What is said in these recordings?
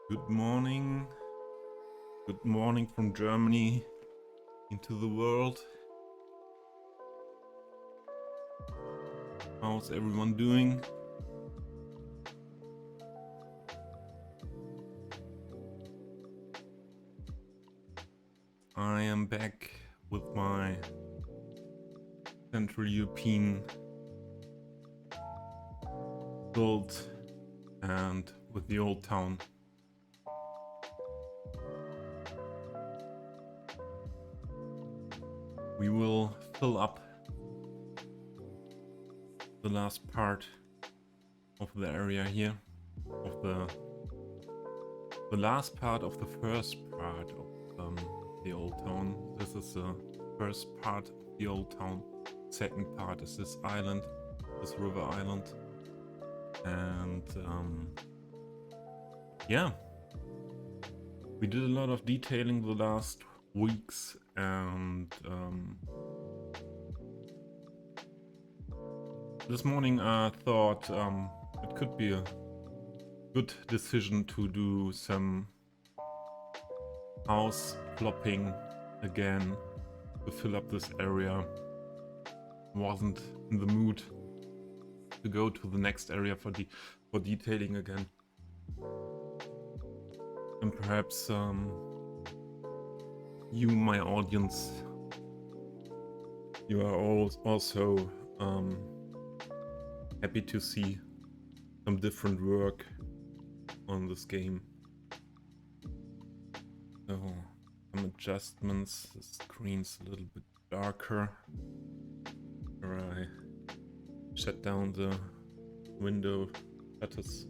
Good morning. Good morning from Germany into the world. How's everyone doing? I am back with my Central European build and with the old town. We will fill up the last part of the area here, of the last part of the first part of the old town. This is the first part of the old town. Second part is this island, this river island, and yeah, we did a lot of detailing the last weeks, and this morning I thought it could be a good decision to do some house plopping again to fill up this area. Wasn't in the mood to go to the next area for detailing again, and perhaps you, my audience, you are also happy to see some different work on this game. So some adjustments. The screen's a little bit darker. Or I shut down the window shutters.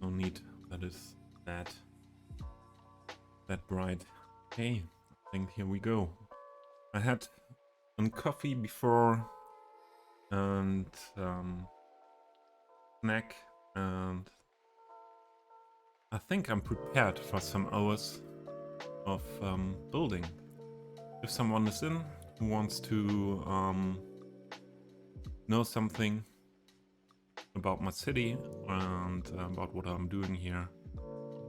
No need that is that bright. Okay, I think here we go. I had some coffee before and snack, and I think I'm prepared for some hours of building. If someone is in who wants to know something about my city and about what I'm doing here,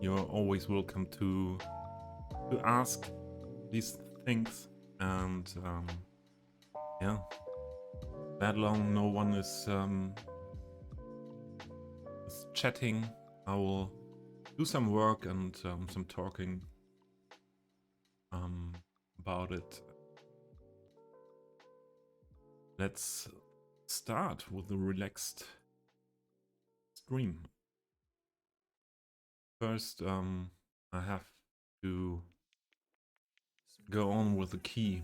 you're always welcome to ask these things. And yeah, that long no one is chatting, I will do some work and some talking about it. let's start with a relaxed stream. First, I have to go on with the key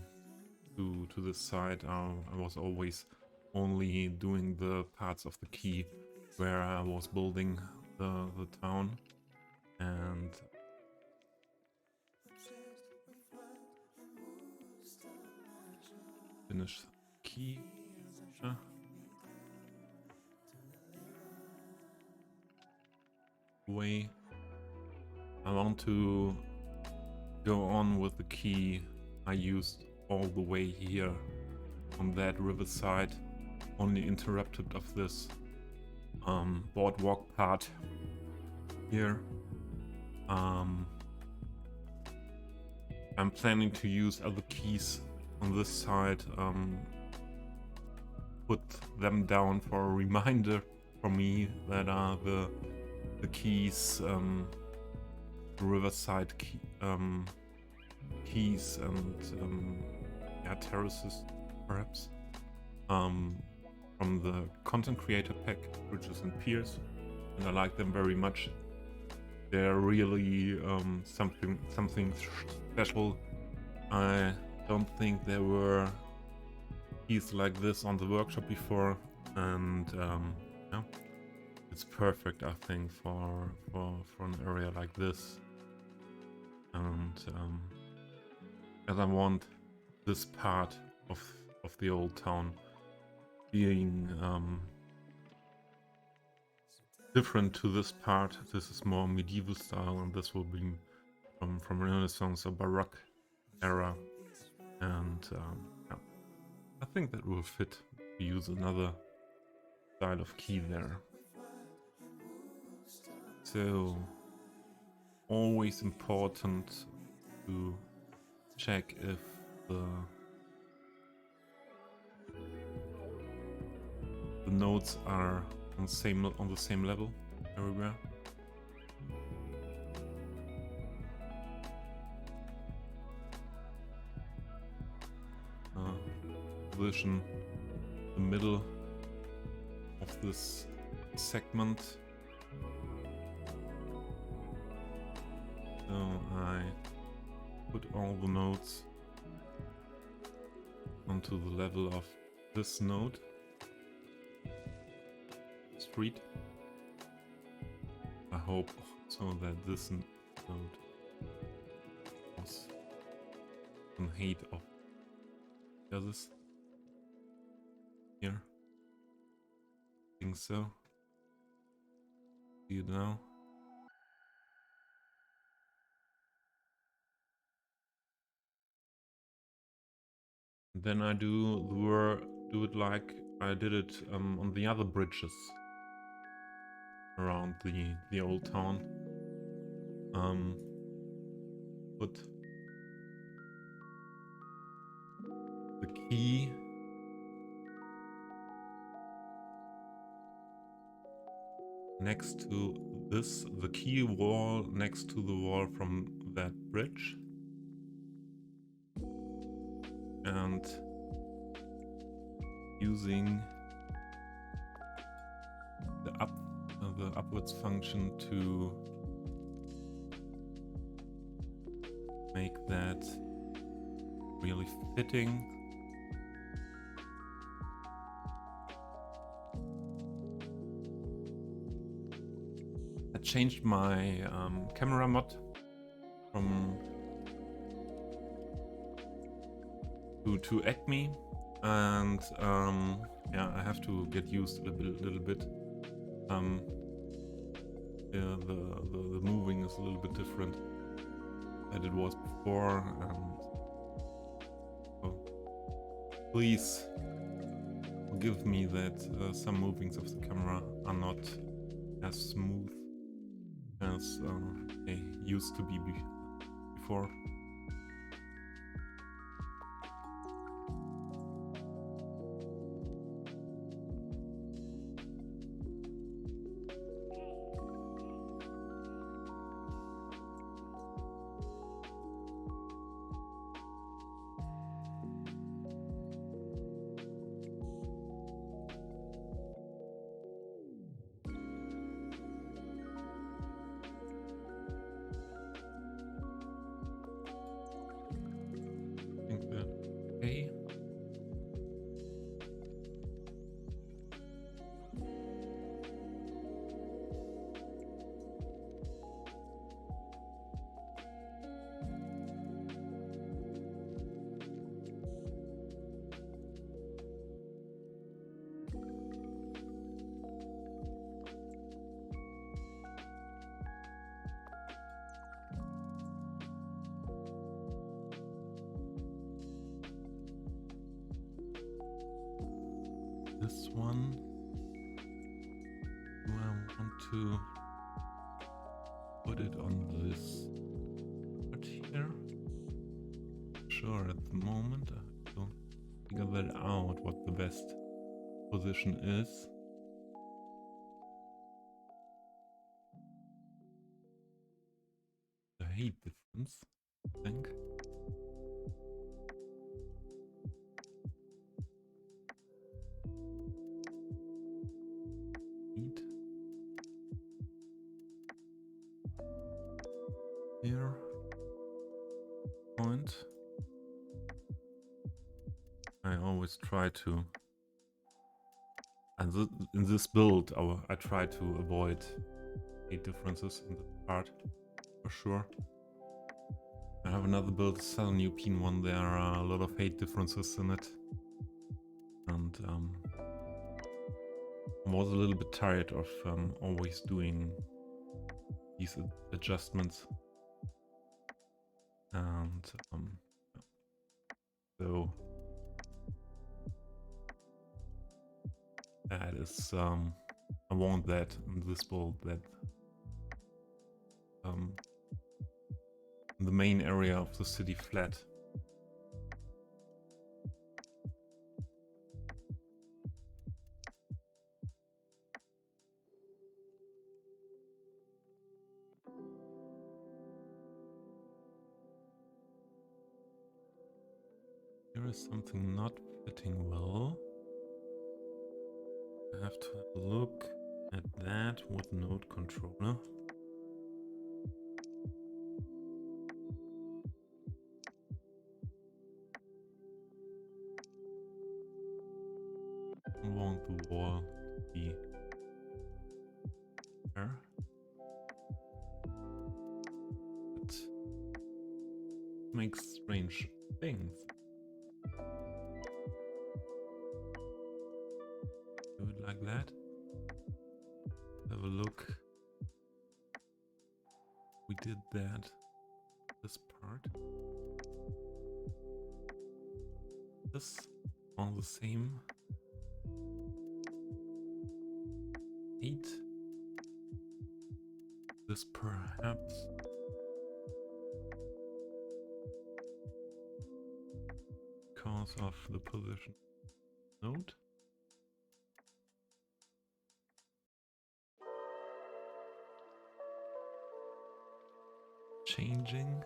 to this side. I was always only doing the parts of the key where I was building the town, and finish key. Way I want to go on with the key I used all the way here on that riverside, only interrupted of this boardwalk part here. I'm planning to use other keys on this side, put them down for a reminder for me that are the keys, the riverside key, keys and yeah, terraces perhaps, from the content creator pack, Bridges and Piers, and I like them very much. They're really something special. I don't think there were keys like this on the workshop before, and yeah, it's perfect, I think, for an area like this. And as I want this part of the old town being different to this part. This is more medieval style, and this will be from Renaissance or Baroque era, and yeah, I think that will fit. We use another style of key there. So always important to check if the nodes are on the same level everywhere. Position the middle of this segment. So I put all the nodes onto the level of this node. Street. I hope so that this node was in height of the others here. I think so. See it now. Then I do it like I did it on the other bridges around the old town. Put the key next to this, the key wall next to the wall from that bridge, and using the upwards function to make that really fitting. I changed my camera mod from to Acme, and yeah, I have to get used a little bit. Yeah, the moving is a little bit different than it was before, and so please forgive me that some movings of the camera are not as smooth as they used to be before. this one. Do I want to put it on this part here? Sure, at the moment I have to figure that out, what the best position is. The height difference, I think. Height. Here. Point. I always try to, and in this build, I try to avoid height differences in the part, for sure. I have another build, Southern European one, there are a lot of height differences in it. And I was a little bit tired of always doing these adjustments. And so that is, I want that in this build, that the main area of the city flat. Here is something not fitting well. I have to have a look at that with node controller. I want the wall to be there. It makes strange things. Do it like that. Have a look. We did that. This part. This on the same height. This perhaps. Because of the position node. Changing.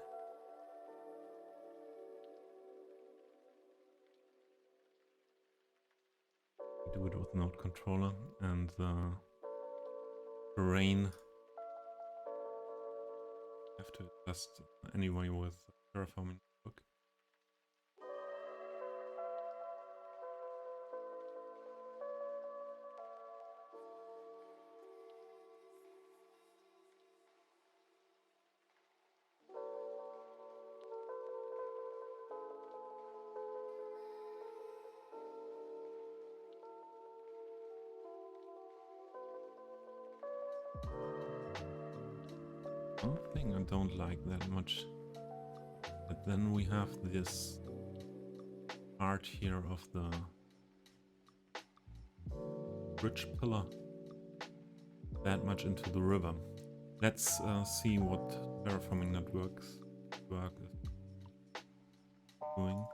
Do it with node controller and the terrain. Have to adjust anyway with terraforming book. One thing I don't like that much, but then we have this part here of the bridge pillar that much into the river. Let's see what terraforming networks work is doing.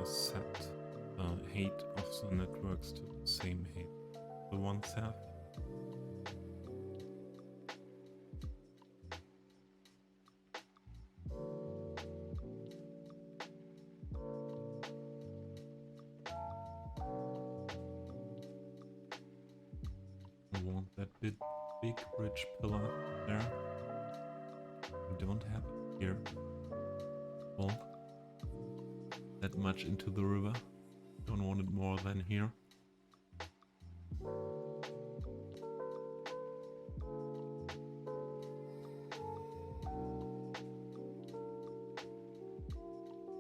Set the height of the networks to the same height the ones have. I want that big bridge pillar there. We don't have it here. Well, that much into the river. Don't want it more than here.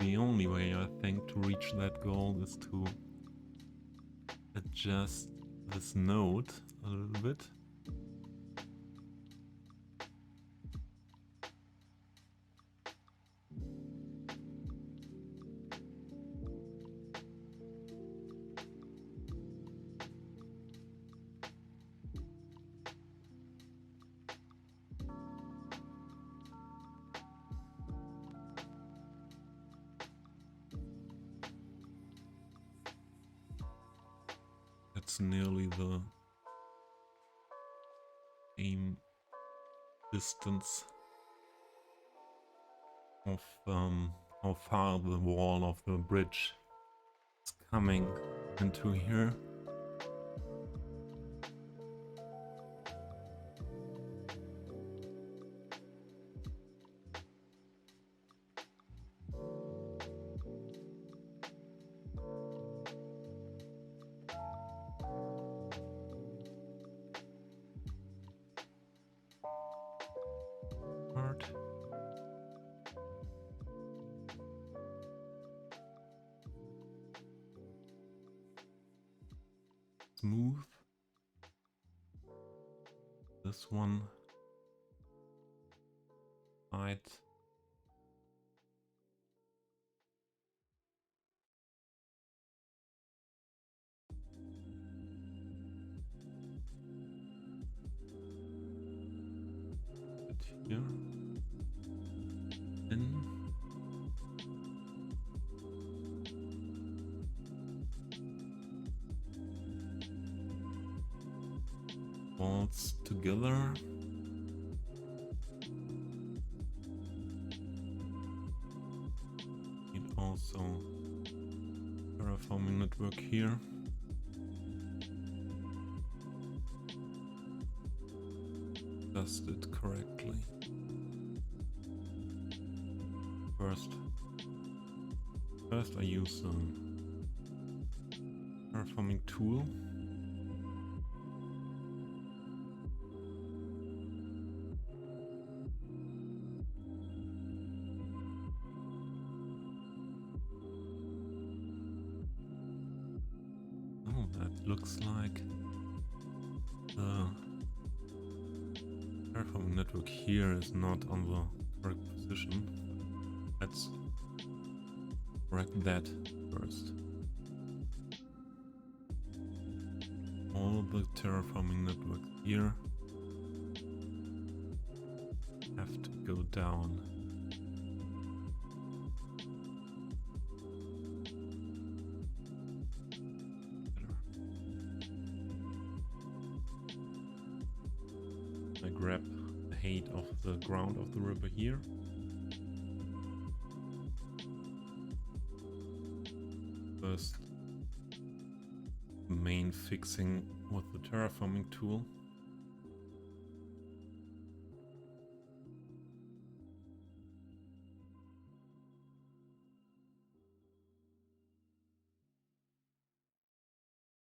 the only way, I think, to reach that goal is to adjust this node a little bit. It's nearly the same distance of how far the wall of the bridge is coming into here. Smooth. This one. Right. Here. In. Walls together. Need also terraforming network here. Adjust it correctly. First I use a terraforming tool. Oh, that looks like the terraforming network here is not on the correct position. Let's correct that first. All the terraforming network here have to go down. I grab the height of the ground of the river here. First, main fixing with the terraforming tool.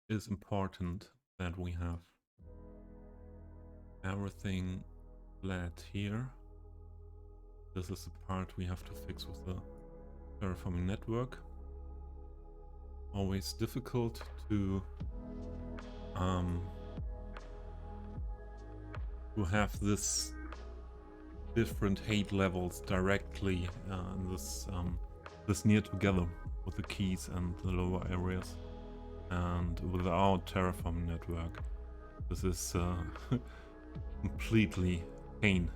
It is important that we have everything flat here. This is the part we have to fix with the terraforming network. Always difficult to have this different height levels directly this near together with the keys and the lower areas, and without terraforming network this is completely pain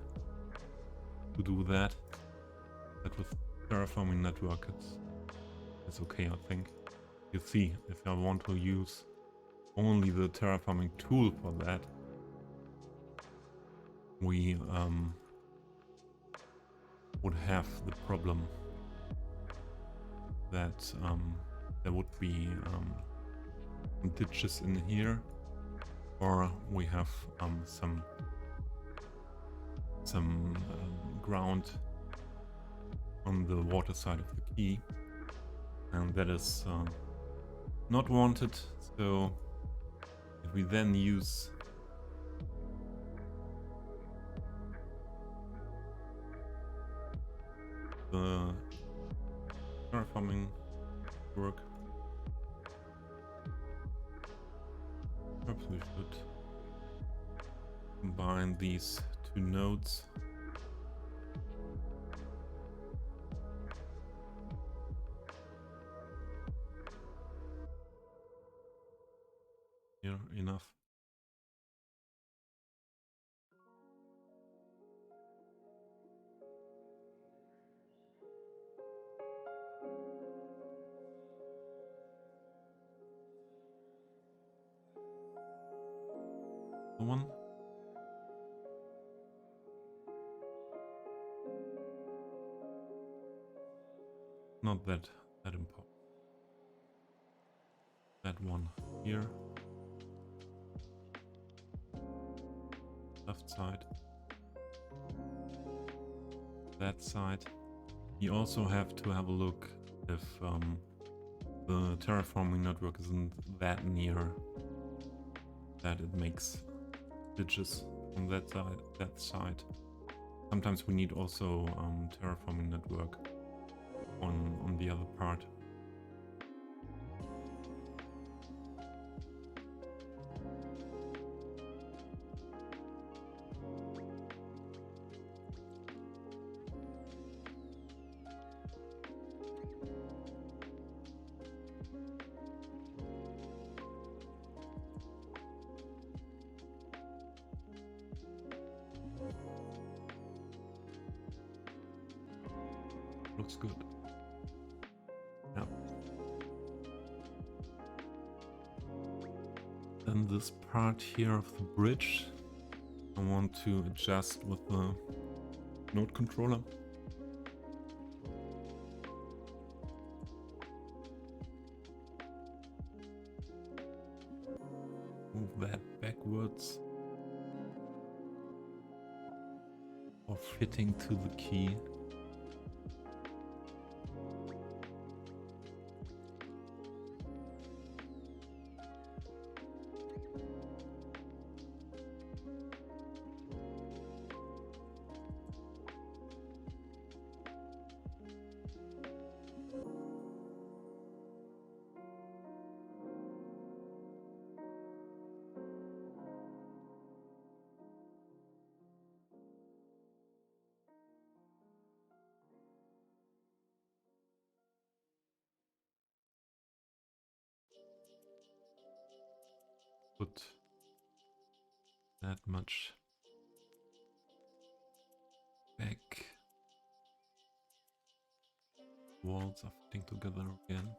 to do that. But with terraforming network it's okay, I think. You see, if I want to use only the terraforming tool for that, we would have the problem that there would be ditches in here, or we have some ground on the water side of the key, and that is not wanted. So if we then use the terraforming work. Perhaps we should combine these two nodes. Here, enough. One. Not that important. That one here. Left side. That side. You also have to have a look if the terraforming network isn't that near that it makes ditches on that side. Sometimes we need also terraforming network on the other part. Looks good. Yeah. Then this part here of the bridge, I want to adjust with the node controller. Move that backwards. Or fitting to the key. Put that much back. Walls are fitting together again.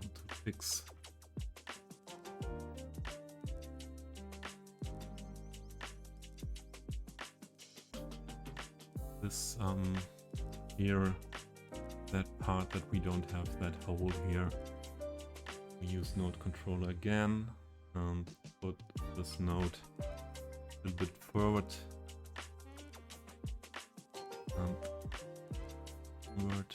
Want to fix this here, that part that we don't have that hole here. We use node controller again and put this node a little bit forward and forward.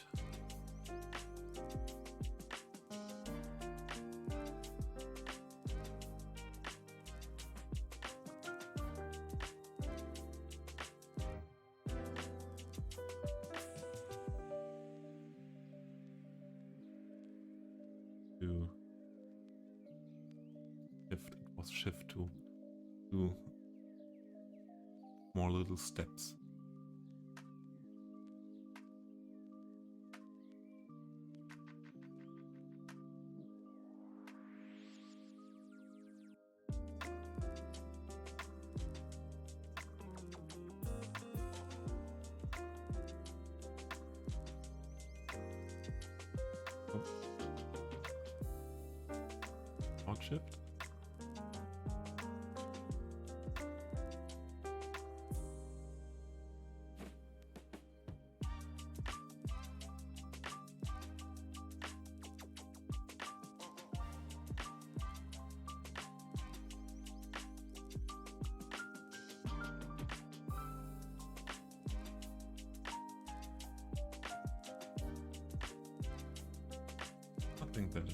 To shift, it was shift to do more little steps. Alt shift. I think that is.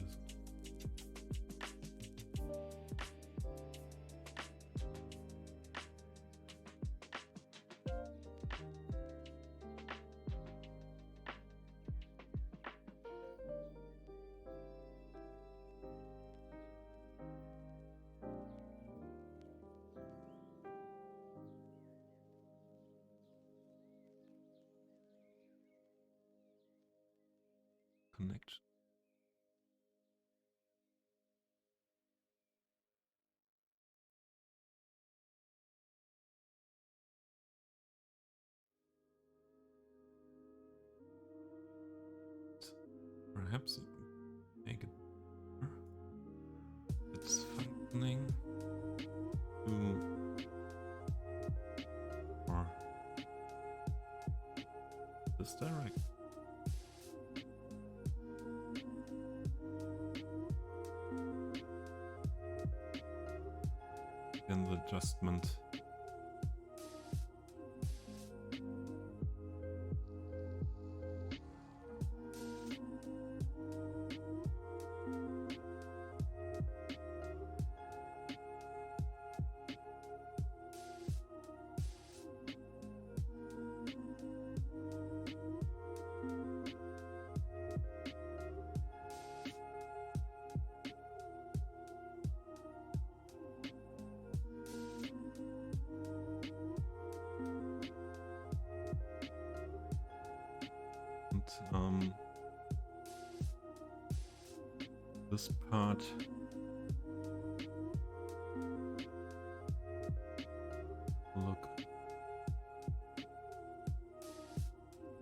connection. Perhaps make it better. It's functioning to or this direction. Again, the adjustment. And this part look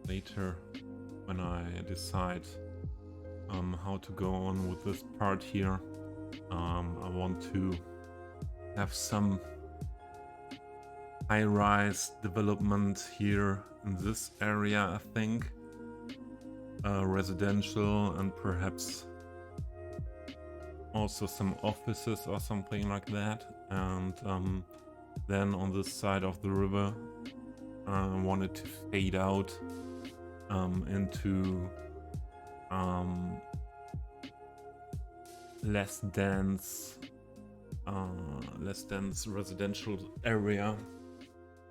later when I decide how to go on with this part here. I want to have some high-rise development here in this area, I think. Residential and perhaps also some offices or something like that. And then on this side of the river, I wanted to fade out into less dense residential area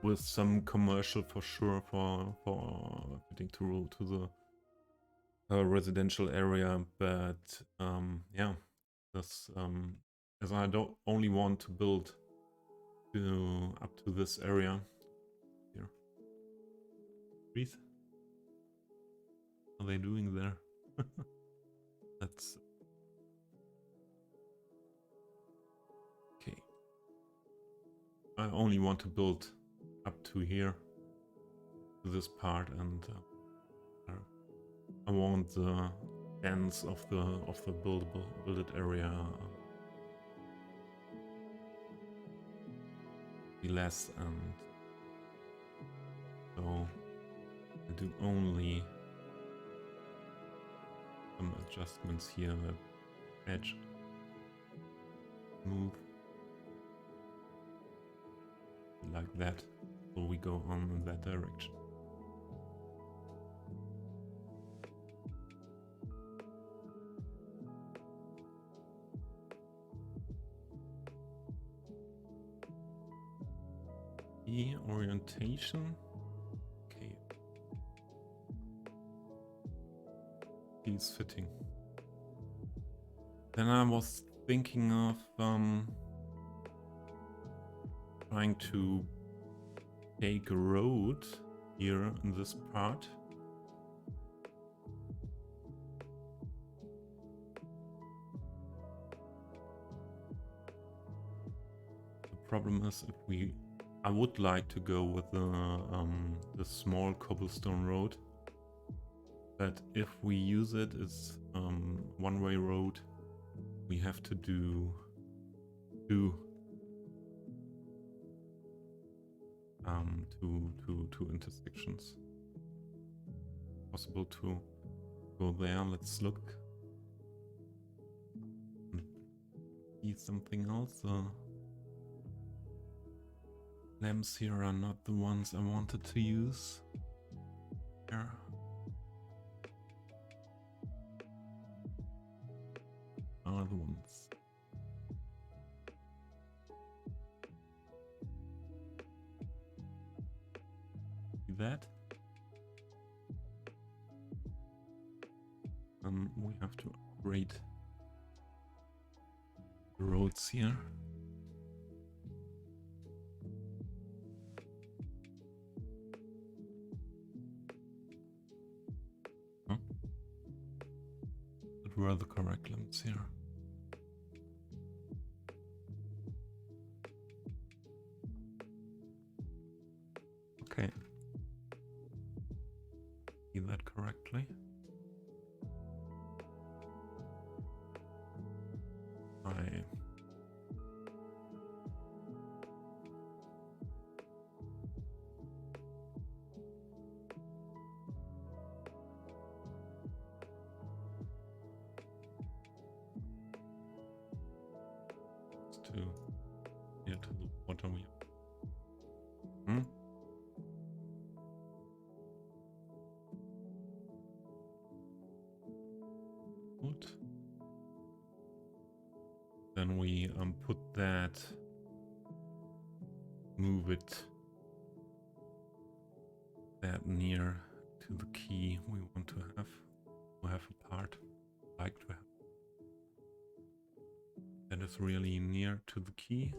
with some commercial for sure for fitting to the residential area. But yeah, this as I don't only want to build up to this area here. Breathe. What are they doing there? That's okay. I only want to build up to here, to this part, and I want the ends of the builded area be less, and so I do only some adjustments here. That edge move like that, so we go on in that direction. The orientation, okay, he's fitting. Then I was thinking of trying to take a road here in this part. The problem is I would like to go with the small cobblestone road, but if we use it as one-way road, we have to do two intersections. Possible to go there. Let's look. See something else. Lamps here are not the ones I wanted to use. Here. Are the ones. See that? We have to upgrade the roads here. Huh? were the correct limits here. Okay. See that correctly? I to here to the bottom here. Good. Then we put that, move it that near to the key we want to have. We have a part like to have that is really near to the key.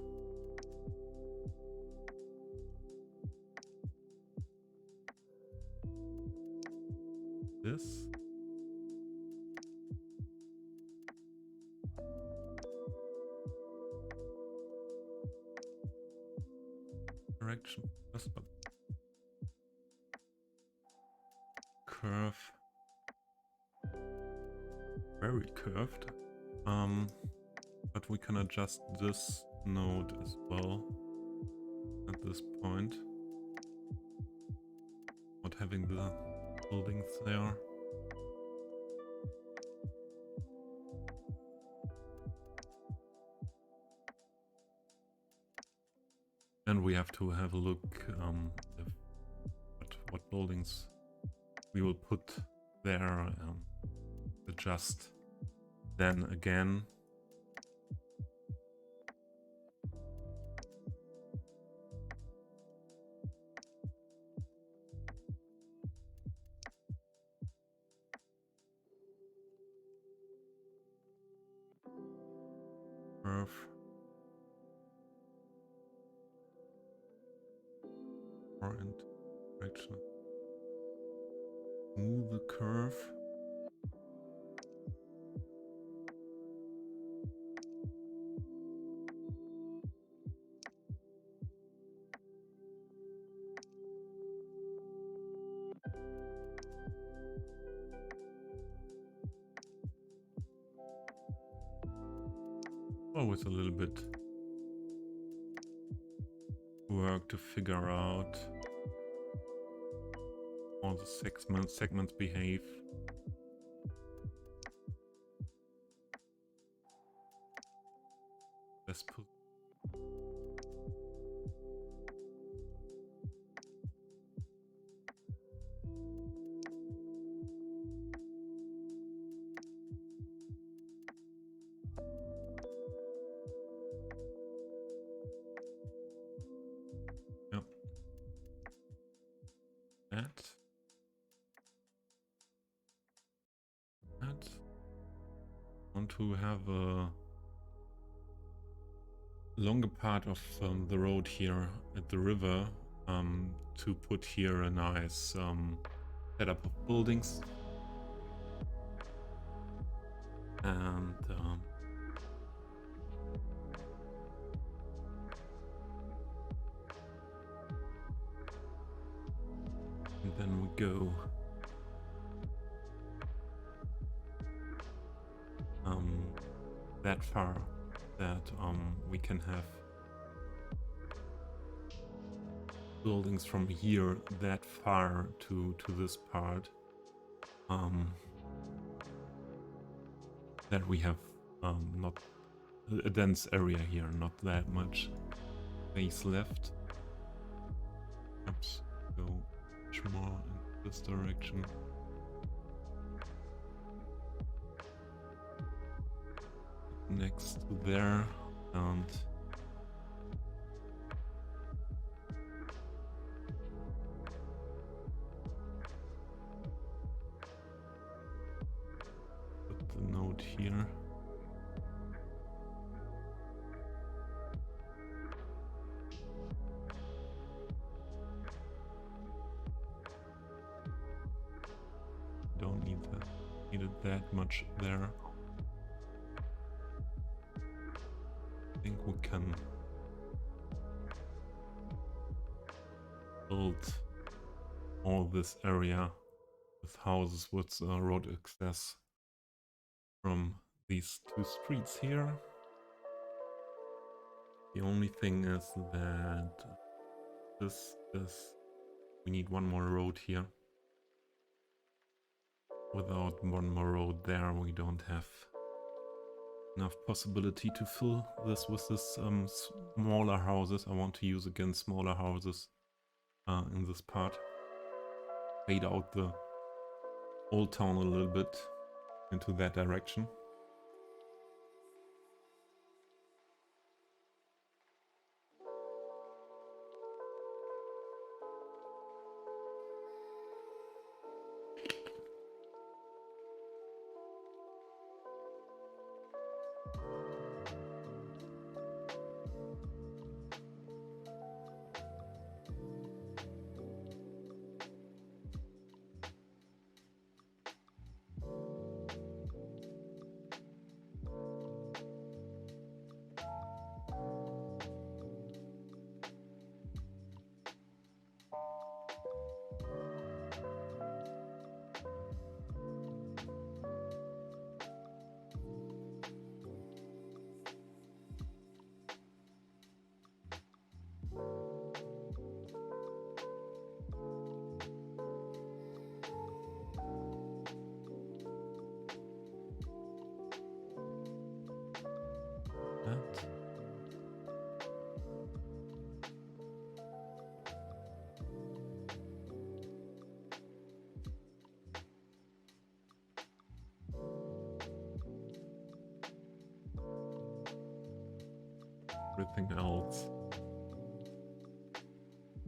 This. Direction first, but curve. Very curved. But we can adjust this node as well at this point. Not having the buildings there. And we have to have a look at what buildings we will put there, adjust then again. Curve. And direction. Move the curve. Always a little bit work to figure out how the segments behave. Let's put that. Want to have a longer part of the road here at the river to put here a nice setup of buildings. And then we go that far that we can have buildings from here that far to this part, that we have not a dense area here, not that much space left. Perhaps go much more in this direction. Next to there, and put the node here. Don't need that. Needed that much there. I think we can build all this area with houses with road access from these two streets here. The only thing is that we need one more road here. Without one more road there, we don't have enough possibility to fill this with this smaller houses. I want to use again smaller houses in this part. Fade out the old town a little bit into that direction. Everything else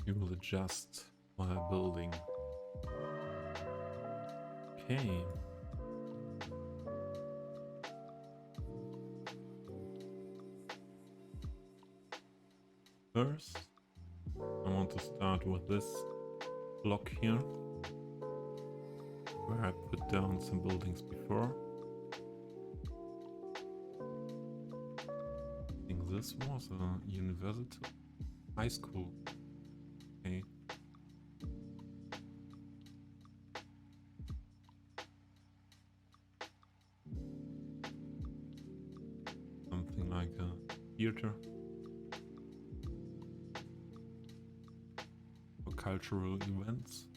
you will adjust while building. Okay. First, I want to start with this block here, where I put down some buildings before. I think this was a university, high school. Okay. Something like a theater. For cultural events.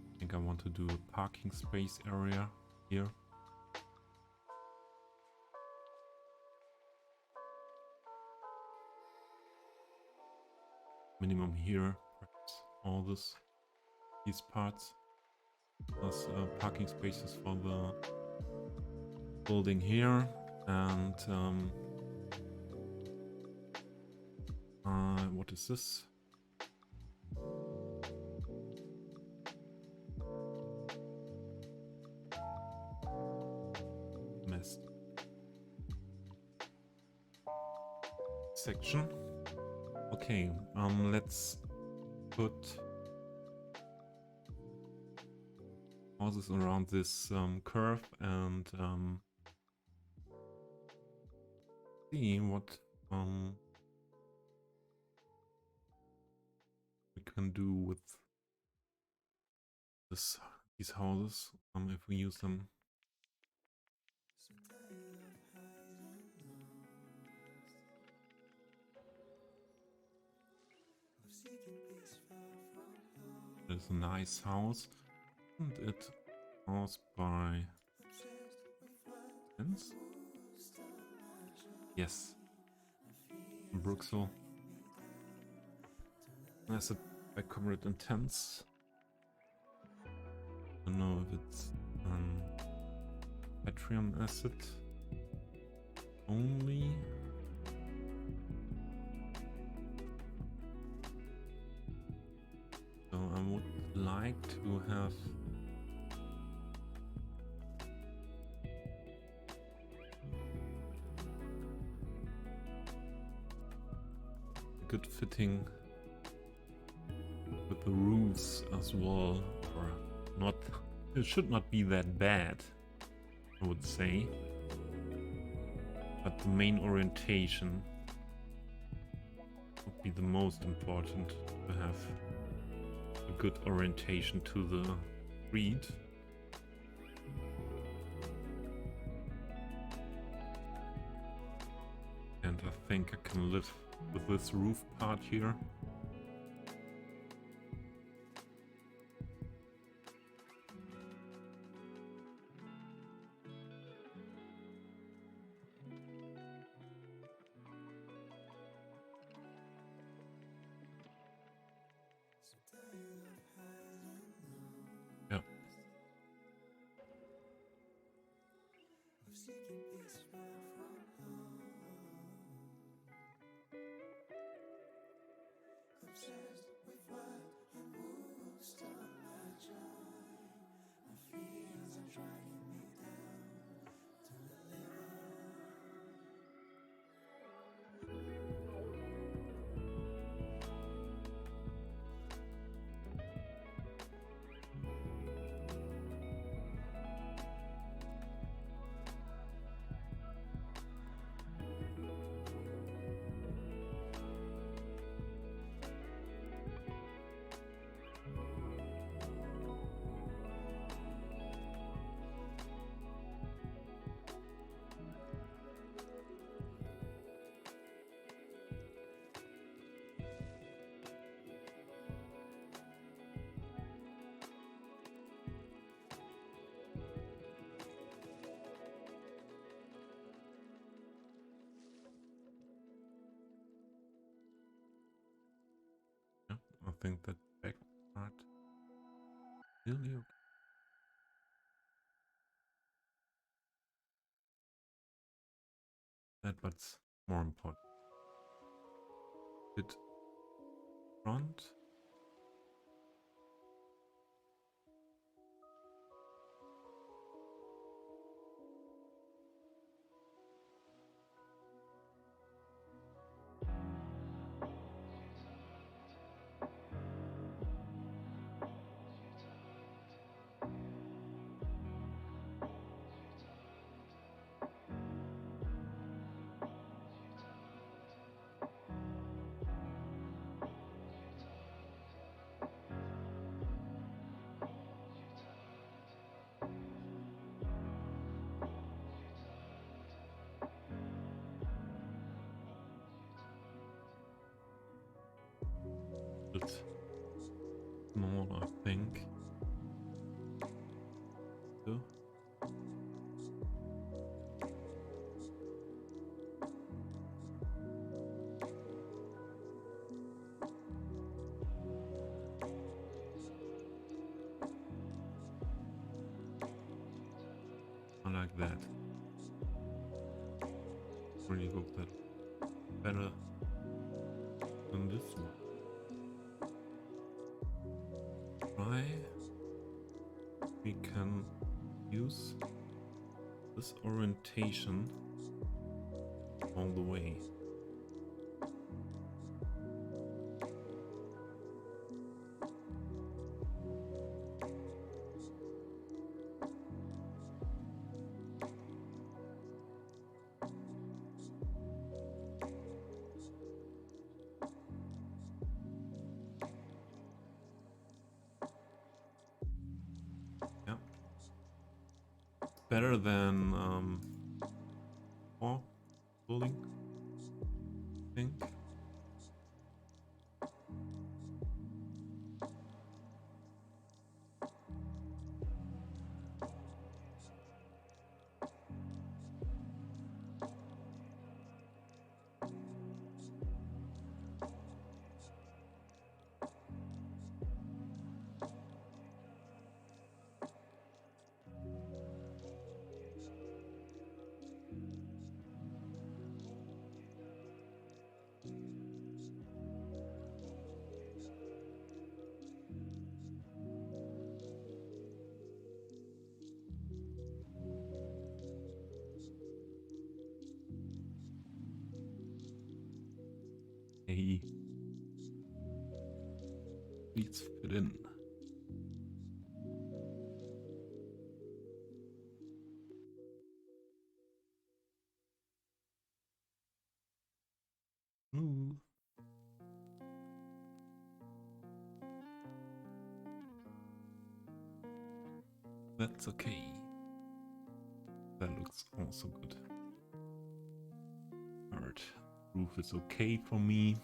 I think I want to do a parking space area here. Minimum here, perhaps all these parts. Plus parking spaces for the building here, and what is this? Mess section. Okay, let's put houses around this curve and see what we can do with these houses if we use them. There's a nice house, and it was by Tents? Yes, Bruxelles. Asset by Comrade Intense. I don't know if it's Patreon asset only. So I would like to have a good fitting with the roofs as well, or not, it should not be that bad, I would say. But the main orientation would be the most important, to have a good orientation to the read. And I think I can live with this roof part here. Yeah. Yeah, I think that back part really okay. That, but's more important. Bit front. Bit small, I think. So. I like that. Really hope that better than this one. Try. We can use this orientation all the way. Yeah. Better than wall building, I think. Hey, please fit in. That's okay. That looks also good. Alright, roof is okay for me.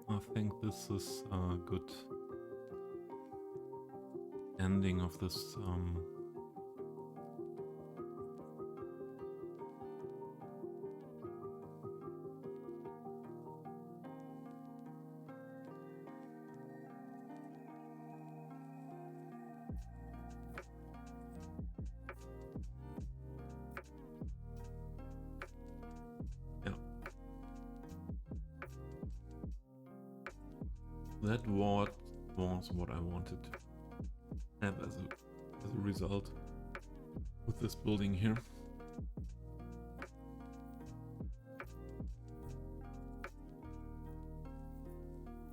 I think this is a good ending of this yeah. That was what I wanted to have as a result with this building here.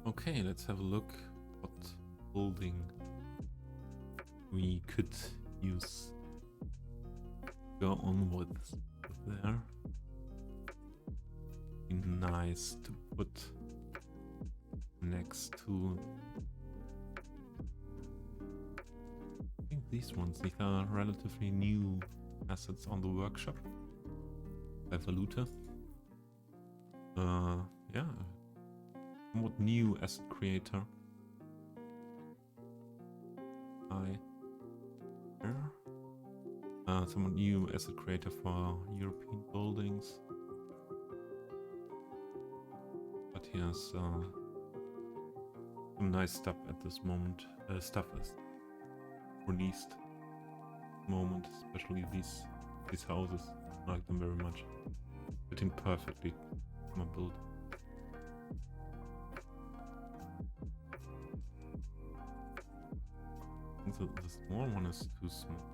Okay, let's have a look what building we could use. Go on with there. Be nice to put next to, I think these are relatively new assets on the workshop. Evoluta. Yeah, somewhat new asset creator. Somewhat new asset creator for European buildings. But he has some nice stuff at this moment. Stuff is released moment, especially these houses. I like them very much. Fitting perfectly for my build. So the small one is too small,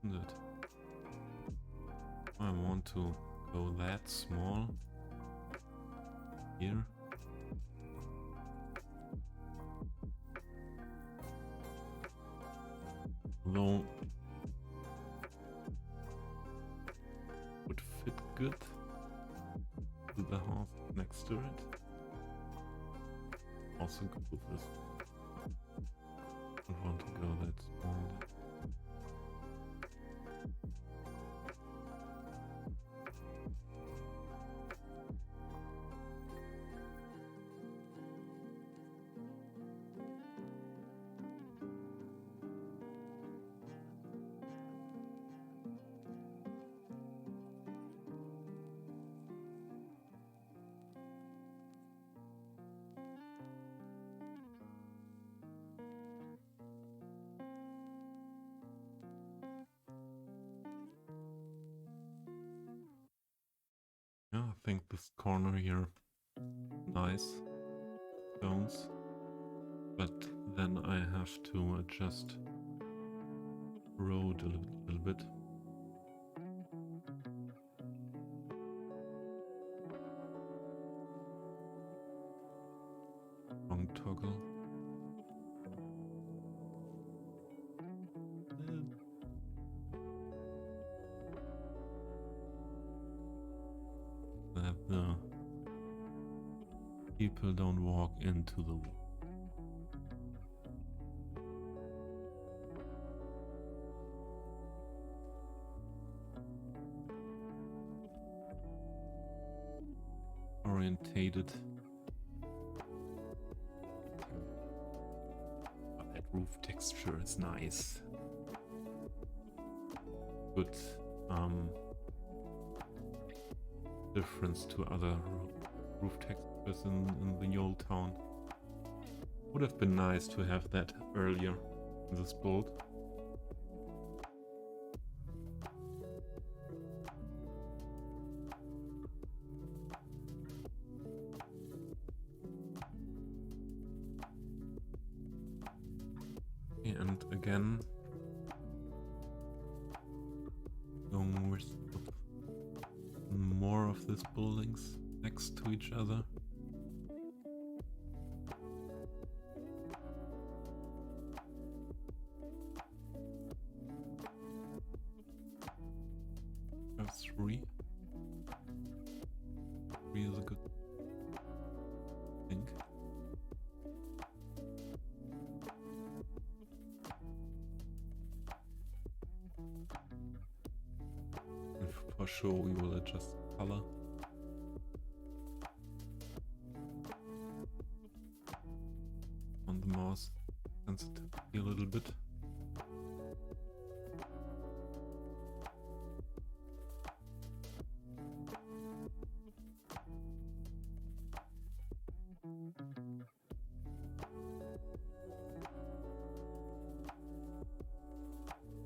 isn't it? I want to go that small here. Although would fit good to the house next to it. Also good with this. I want to go that small. Yeah, I think this corner here, nice stones, but then I have to adjust road a little bit. Wrong toggle. That the people don't walk into the wall. Orientated. But that roof texture is nice. Good difference to other roof textures in the old town. Would have been nice to have that earlier in this build. And again, going with more of these buildings next to each other. Just three. Three is a good thing. And for sure we will adjust color. On the mouse sensitivity a little bit.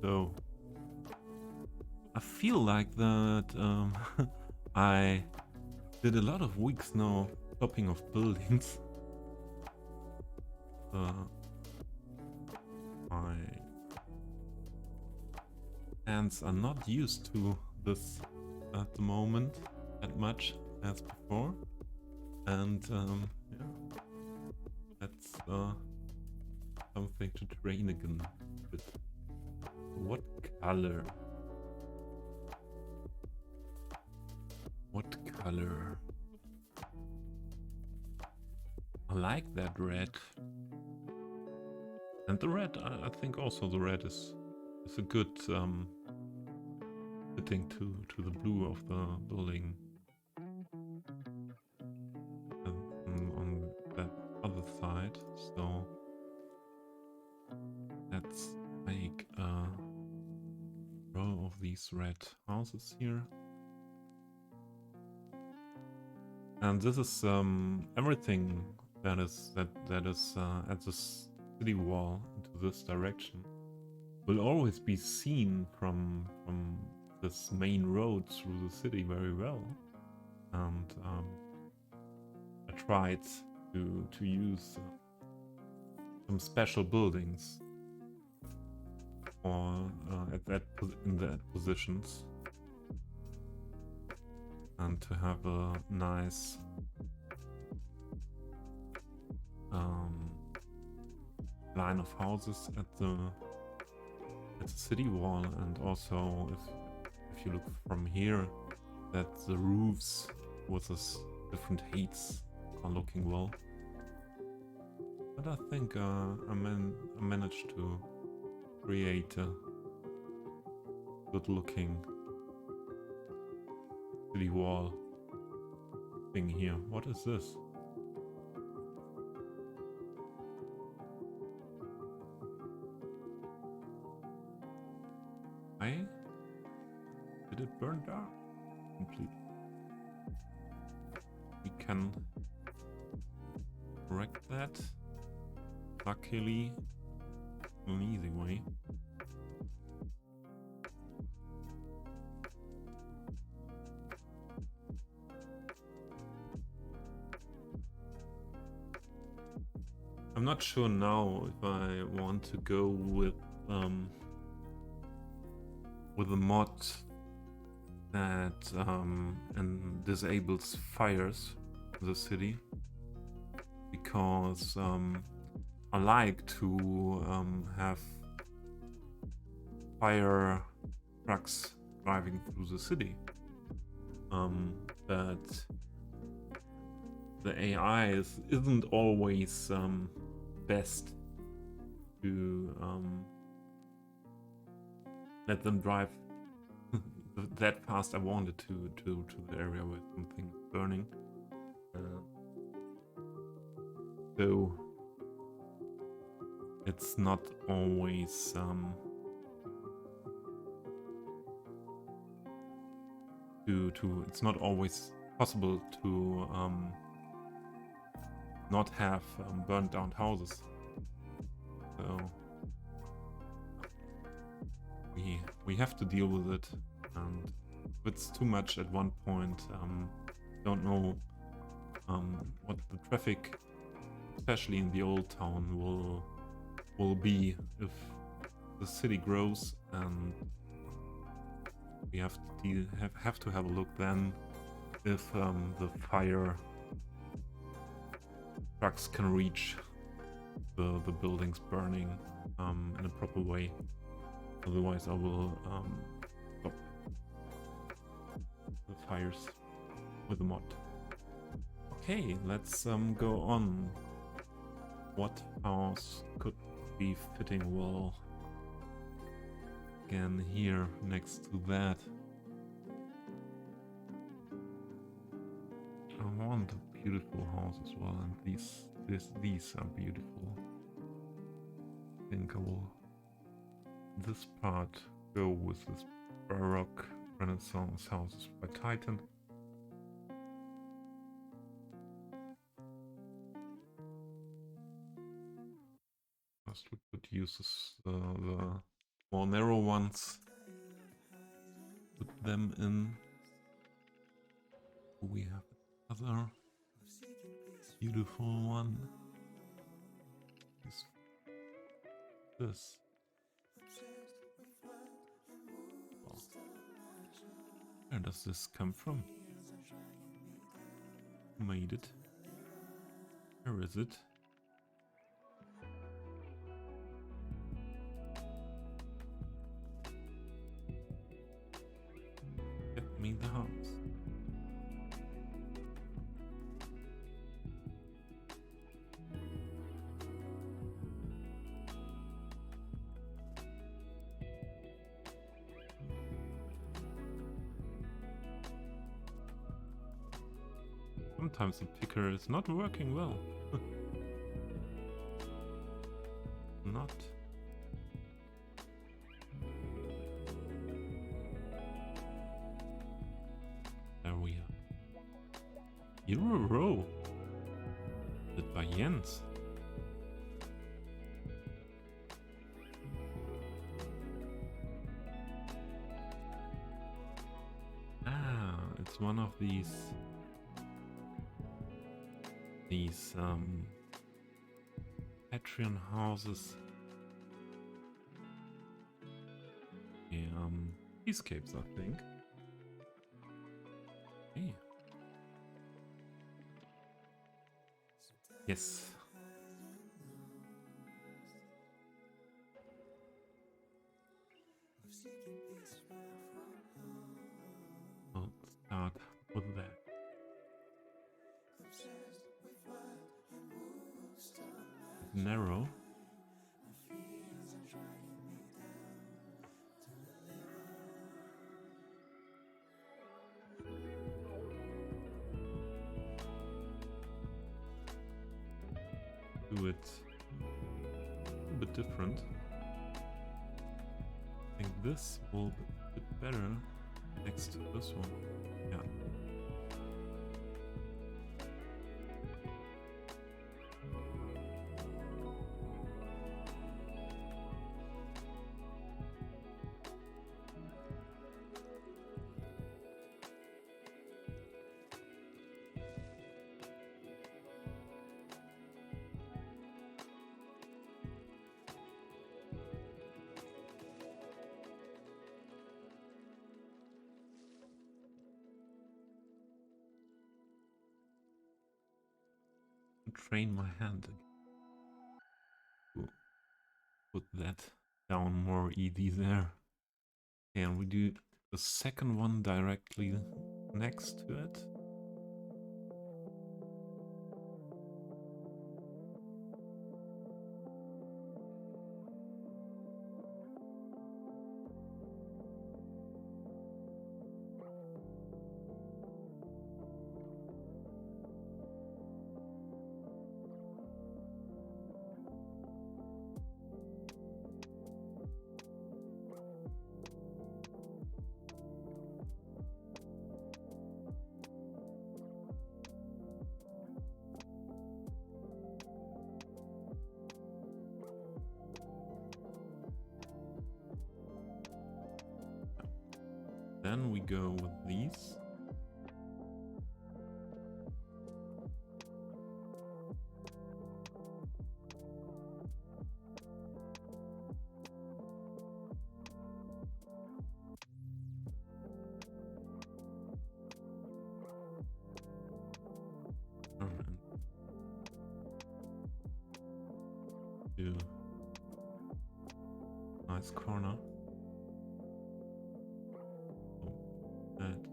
So I feel like that I did a lot of weeks now topping of buildings. My hands are not used to this at the moment that much as before, and yeah, that's something to train again a bit. What color? What color? I like that red. And the red, I think also the red is a good fitting to the blue of the building. And on that other side, so let's make a row of these red houses here. And this is everything that is at this city wall into this direction will always be seen from this main road through the city very well. And I tried to use some special buildings or in that positions, and to have a nice line of houses at the city wall, and also if you look from here, that the roofs with this different heights are looking well. But I think I managed to create a good looking city wall thing here. What is this? Did it burn down completely? We can correct that, luckily, in an easy way. I'm not sure now if I want to go with a mod that and disables fires in the city, because I like to have fire trucks driving through the city, but the AI isn't always best to let them drive that fast I wanted to the area where something is burning. So it's not always it's not always possible to not have burned down houses. So we have to deal with it, and if it's too much at one point, don't know what the traffic, especially in the old town, will will be if the city grows, and we have to have a look then if the fire trucks can reach the buildings burning in a proper way. Otherwise I will stop the fires with a mod. Okay, let's go on. What house could be fitting well again here next to that? I want a beautiful house as well, and these are beautiful. I think I will this part go with this Baroque Renaissance houses by Titan. First we could use the more narrow ones. Put them in. We have another beautiful one. This. Oh. Where does this come from? Who made it? Where is it? Get me the house. Sometimes the picker is not working well. Not. There we are. Euro row. Did by Jens. Ah, it's one of these Patreon houses. Escapes, I think. Hey. Yes. I'll start with that. Narrow. Do it a bit different. I think this will be a bit better next to this one. Yeah. Train my hand. Put that down more easy there. And we do the second one directly next to it. Then we go with these. nice corner. Add.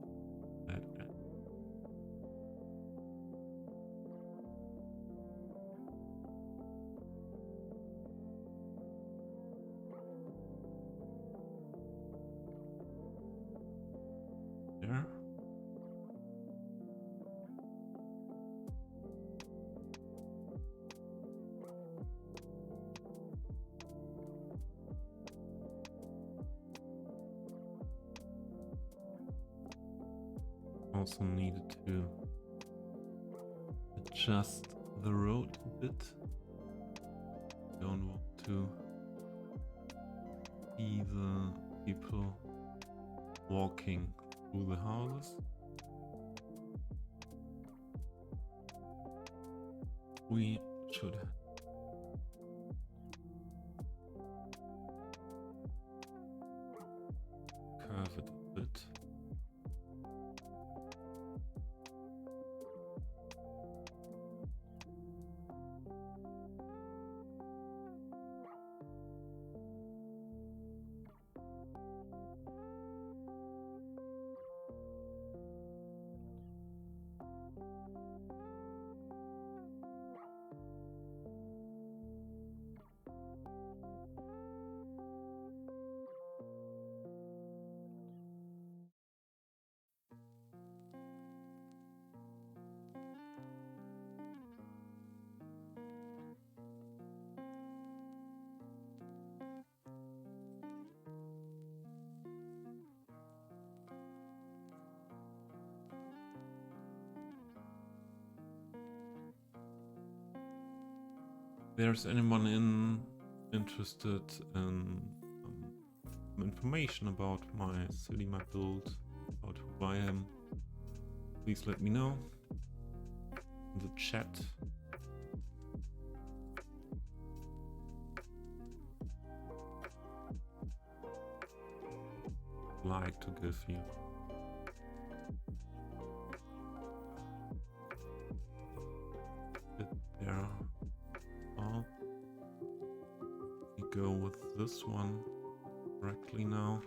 There. Also needed to adjust the road a bit. Don't want to see the people walking through the houses. We should curve it a bit. There's anyone interested in information about my city, my build, about who I am, please let me know in the chat. Like to give you. Bit there. Oh, we go with this one correctly now.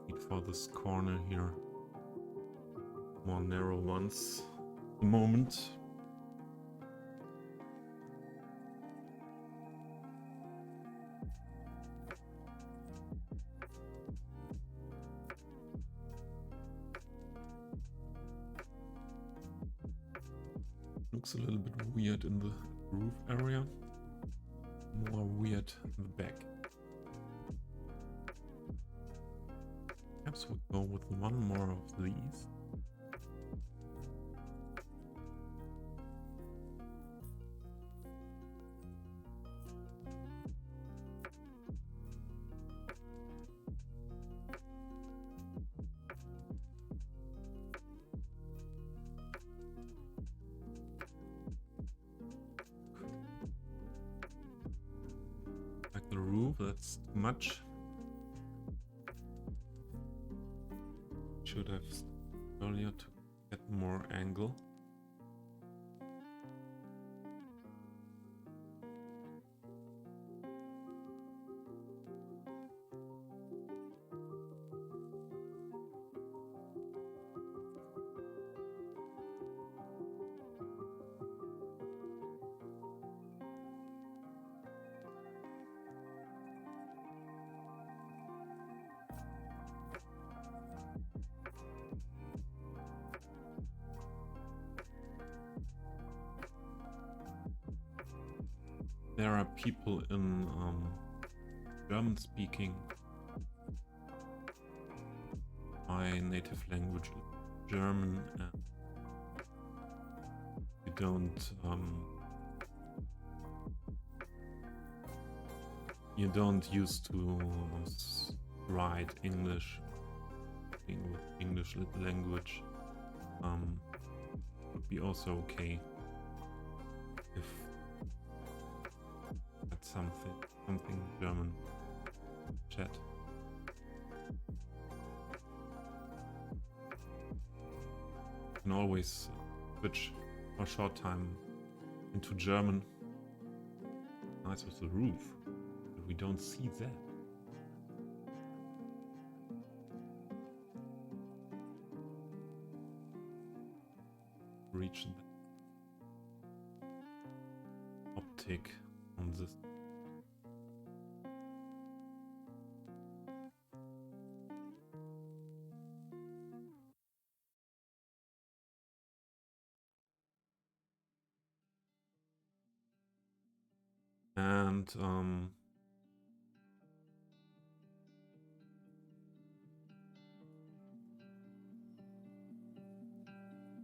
Need for this corner here more narrow ones at the moment. Looks a little bit weird in the roof area, more weird in the back. Perhaps we'll go with one more of these. Like the roof, that's too much. Should have earlier to get more angle. There are people in German speaking. My native language is German, and you don't used to write English with English language. Would be also okay if that's something German chat. can always switch for a short time into German. Nice with the roof, but we don't see that. Reach the optic on this. And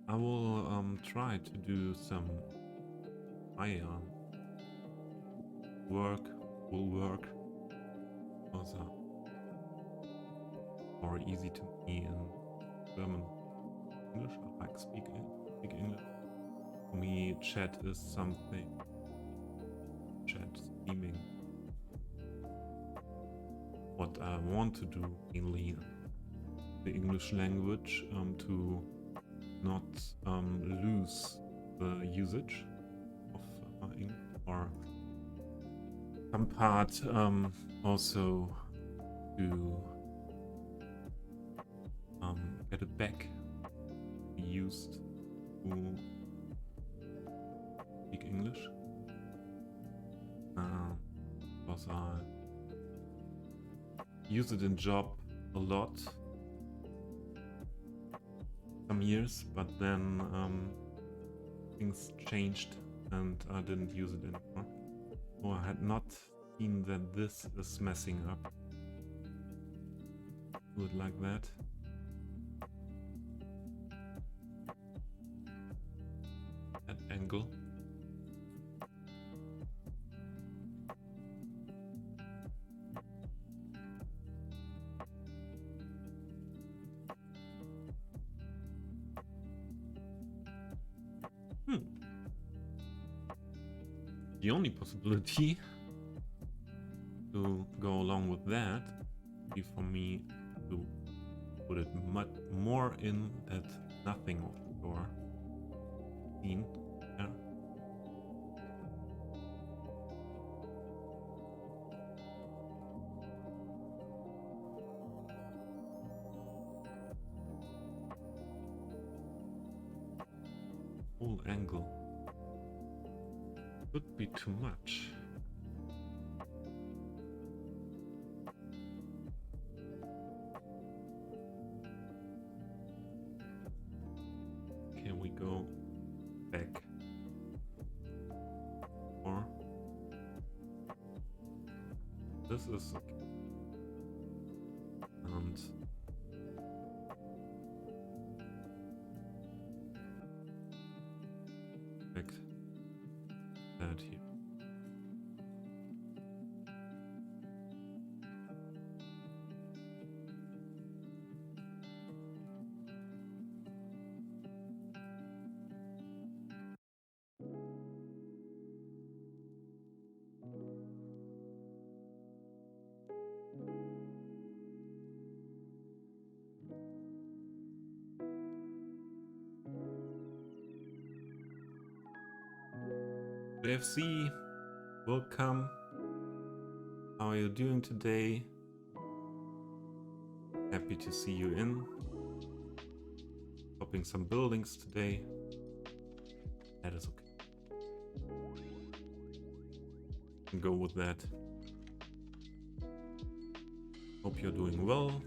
I will try to do some work, will work, also more easy to me in German, English. I like speak English. For me, chat is something. Chat streaming. What I want to do mainly the English language to not lose the usage of English, or some part also to get it back, be used to speak English, because I use it in job a lot some years, but then things changed and I didn't use it anymore. So I had not seen that this is messing up. Do it like that. At angle. The only possibility to go along with that would be for me to put it much more in that nothing of your scene there. Whole angle could be too much. Can we go back? Or this is okay. And back that here. FC, welcome. How are you doing today? Happy to see you in. Topping some buildings today. That is okay. Can go with that. Hope you're doing well.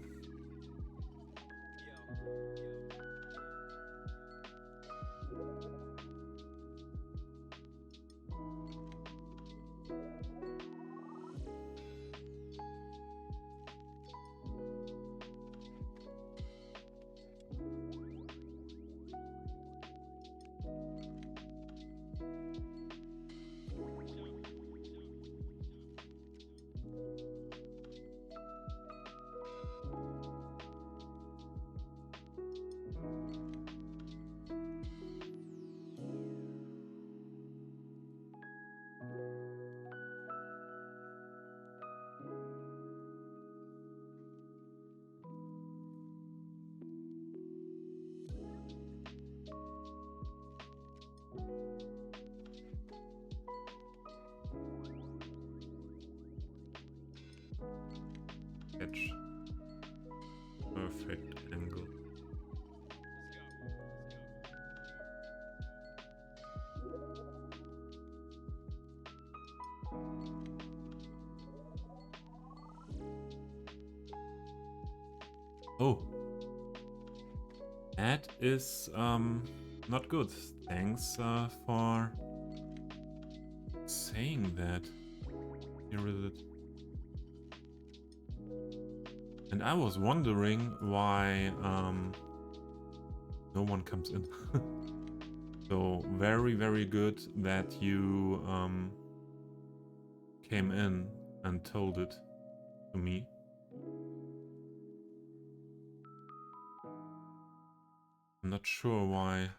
catch perfect angle. Oh, that is not good. Thanks for saying that. Here is it. And I was wondering why no one comes in. So very, very good that you came in and told it to me. I'm not sure why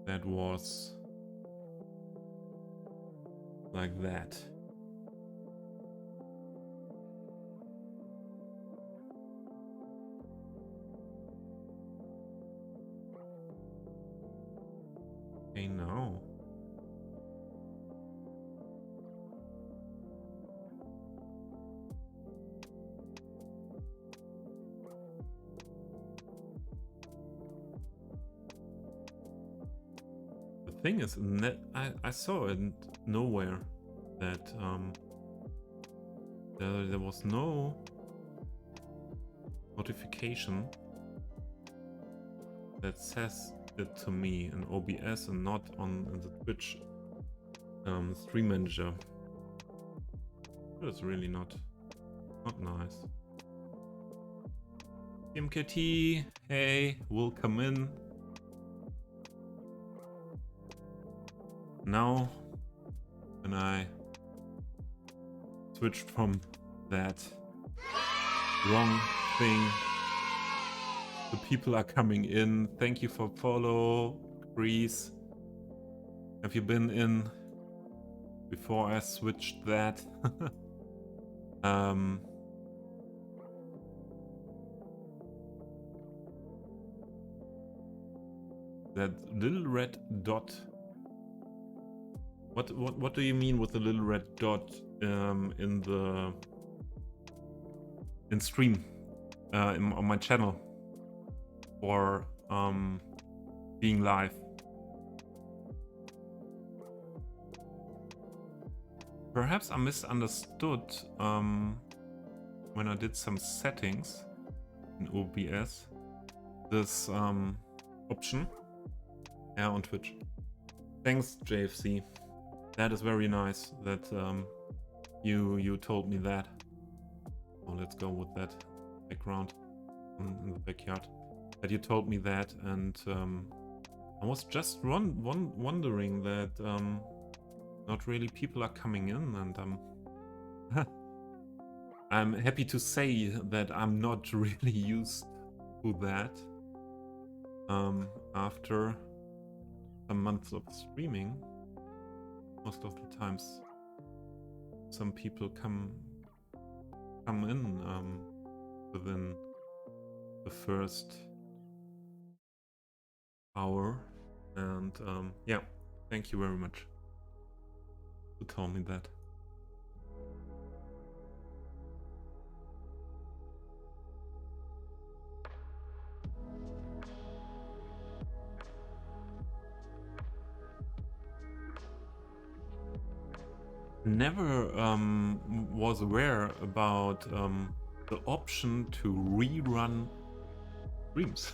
that was like that. Okay, now. The thing is, I saw it nowhere that there was no notification that says it to me in OBS and not on the Twitch stream manager. That's really not nice. MKT, hey, welcome in. Now, when I switched from that wrong thing, the people are coming in. Thank you for follow, Grease. Have you been in before I switched that? That little red dot. What do you mean with the little red dot in stream on my channel or being live? Perhaps I misunderstood when I did some settings in OBS this option. Yeah, on Twitch. Thanks, JFC. That is very nice that you told me that. Oh, let's go with that background in the backyard. That you told me that, and I was just wondering that not really people are coming in, and I'm happy to say that I'm not really used to that. After some months of streaming, most of the times some people come in within the first hour, and yeah, thank you very much for telling me that. Never was aware about the option to rerun streams.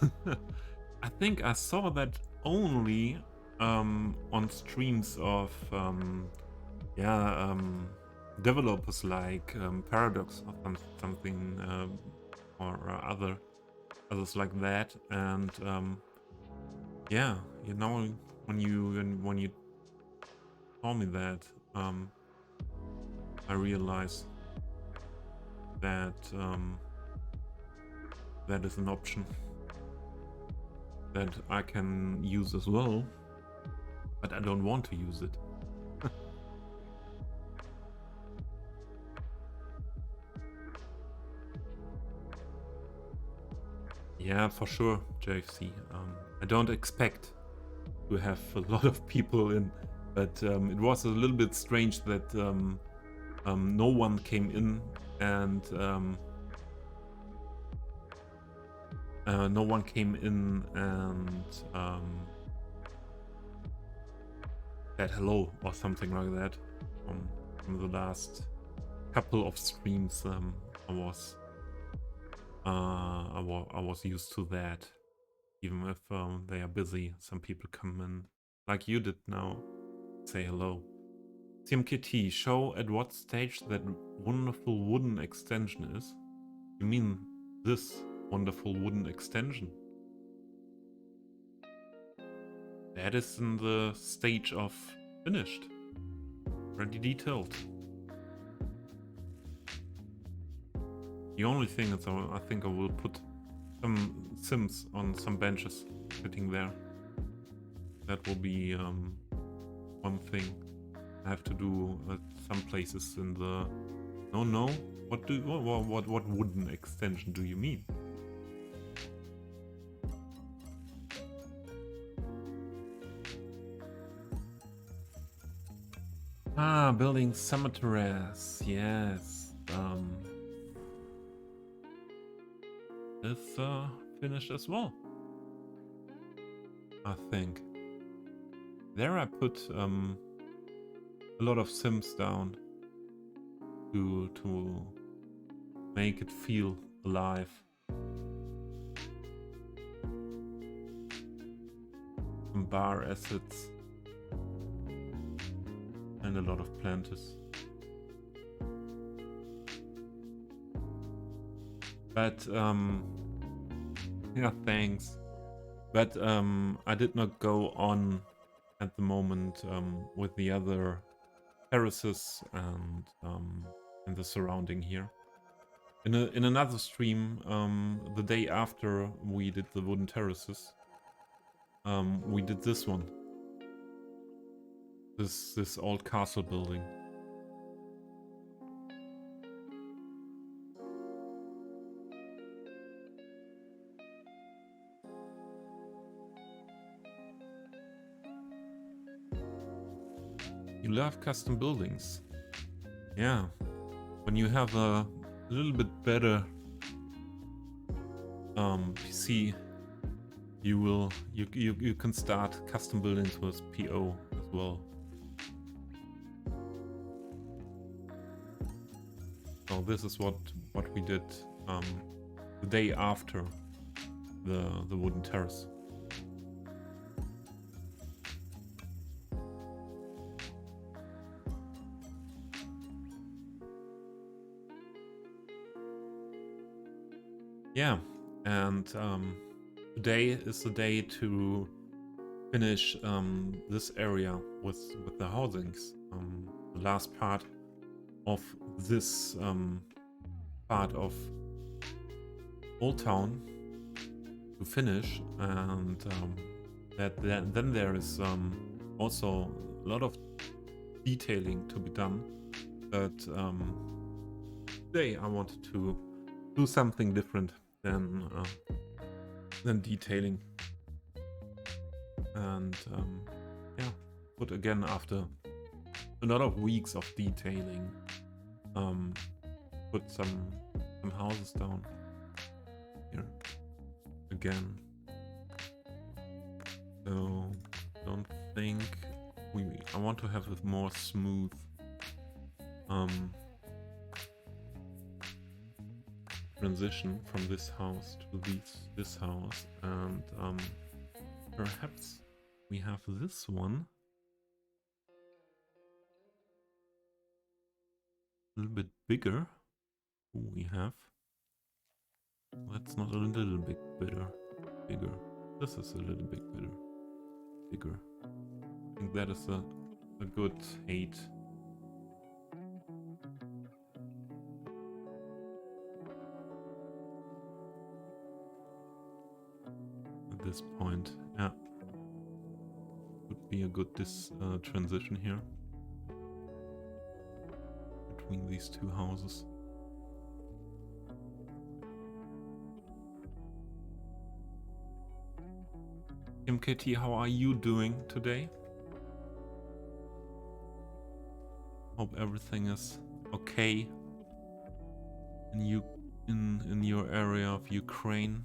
I think I saw that only on streams of developers like Paradox or something or others like that, and yeah, you know, when you told me that, I realized that that is an option that I can use as well, but I don't want to use it. Yeah, for sure, JFC. I don't expect to have a lot of people in, but it was a little bit strange that no one came in, and no one came in and said hello or something like that. From the last couple of streams, I was used to that. Even if they are busy, some people come in, like you did now, say hello. CMKT, show at what stage that wonderful wooden extension is. You mean this wonderful wooden extension? That is in the stage of finished. Already detailed. The only thing is I think I will put some Sims on some benches sitting there. That will be one thing I have to do at some places in the... No. What wooden extension do you mean? Ah, building summer terrace. Yes. It's finished as well, I think. There I put a lot of Sims down to make it feel alive. Some bar assets and a lot of planters. But yeah, thanks. But I did not go on at the moment with the other terraces and the surrounding here. In another stream, the day after we did the wooden terraces, we did this one. This old castle building. You love custom buildings. Yeah. When you have a little bit better PC, you can start custom buildings with PO as well. So this is what we did the day after the wooden terrace. Yeah, and today is the day to finish this area with the housings. The last part of this part of Old Town to finish, and then there is also a lot of detailing to be done. But today I wanted to do something different than detailing, and yeah, but again, after a lot of weeks of detailing, put some houses down here again. So don't think I want to have a more smooth transition from this house to this house, and perhaps we have this one a little bit bigger. Ooh, we have, that's not a little bit bigger. This is a little bit bigger. I think that is a good height. At this point, yeah, would be a good transition here between these two houses. MKT, how are you doing today? Hope everything is okay in your area of Ukraine.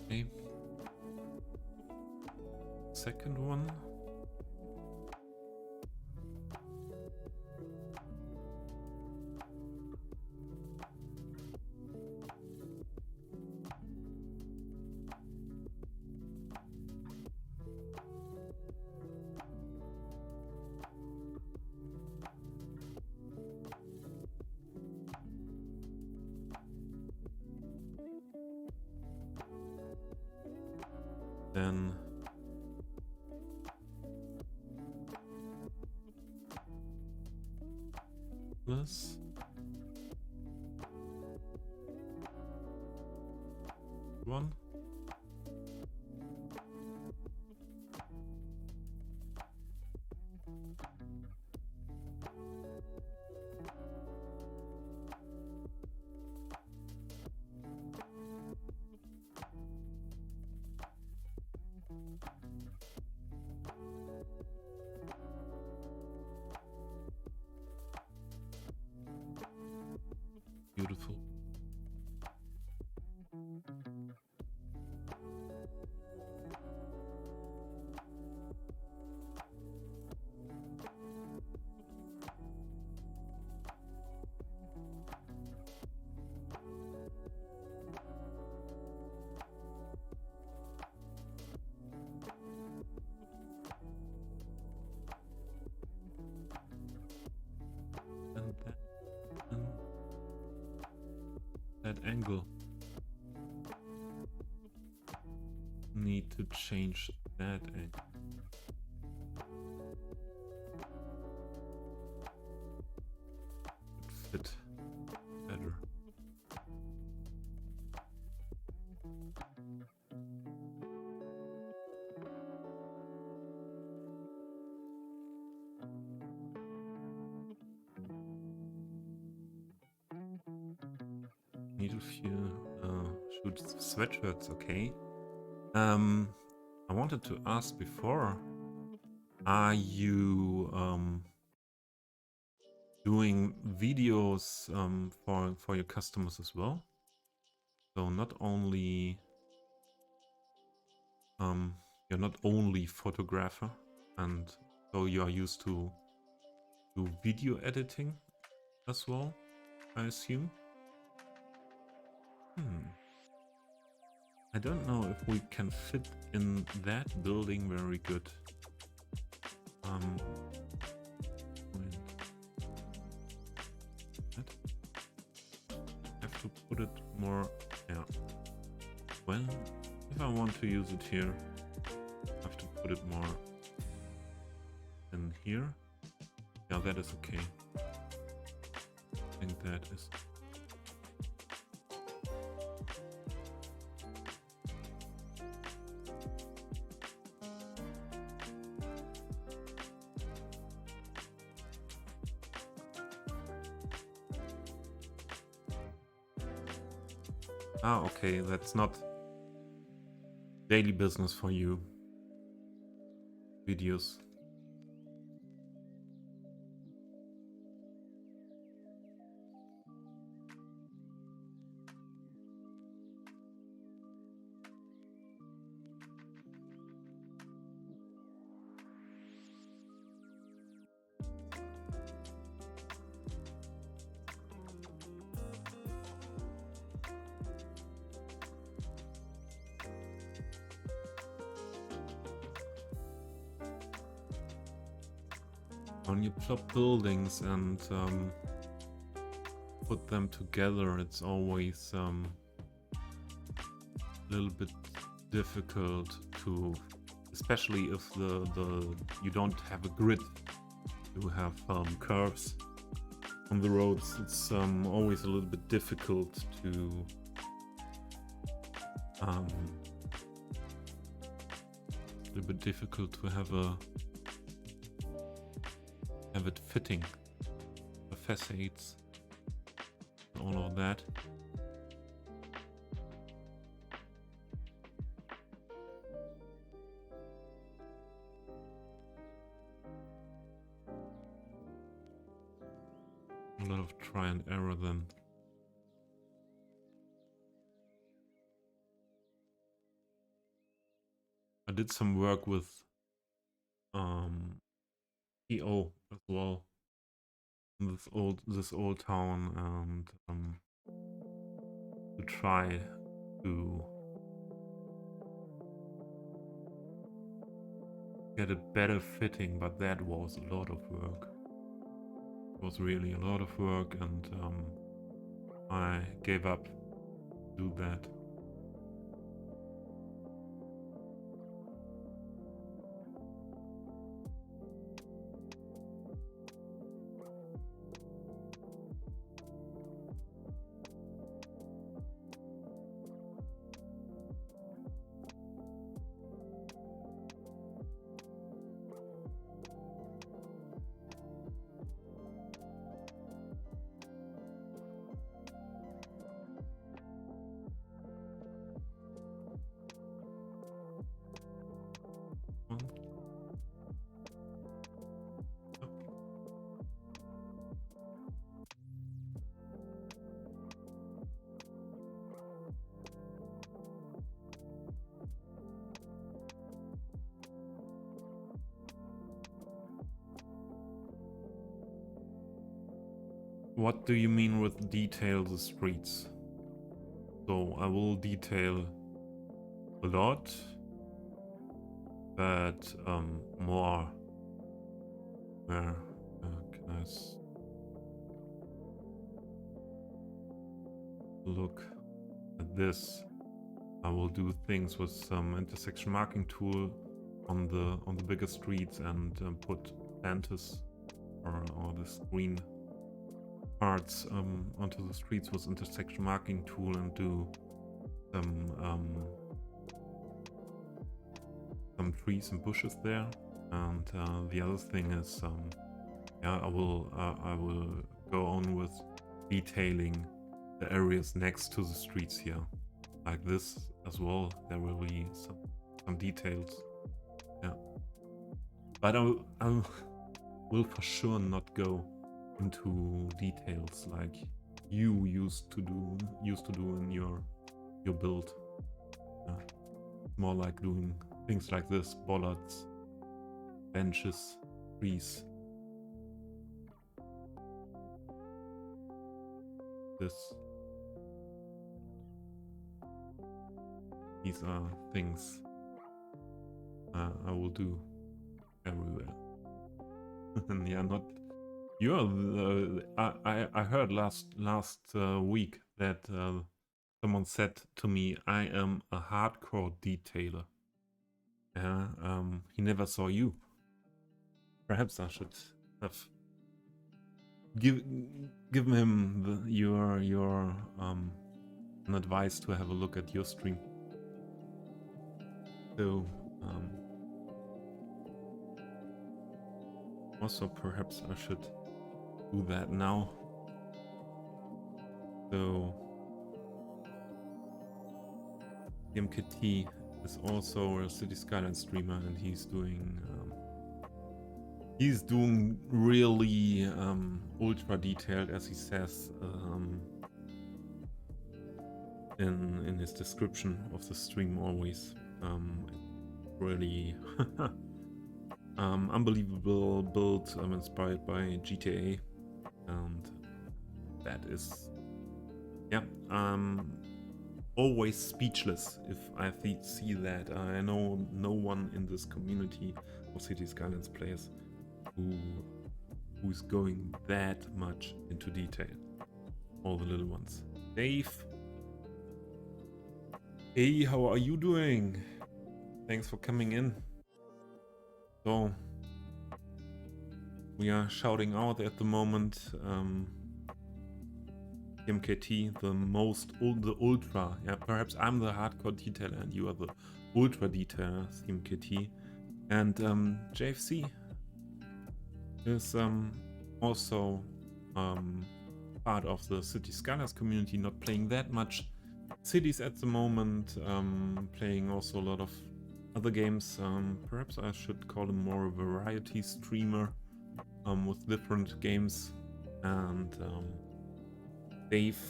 Okay. Second one. Then this. One. Beautiful. And that angle. Need to change that angle. Would fit better. Need a few shoot sweatshirts, okay. I wanted to ask before, are you doing videos for your customers as well? So not only you're not only photographer, and so you are used to do video editing as well, I assume. I don't know if we can fit in that building very good. Have to put it more. Yeah. Well, if I want to use it here, I have to put it more in here. Yeah, that is okay. I think that is. Ah, okay, that's not daily business for you. Videos. When you plop buildings and put them together, it's always a little bit difficult to, especially if you don't have a grid, you have curves on the roads. It's always a little bit difficult to have it fitting facades, all of that. A lot of try and error then. I did some work with EO as well in this old town, and to try to get it better fitting, but that was a lot of work. It was really a lot of work, and I gave up to do that. What do you mean with detail the streets? So I will detail a lot, but more. Where can I look at this? I will do things with some intersection marking tool on the bigger streets and put planters or the screen parts onto the streets with intersection marking tool and do some trees and bushes there. And the other thing is, yeah, I will go on with detailing the areas next to the streets here, like this as well. There will be some details, yeah. But I will for sure not go into details like you used to do in your build. More like doing things like this: bollards, benches, trees. These are things I will do everywhere. And yeah, not you're. I heard last week that someone said to me, I am a hardcore detailer. Yeah, he never saw you. Perhaps I should have given him your an advice to have a look at your stream. So also perhaps I should do that now. So MKT is also a City Skylines streamer, and he's doing really ultra detailed, as he says in his description of the stream always. Really unbelievable build inspired by GTA, and that is, yeah, always speechless if I see that. I know no one in this community of City Skylines players who's going that much into detail. All the little ones. Dave, hey, how are you doing? Thanks for coming in. So we are shouting out at the moment. MKT, the ultra. Yeah, perhaps I'm the hardcore detailer and you are the ultra detailer, MKT. And JFC is also part of the City Skylines community, not playing that much cities at the moment, playing also a lot of other games. Perhaps I should call him more a variety streamer with different games. And Dave,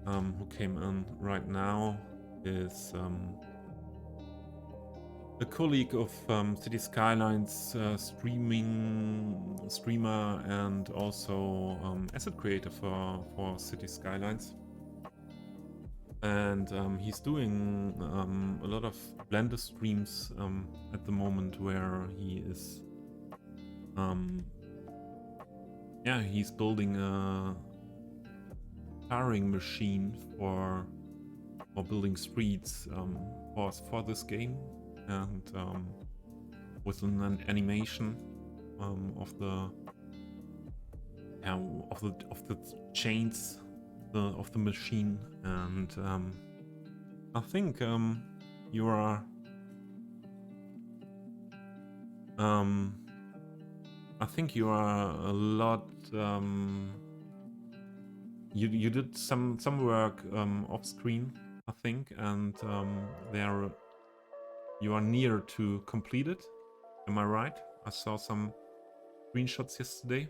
who came in right now, is a colleague of City Skylines, streamer, and also asset creator for City Skylines. And he's doing a lot of Blender streams at the moment, where he is, yeah, he's building a tarring machine for building streets for this game, and with an animation of the chains of the machine. And I think you are a lot. You did some work off screen, I think, and you are near to complete it. Am I right? I saw some screenshots yesterday.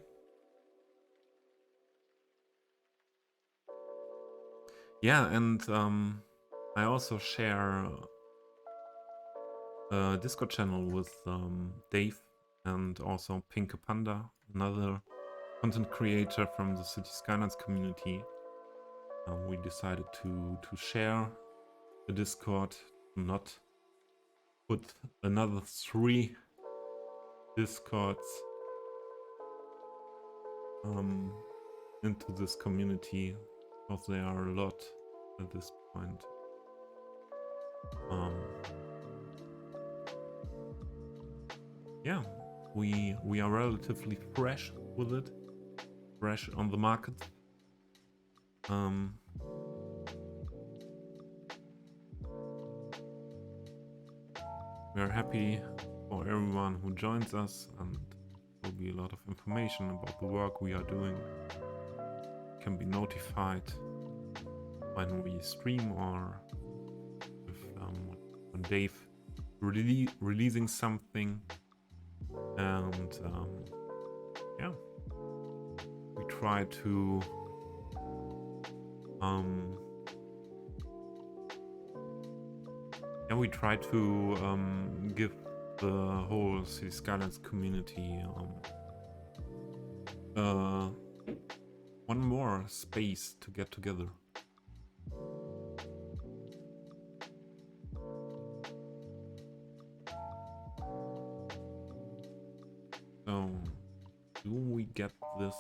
Yeah, and I also share a Discord channel with Dave and also Pinker Panda, another content creator from the City Skylines community. We decided to share the Discord, to not put another 3 Discords into this community, because there are a lot at this point. Yeah, we are relatively fresh with it, fresh on the market. We're happy for everyone who joins us, and there will be a lot of information about the work we are doing. You can be notified when we stream, or if when Dave releasing something. And yeah, we try to give the whole City Skylines community one more space to get together. So, do we get this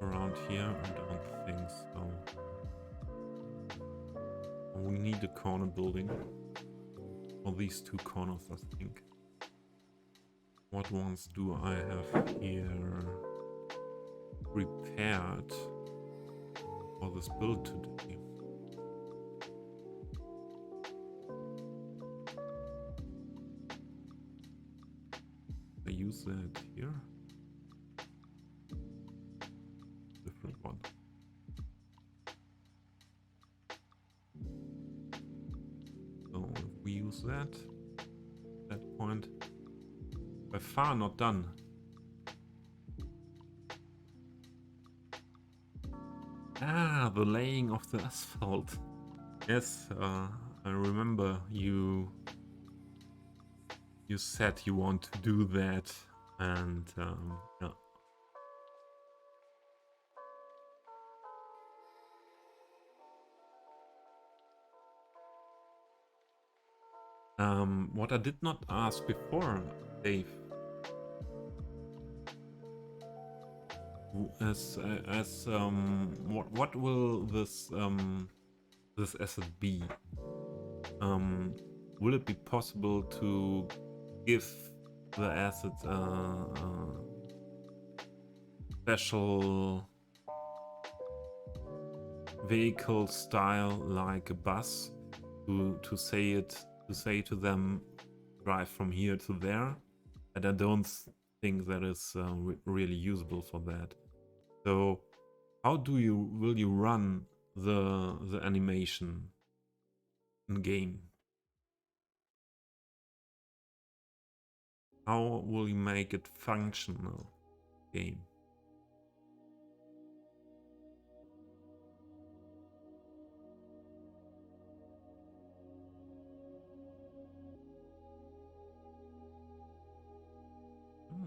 around here? I don't think so. We need a corner building. Or these 2 corners, I think. What ones do I have here prepared for this build today? I use that here. Different one. So if we use that point, by far not done. Ah, the laying of the asphalt. Yes, I remember you said you want to do that, and yeah. What I did not ask before, Dave, what will this asset be? Will it be possible to give the asset special vehicle style, like a bus, to say to them, drive from here to there? And I don't think that is really usable for that. So how will you run the animation in game? How will you make it functional game?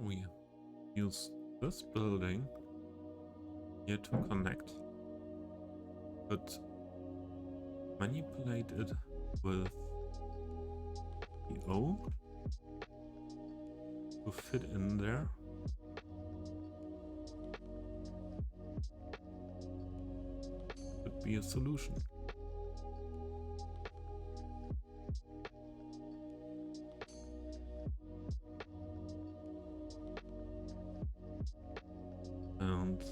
We use this building here to connect, but manipulate it with the O to fit in there. Could be a solution. And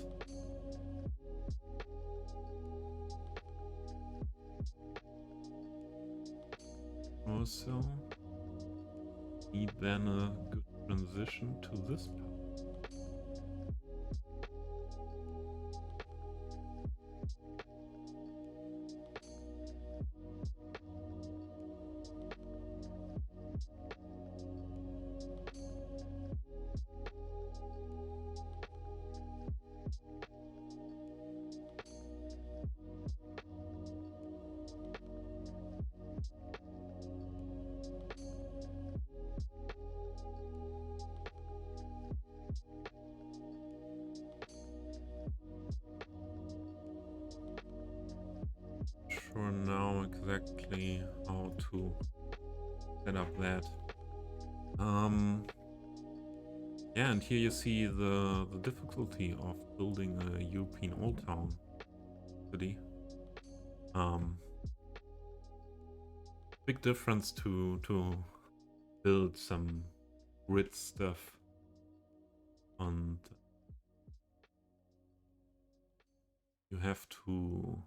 also need then a good transition to this part. Sure now exactly how to set up that. Yeah, and here you see the difficulty of building a European old town city. Big difference to build some grid stuff, and you have to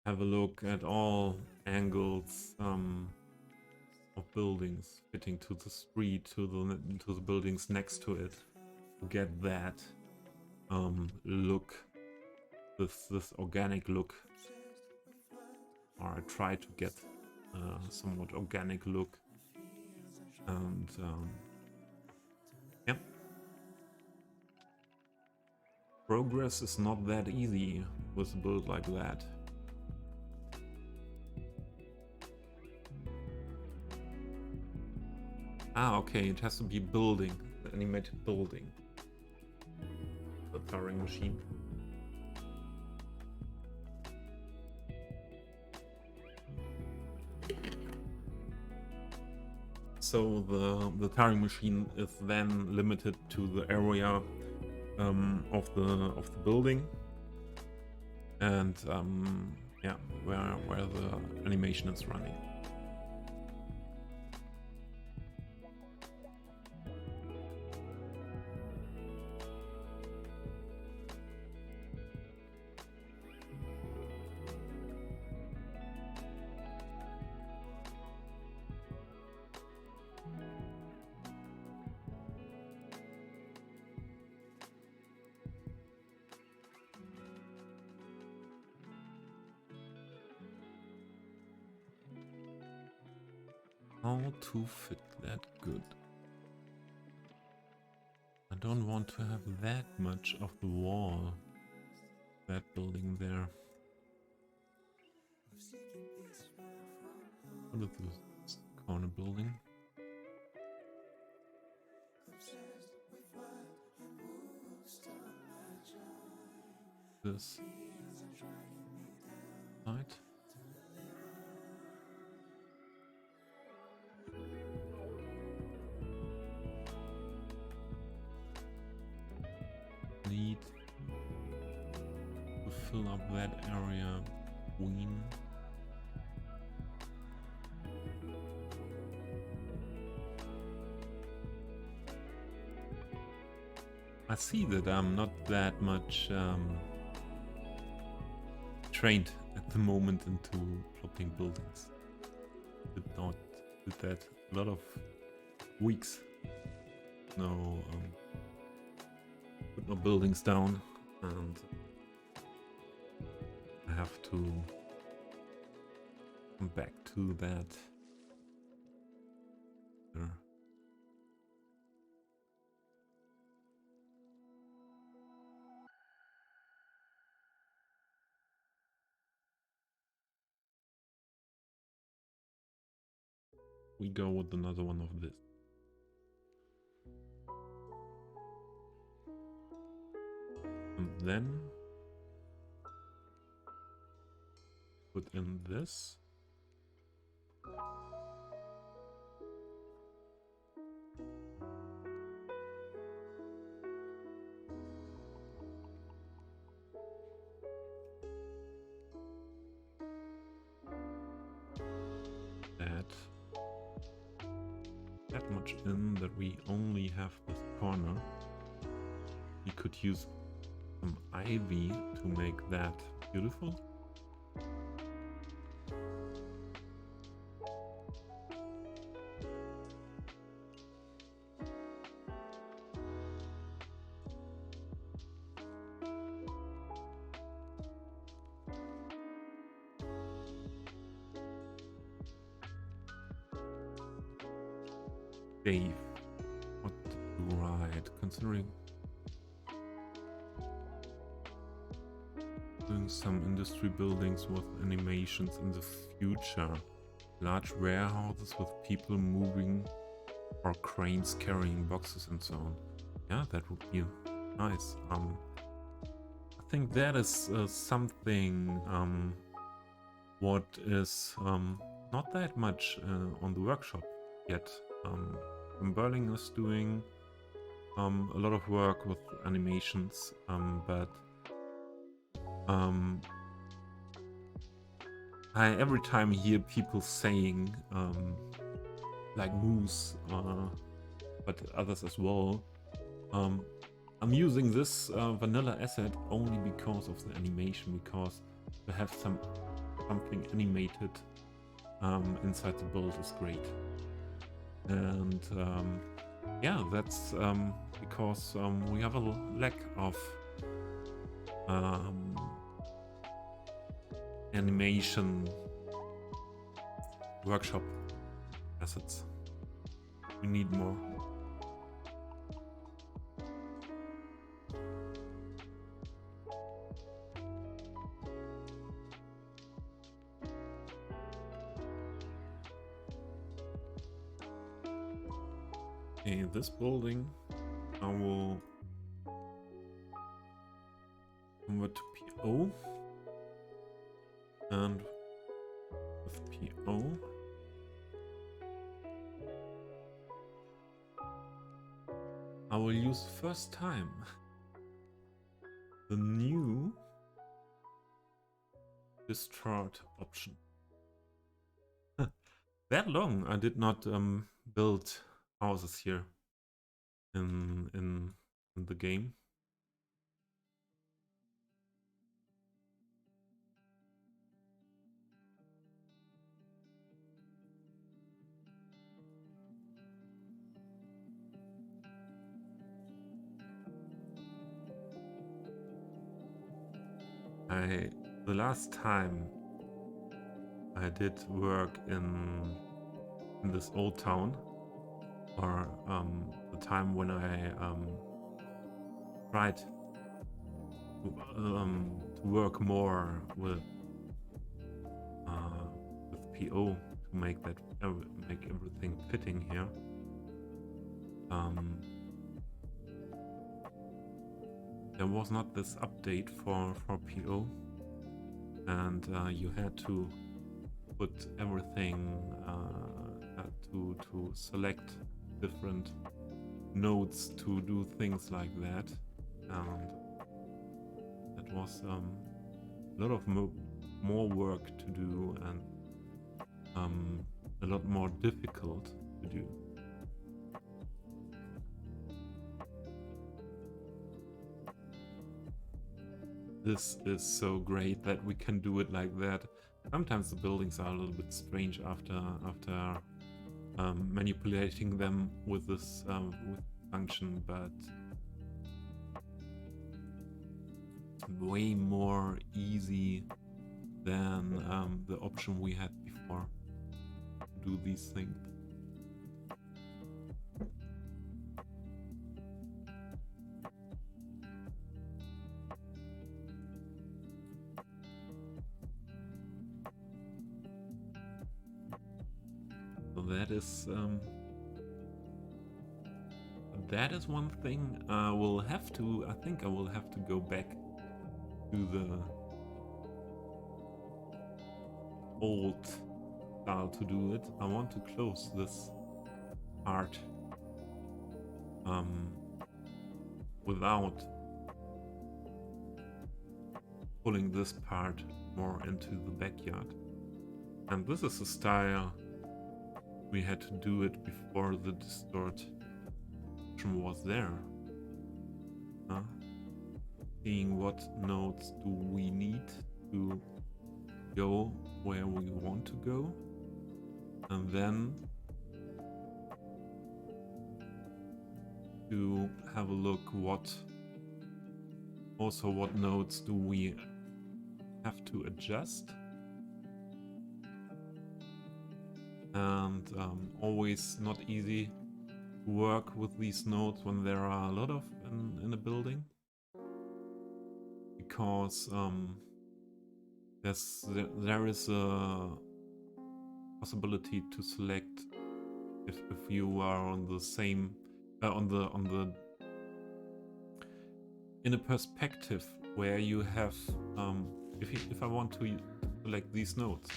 have a look at all angles of buildings fitting to the street, to the buildings next to it, to get that look, this organic look, or I try to get somewhat organic look, and yeah, progress is not that easy with a build like that. Ah, okay, it has to be building, the animated building. The Turing machine. So the Turing machine is then limited to the area of the building, and yeah, where the animation is running. How to fit that good? I don't want to have that much of the wall, that building there. What is this corner building? This side. Need to fill up that area between. I see that I'm not that much trained at the moment into plopping buildings. Did that a lot of weeks. No, put no buildings down, and I have to come back to that. There. We go with another one of this. And then put in this. That much in that we only have this corner. We could use some ivy to make that beautiful. Dave, what to do right? Considering doing some industry buildings with animations in the future, large warehouses with people moving or cranes carrying boxes and so on. Yeah, that would be nice. I think that is something what is not that much on the workshop yet. Berling is doing a lot of work with animations, but I every time hear people saying like Moose, but others as well. I'm using this vanilla asset only because of the animation, because to have something animated inside the build is great. And yeah, that's because we have a lack of animation workshop assets. We need more. In this building, I will convert to PO, and with PO, I will use first time the new distort option. That long I did not build houses here in the game. The last time I did work in this old town, or the time when I tried to work more with PO to make that make everything fitting here. There was not this update for PO, and you had to put everything to select different nodes to do things like that, and that was a lot of more work to do, and a lot more difficult to do. This is so great that we can do it like that. Sometimes the buildings are a little bit strange after manipulating them with this with function, but way more easy than the option we had before to do these things. So that is one thing. I think I will have to go back to the old style to do it. I want to close this part without pulling this part more into the backyard. And this is the style we had to do it before the distortion was there. Seeing what nodes do we need to go where we want to go, and then to have a look what nodes do we have to adjust, and always not easy to work with these nodes when there are a lot of in a building, because there is a possibility to select if you are on the same in a perspective where you have if I want to select these nodes,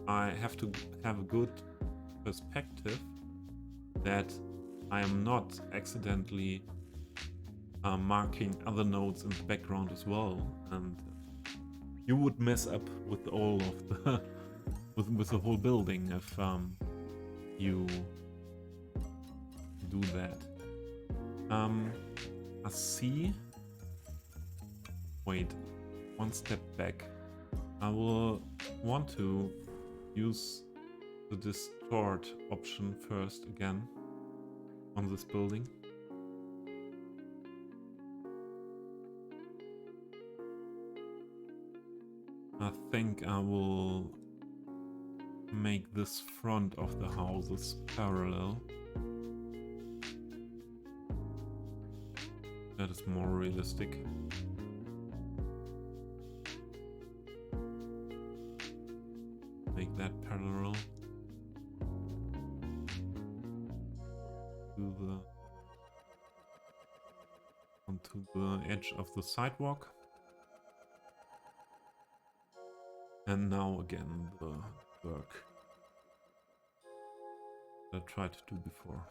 I have to have a good perspective that I am not accidentally marking other nodes in the background as well, and you would mess up with all of the with the whole building if you do that. I see. Wait, one step back. I will want to use the distort option first again on this building. I think I will make this front of the houses parallel. That is more realistic. Make that parallel to onto the edge of the sidewalk. And now again the work that I tried to do before.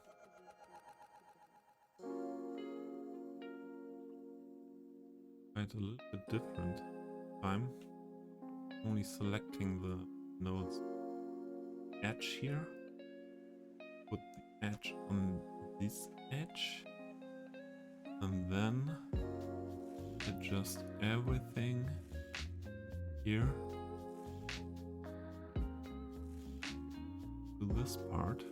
Quite a little bit different time. Only selecting the nodes edge here. Put the edge on this edge. And then adjust everything here to this part.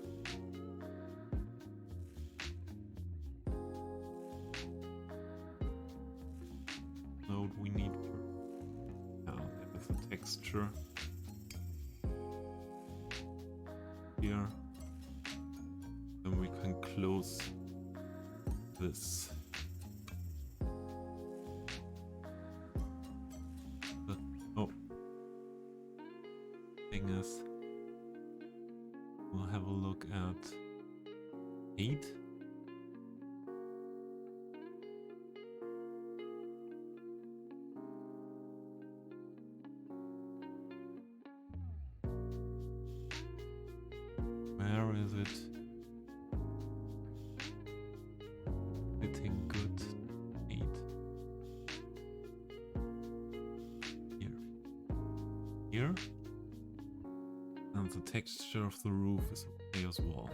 Node we need for now, there is a texture here. Then we can close this. Thing is, we'll have a look at 8. Where is it fitting good? 8. Here. And the texture of the roof is okay as well.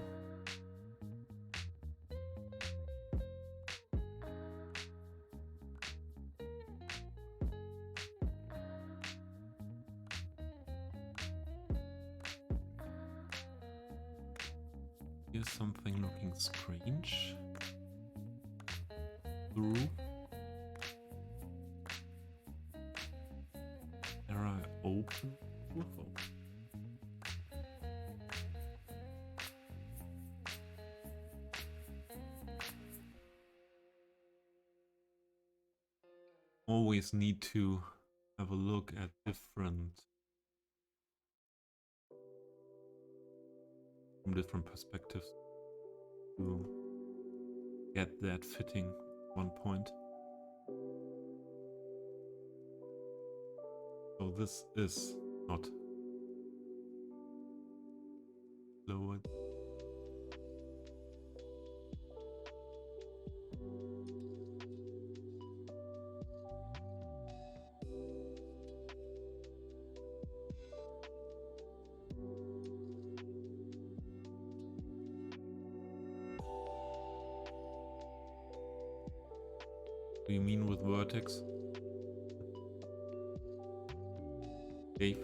Here's something looking strange. The roof. Whoa. Always need to have a look at from different perspectives to get that fitting one point. So this is not lowered. What do you mean with vertex? Dave?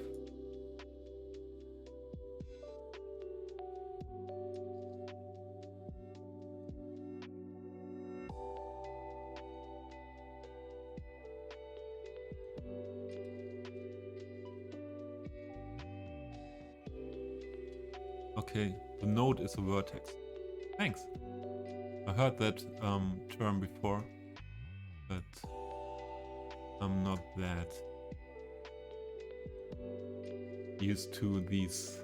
Okay, the node is a vertex. Thanks. I heard that term before, but I'm not that used to these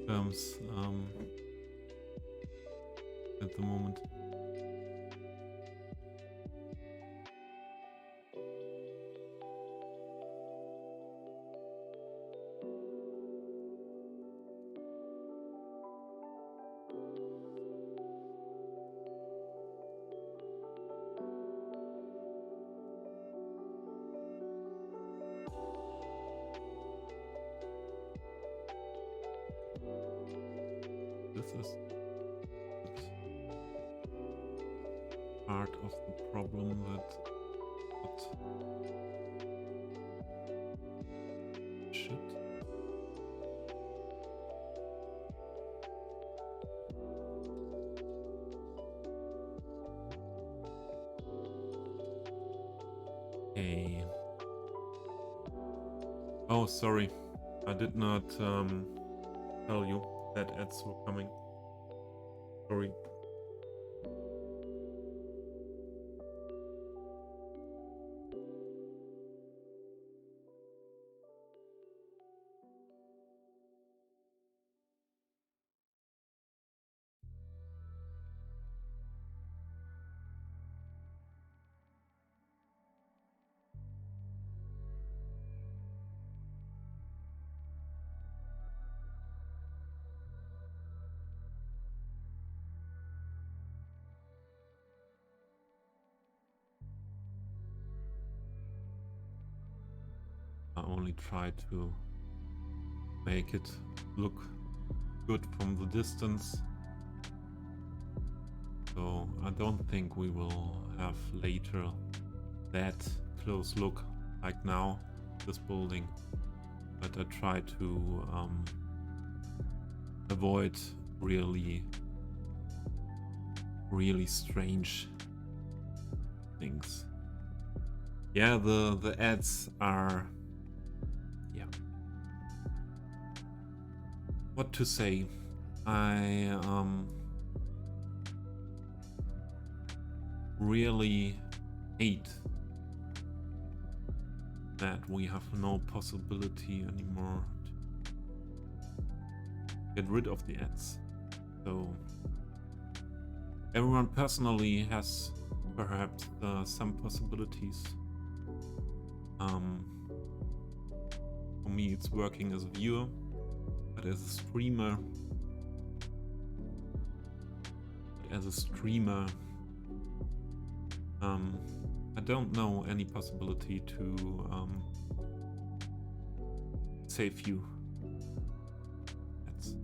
terms at the moment. This is part of the problem that shit. Okay. Oh, sorry. I did not tell you that ads were coming. Sorry. I only try to make it look good from the distance. So I don't think we will have later that close look like now, this building. But I try to avoid really strange things. Yeah, the ads are, yeah. What to say? I really hate that we have no possibility anymore to get rid of the ads. So everyone personally has perhaps some possibilities. For me it's working as a viewer, but as a streamer, I don't know any possibility to save you. That's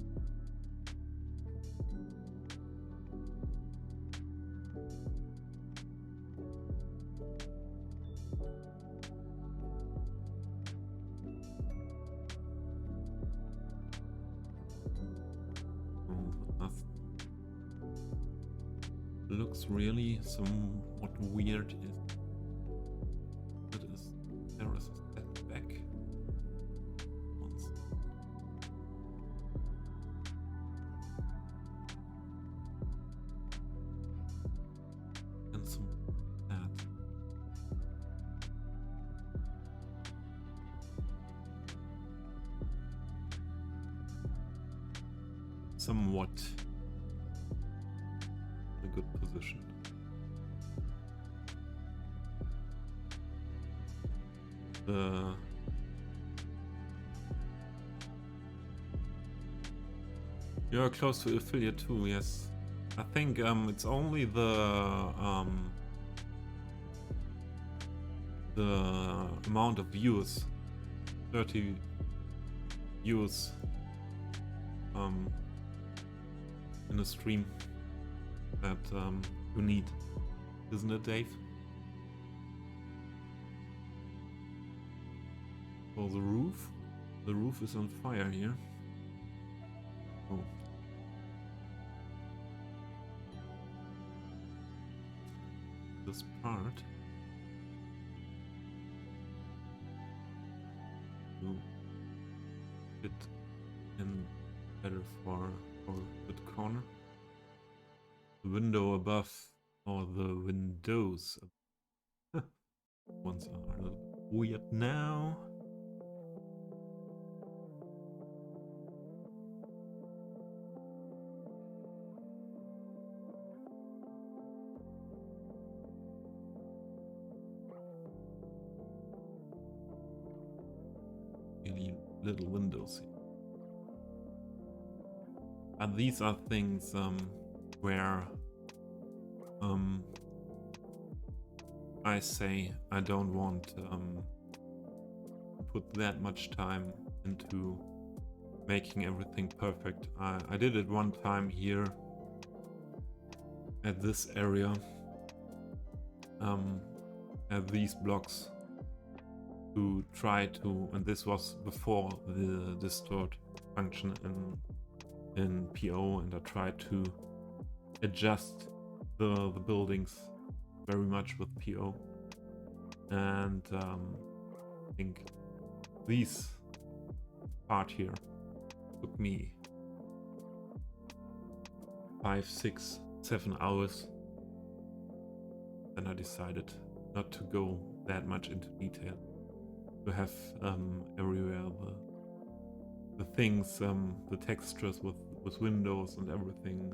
looks really somewhat weird. There is a setback. somewhat a good position. You're close to affiliate too, yes. I think it's only the amount of views, 30 views in a stream that you need, isn't it, Dave? Oh, the roof is on fire here. Oh. This part to fit in better for the corner. The window above, or the windows ones are a little weird now. Really little windows here. And these are things where I say I don't want to put that much time into making everything perfect. I did it one time here at this area, at these blocks, to try to, and this was before the distort function in PO, and I tried to adjust the buildings very much with PO, and I think this part here took me 5, 6, 7 hours. Then I decided not to go that much into detail, to have everywhere the things, the textures with windows and everything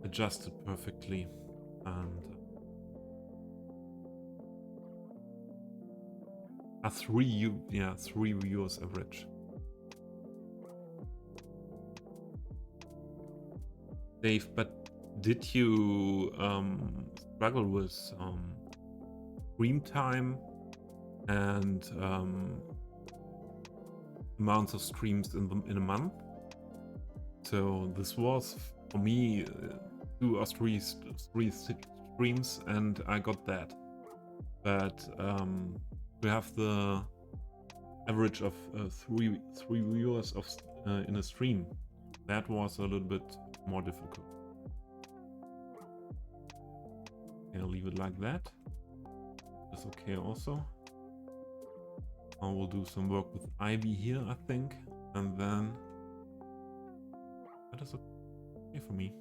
adjusted perfectly, and a 3 viewers average. Dave, but did you struggle with stream time and amounts of streams in a month? So this was for me 2 or 3 streams, and I got that. But we have the average of 3 viewers of in a stream. That was a little bit more difficult. I'll leave it like that. That's okay also. I will do some work with Ivy here, I think, and then that is okay for me.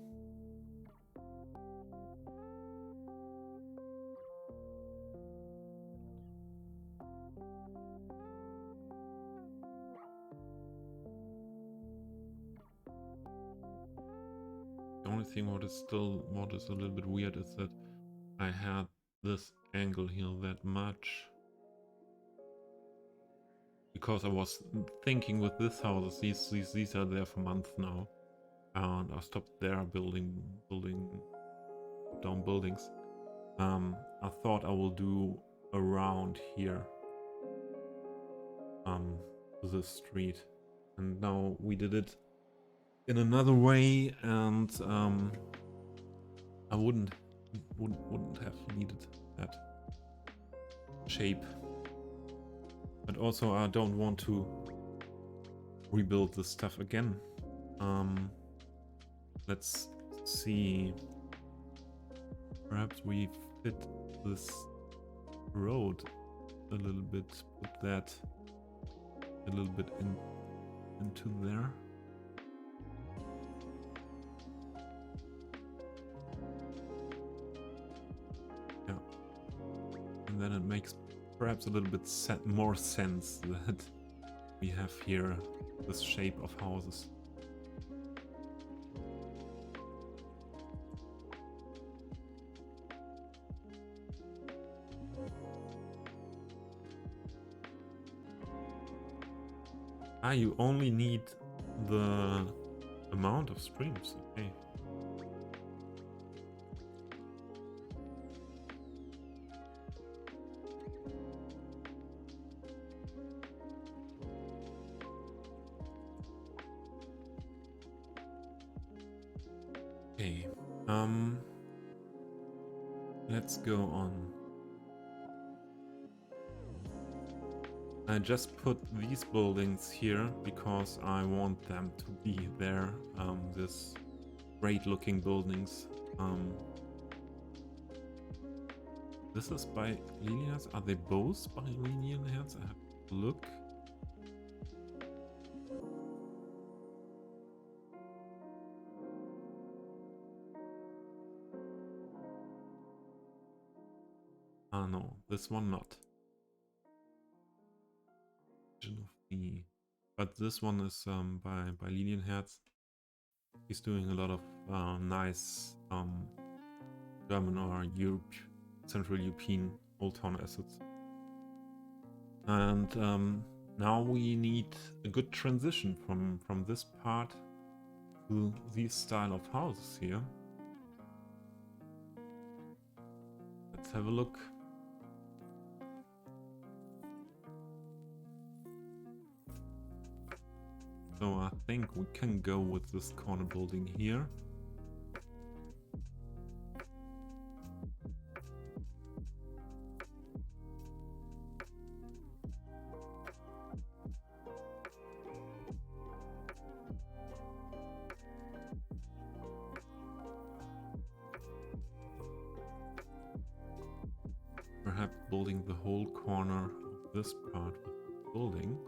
The only thing what is a little bit weird is that I had this angle here that much, because I was thinking with this houses, these are there for months now, and I stopped there building down buildings. I thought I will do around here, the street, and now we did it in another way, and I wouldn't have needed that shape. But also I don't want to rebuild this stuff again. Let's see. Perhaps we fit this road a little bit, put that a little bit into there. Yeah. And then it makes perhaps a little bit more sense that we have here this shape of houses. Ah, you only need the amount of streams. Okay. Okay. Let's go on. I just put these buildings here because I want them to be there. This great looking buildings. This is by Lilienherz. Are they both by Lilienherz? I have to look. Ah no, this one not. But this one is by Lilienherz. He's doing a lot of nice German or Central European Old Town assets. And now we need a good transition from this part to these style of houses here. Let's have a look. So I think we can go with this corner building here. Perhaps building the whole corner of this part with the building.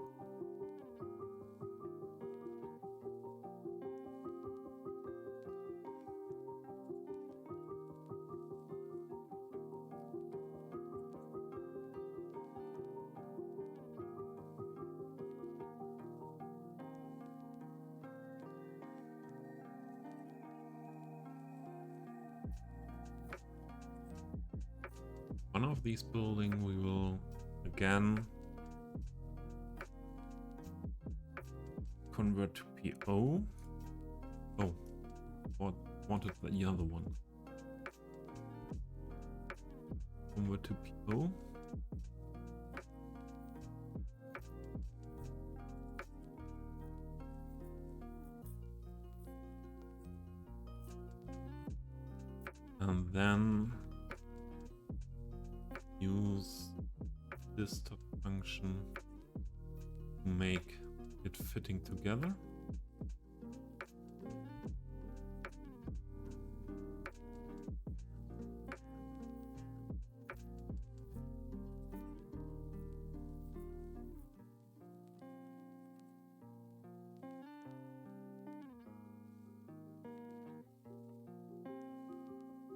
One of these buildings we will again convert to PO. Oh, what wanted the other one? Convert to PO. And then use this top function to make it fitting together.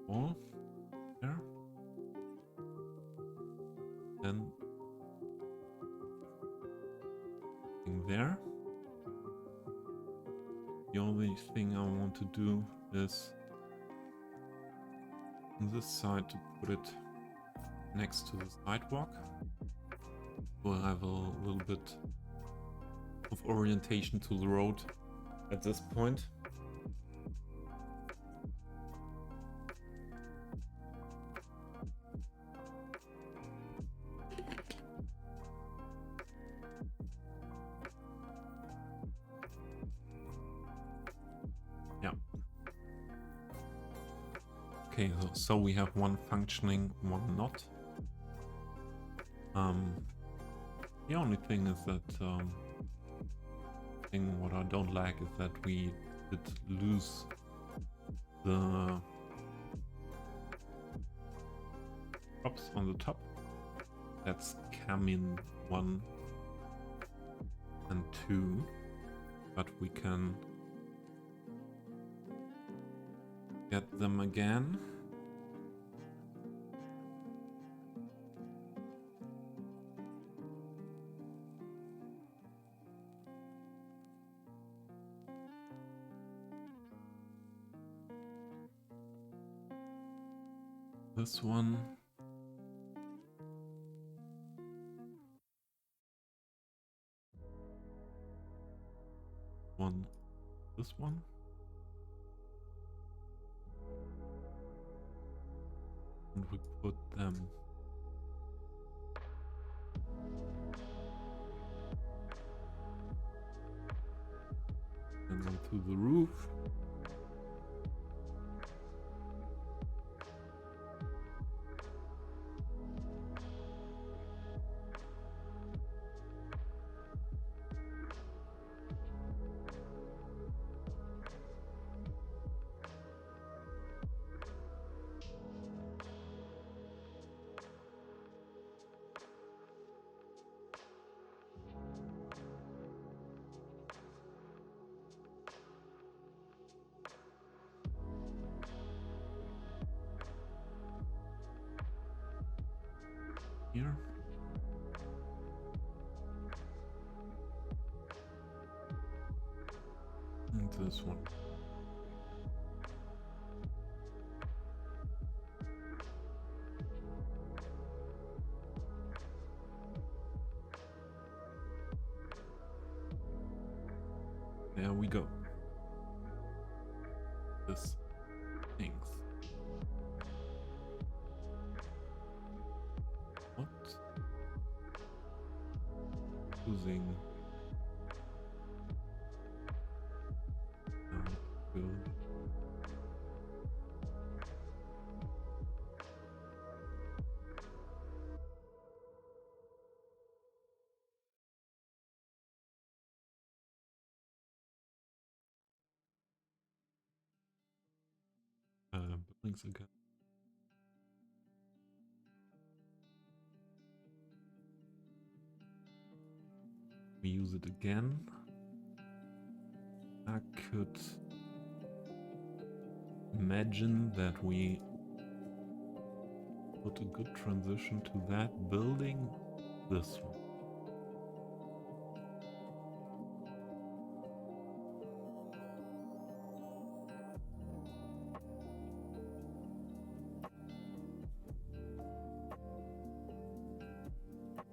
Or there. Then there. The only thing I want to do is on this side to put it next to the sidewalk. We'll have a little bit of orientation to the road at this point. Yeah. Okay, so we have one functioning, one not. The only thing is that what I don't like is that we did lose the props on the top. That's Camin 1 and 2, but we can get them again. This one. one, this one. And we put them and then to the roof. Here. And this one. There we go. This things. What? Using good. Buildings again. We use it again. I could imagine that we put a good transition to that building, this one.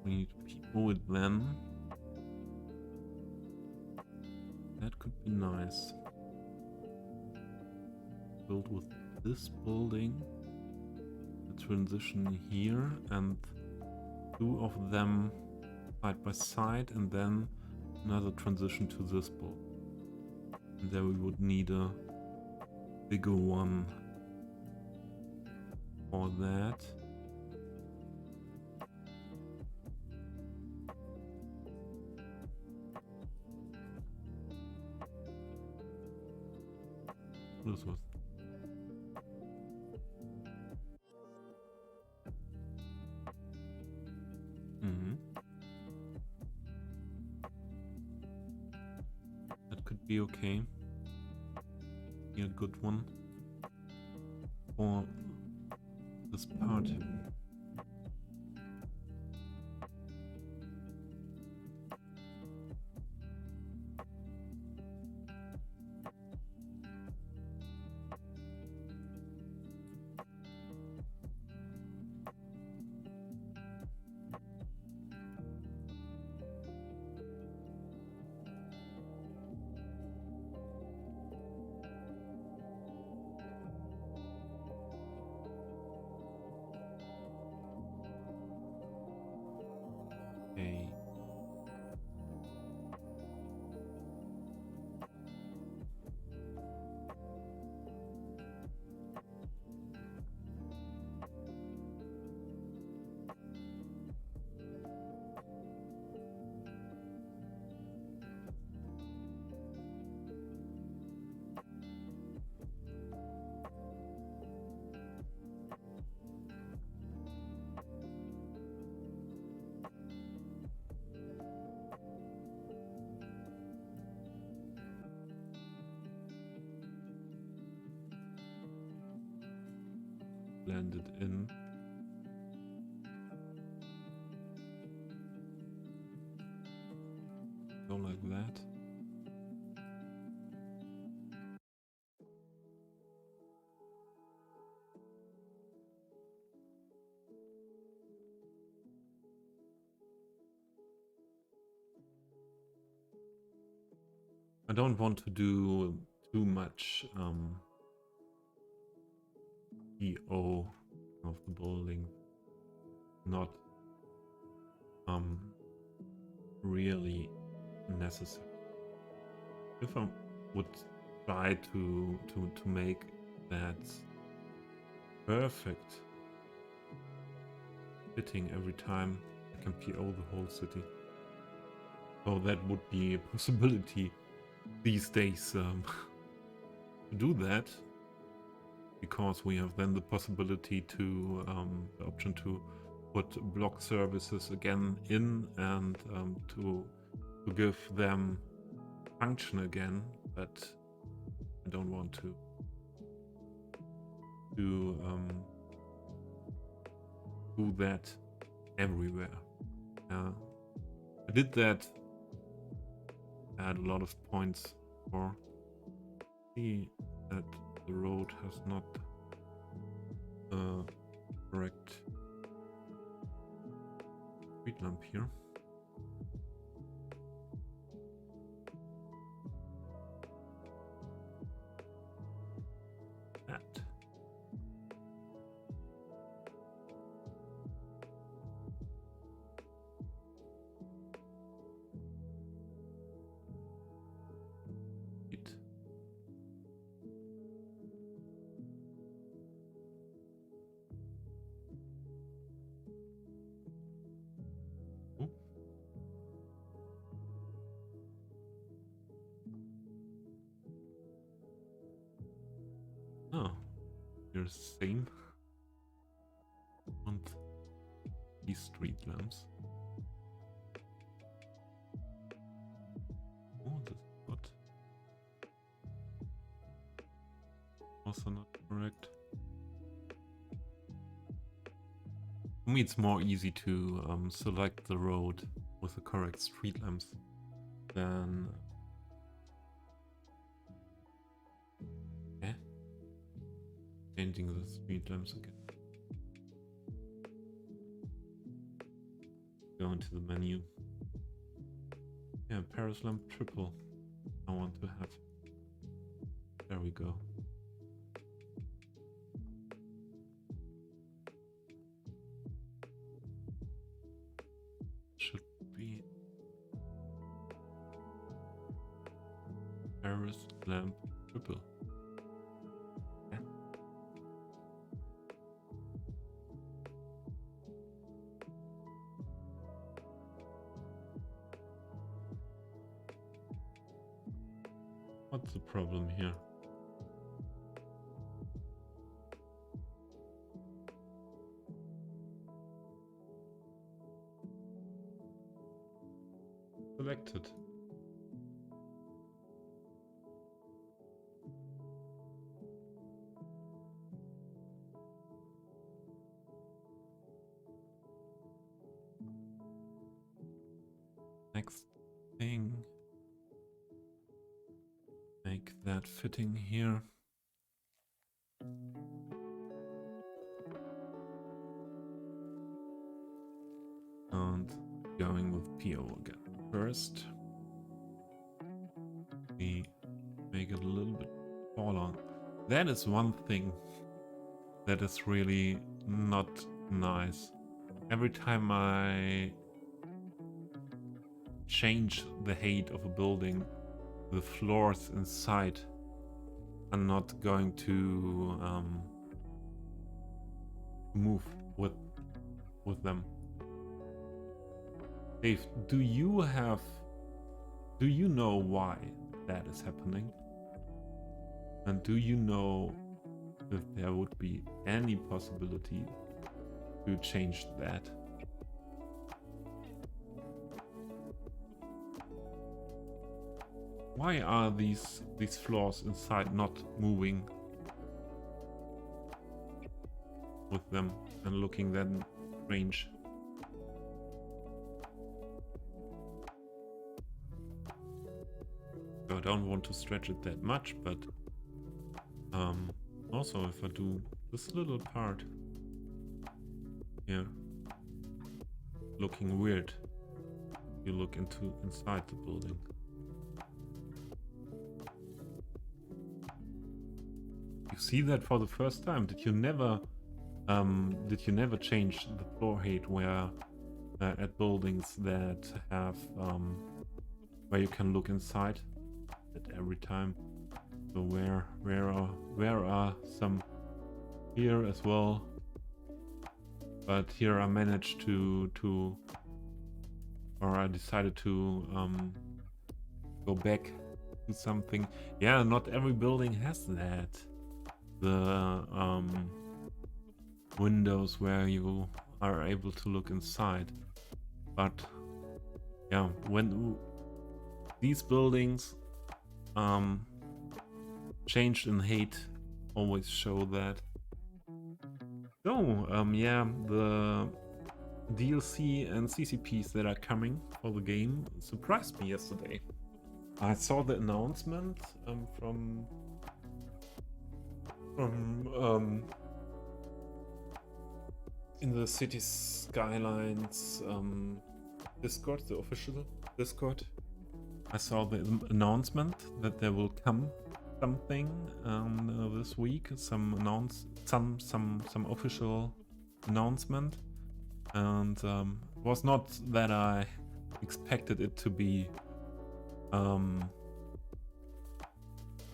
We need people with them. That could be nice. Build with this building, the transition here, and two of them side by side, and then another transition to this building. And there we would need a bigger one for that. This was that could be okay. Be a good one for this part. Okay. Blend it in. Go like that. I don't want to do too much EO of the building. Not really necessary. If I would try to make that perfect fitting every time, I can PO the whole city. So that would be a possibility these days to do that, because we have then the possibility to the option to put block services again in and to give them function again, but I don't want to do that everywhere. I did that at a lot of points for see that the road has not correct street lamp here. That. It. Oh. Oh, you're the same. And these street lamps. Oh, this is not also not correct. For me, it's more easy to select the road with the correct street lamps than changing the street lamps again. Go into the menu. Yeah, Paris lamp triple. I want to have. There we go. Should be Paris lamp triple. Yeah. What's the problem here? Selected. Next thing. Make that fitting here. And going with PO again. First, we make it a little bit taller. That is one thing that is really not nice. Every time I change the height of a building, the floors inside are not going to move with them. Dave, do you know why that is happening? And do you know if there would be any possibility to change that? Why are these floors inside not moving with them and looking then strange? I don't want to stretch it that much, but also if I do this little part here looking weird, you look inside the building. You see that for the first time? Did you never change the floor height where at buildings that have where you can look inside at every time? So where are some here as well? But here I managed to or I decided to go back to something. Yeah, not every building has that. The windows where you are able to look inside. But yeah, when these buildings changed in height, always show that. So yeah, the DLC and CCPs that are coming for the game surprised me yesterday. I saw the announcement from in the city Skylines Discord, the official Discord. I saw the announcement that there will come something this week, some official announcement, and it was not that I expected it to be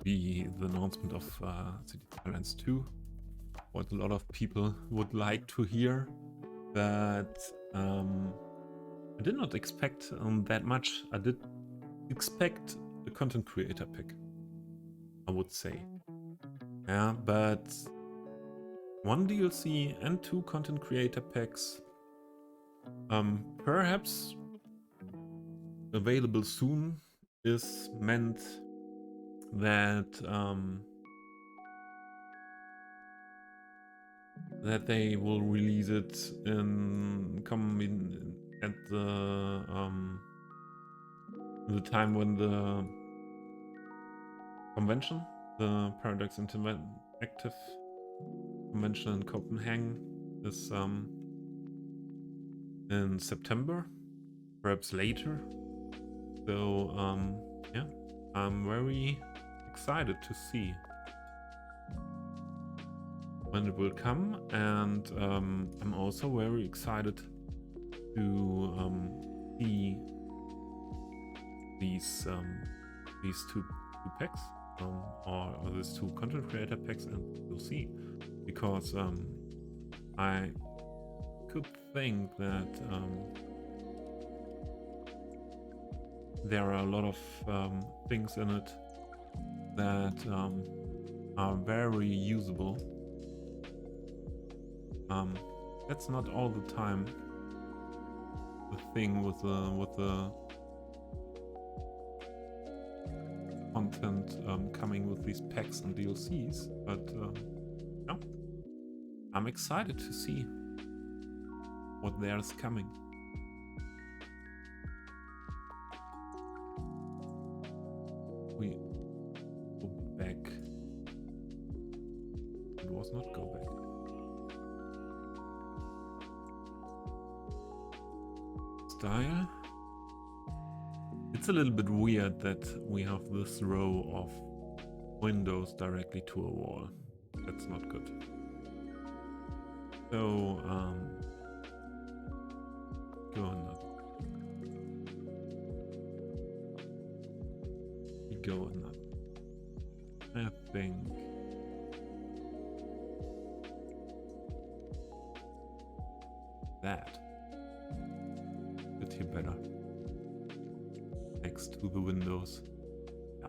the announcement of City Skylines 2, what a lot of people would like to hear, but I did not expect that much. I did expect a content creator pick, I would say. Yeah, but one DLC and 2 content creator packs, perhaps available soon, is meant that that they will release it at the time when the convention, the Paradox Interactive convention in Copenhagen, is in September, perhaps later. So yeah, I'm very excited to see when it will come, and I'm also very excited to see these two packs or these 2 content creator packs, and we'll see, because I could think that there are a lot of things in it that are very usable. That's not all the time the thing with the content coming with these packs and DLCs, but yeah, I'm excited to see what there's coming. We go back. It was not go back. Style. It's a little bit weird that we have this row of windows directly to a wall. That's not good. So go another. We go another. I think that fit here better next to the windows. Yeah.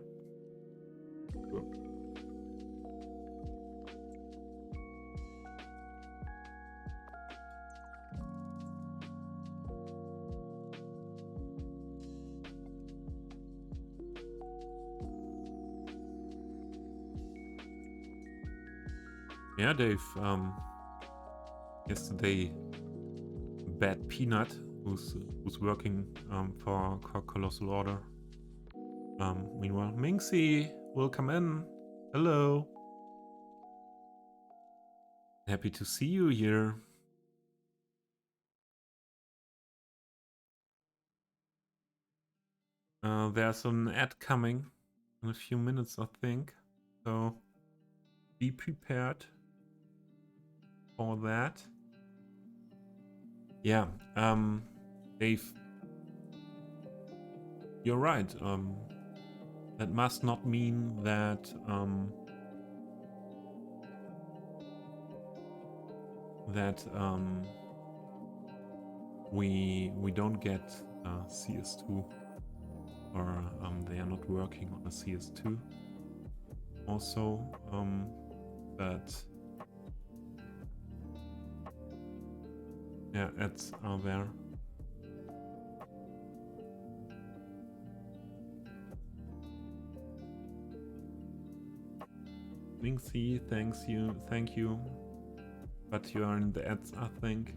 Good. Yeah, Dave. Yesterday, Bad Peanut, who's working for Colossal Order. Meanwhile, Minxie will come in. Hello. Happy to see you here. There's an ad coming in a few minutes, I think. So be prepared for that. Yeah, Dave, you're right. That must not mean that we don't get CS2, or they are not working on a CS2 also, but yeah, ads are there. Minxie, thank you, but you are in the ads, I think.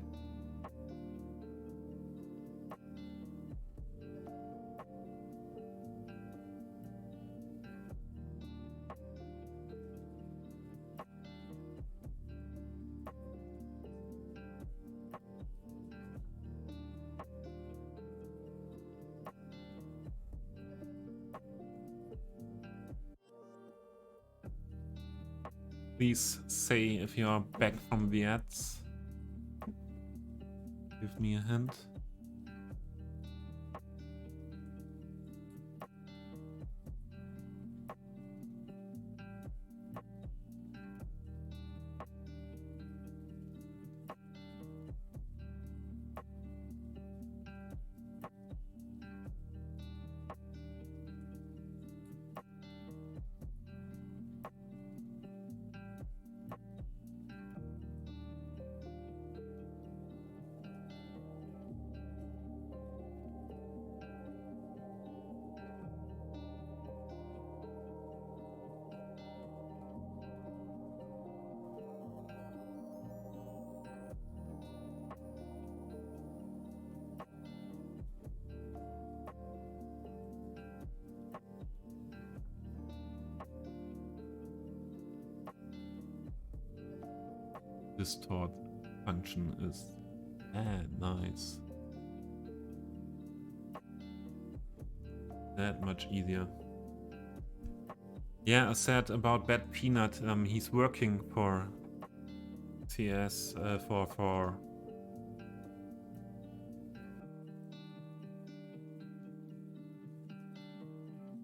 Please say if you are back from the ads. Give me a hint. Distort function is nice. That much easier. Yeah, I said about Bad Peanut, he's working for CS, for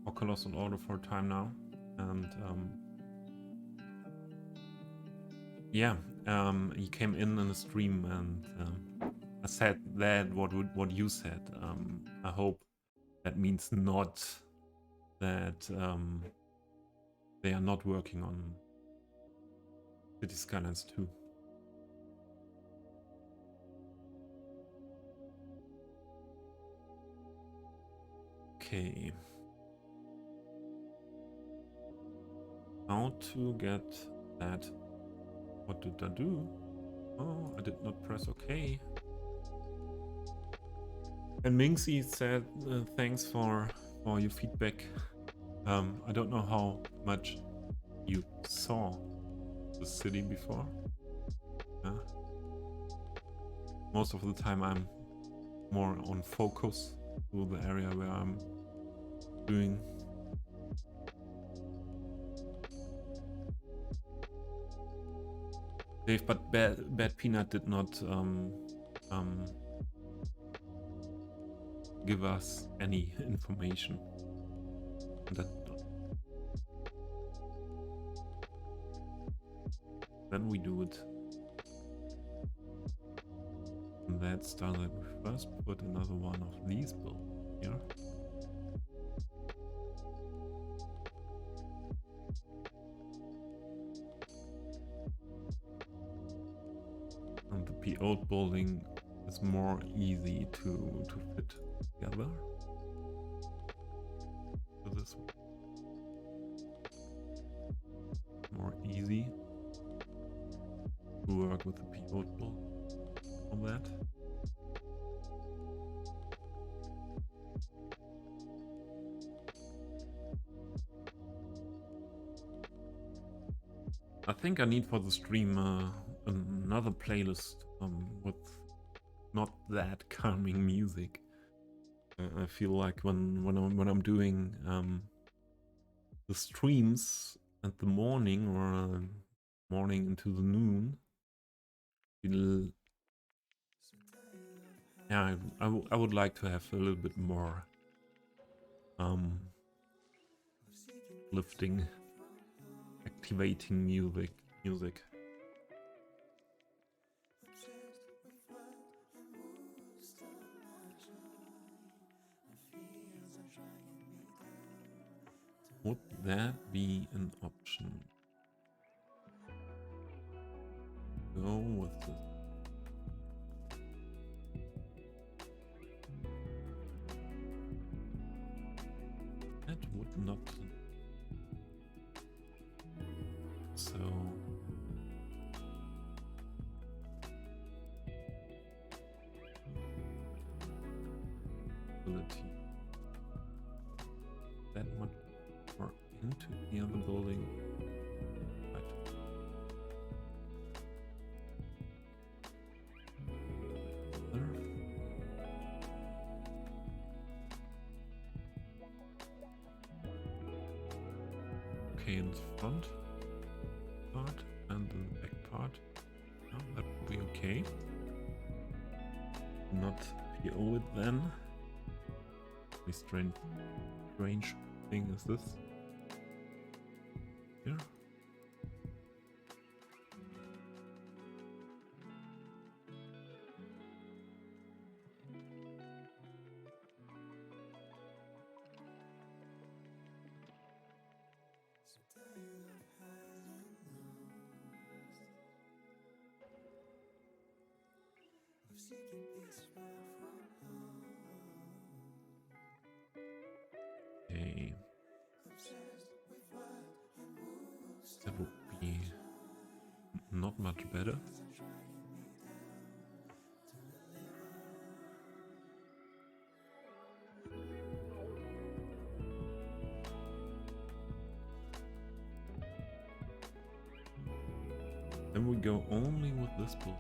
Oculus and Auto for a time now, and yeah, he came in a stream, and I said that what you said. I hope that means not that they are not working on City Skylines 2. Okay. How to get that? What did I do? Oh, I did not press OK. And Minxie said thanks for your feedback. I don't know how much you saw the city before. Most of the time I'm more on focus to the area where I'm doing. Dave, but Bad Peanut did not give us any information. Then we do it. And that's done. That we first put another one of these built here. And the PO building is more easy to fit together. So this one. More easy to work with the PO build on that. I think I need for the stream another playlist with not that calming music. I feel like when I'm doing the streams at the morning or morning into the noon. Yeah, I would like to have a little bit more lifting, activating music. Would that be an option? Go with this. That would not. So. Ability. That much more into the other building. Right. There. Okay, in the front part and the back part. Oh, that would be okay. Not PO it then. What strange thing is this? Here. Okay. That would be not much better. Then we go only with this build.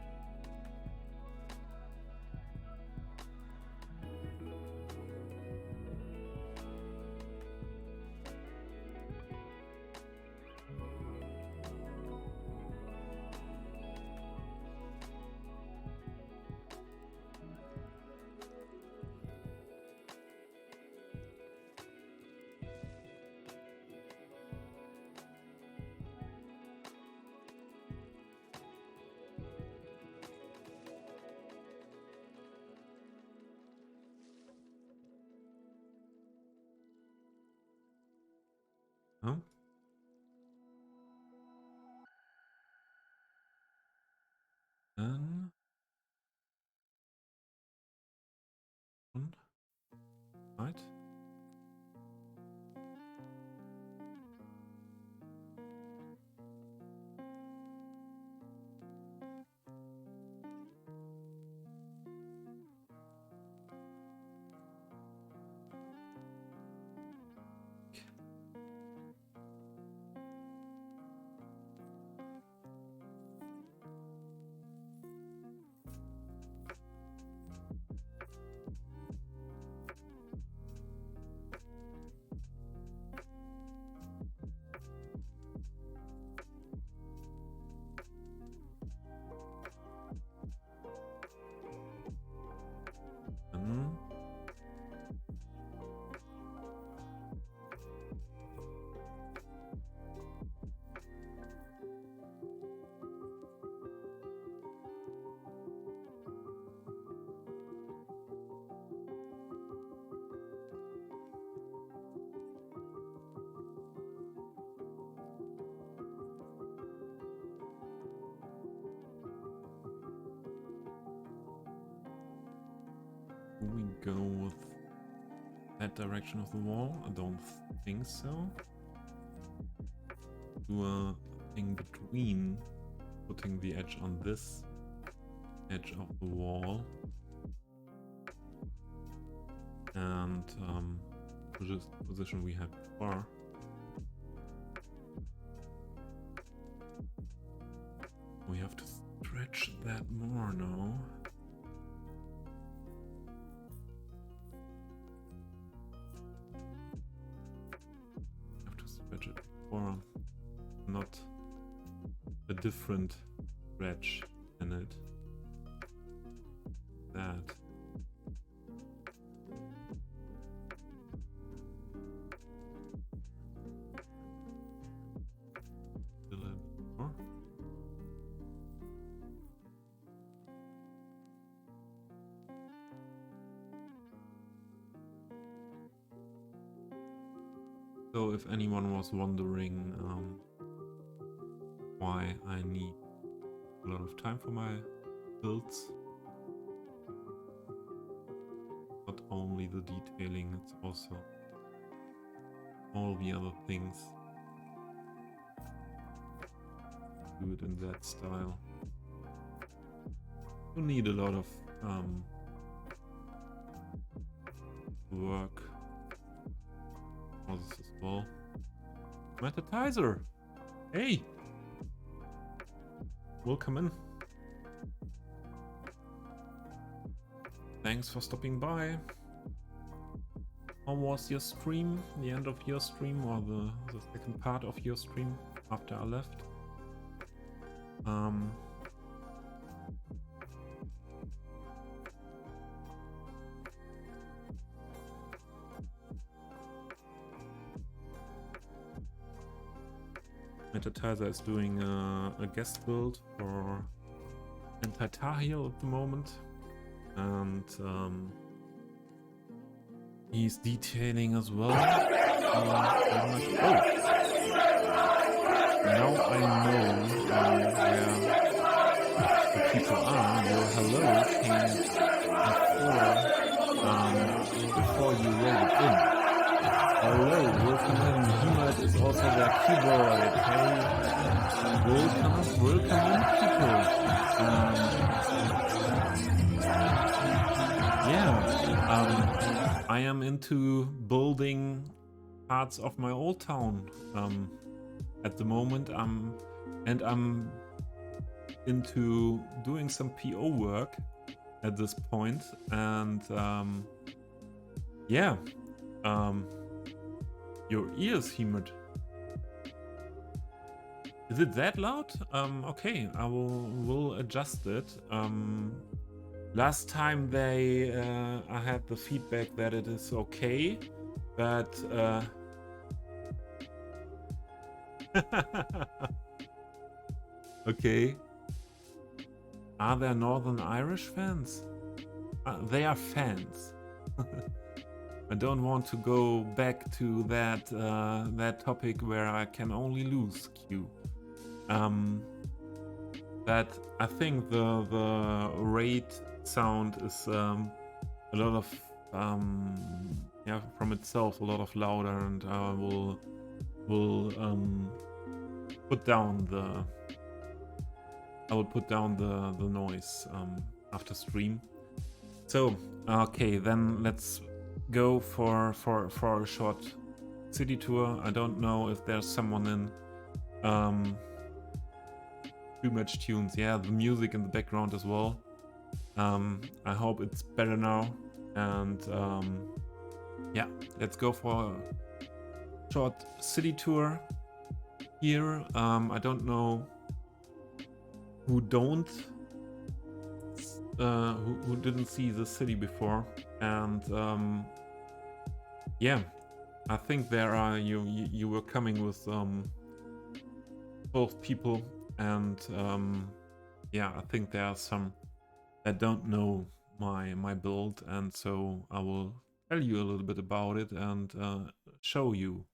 Huh? Then one, right? Then we go with that direction of the wall? I don't think so. Do a thing between putting the edge on this edge of the wall and position we had before. We have to stretch that more now. Have to stretch it for not a different stretch in it. That. A little bit more. So if anyone was wondering why I need a lot of time for my builds, not only the detailing, it's also all the other things. Do it in that style. You need a lot of work for this as well. Metatizer! Hey! Welcome in. Thanks for stopping by. How was your stream? The end of your stream, or the second part of your stream after I left? Metatizer is doing a guest build for Anti-Tahil at the moment, and he's detailing as well. Now I know where the people are. Your hello came before you wrote it in. Hello, welcome in. Hemat is also their keyboard. Hey, welcome in, people. I am into building parts of my old town at the moment. I'm into doing some PO work at this point, and your ears, Hemat. Is it that loud? Okay, I will adjust it. Last time I had the feedback that it is okay, but okay. Are there Northern Irish fans? They are fans. I don't want to go back to that topic where I can only lose Q. But I think the raid sound is a lot of from itself a lot of louder, and I will put down the noise after stream. So okay, then let's go for a short city tour. I don't know if there's someone in. Too much tunes. Yeah, the music in the background as well. I hope it's better now. And yeah, let's go for a short city tour here. I don't know who didn't see the city before, and yeah, I think there are you were coming with 12 people, and yeah, I think there are some that don't know my build, and so I will tell you a little bit about it and show you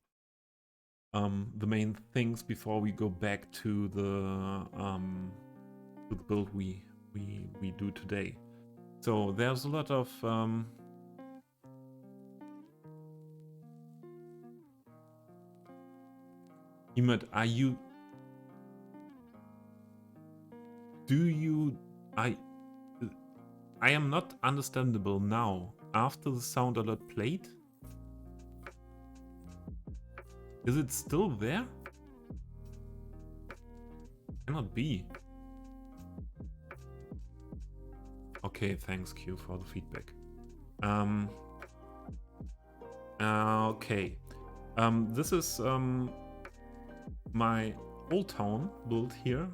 the main things before we go back to the build we do today. So there's a lot of Hemat, I am not understandable now after the sound alert played. Is it still there? Cannot be. Okay, thanks Q for the feedback. Okay. This is my old town built here,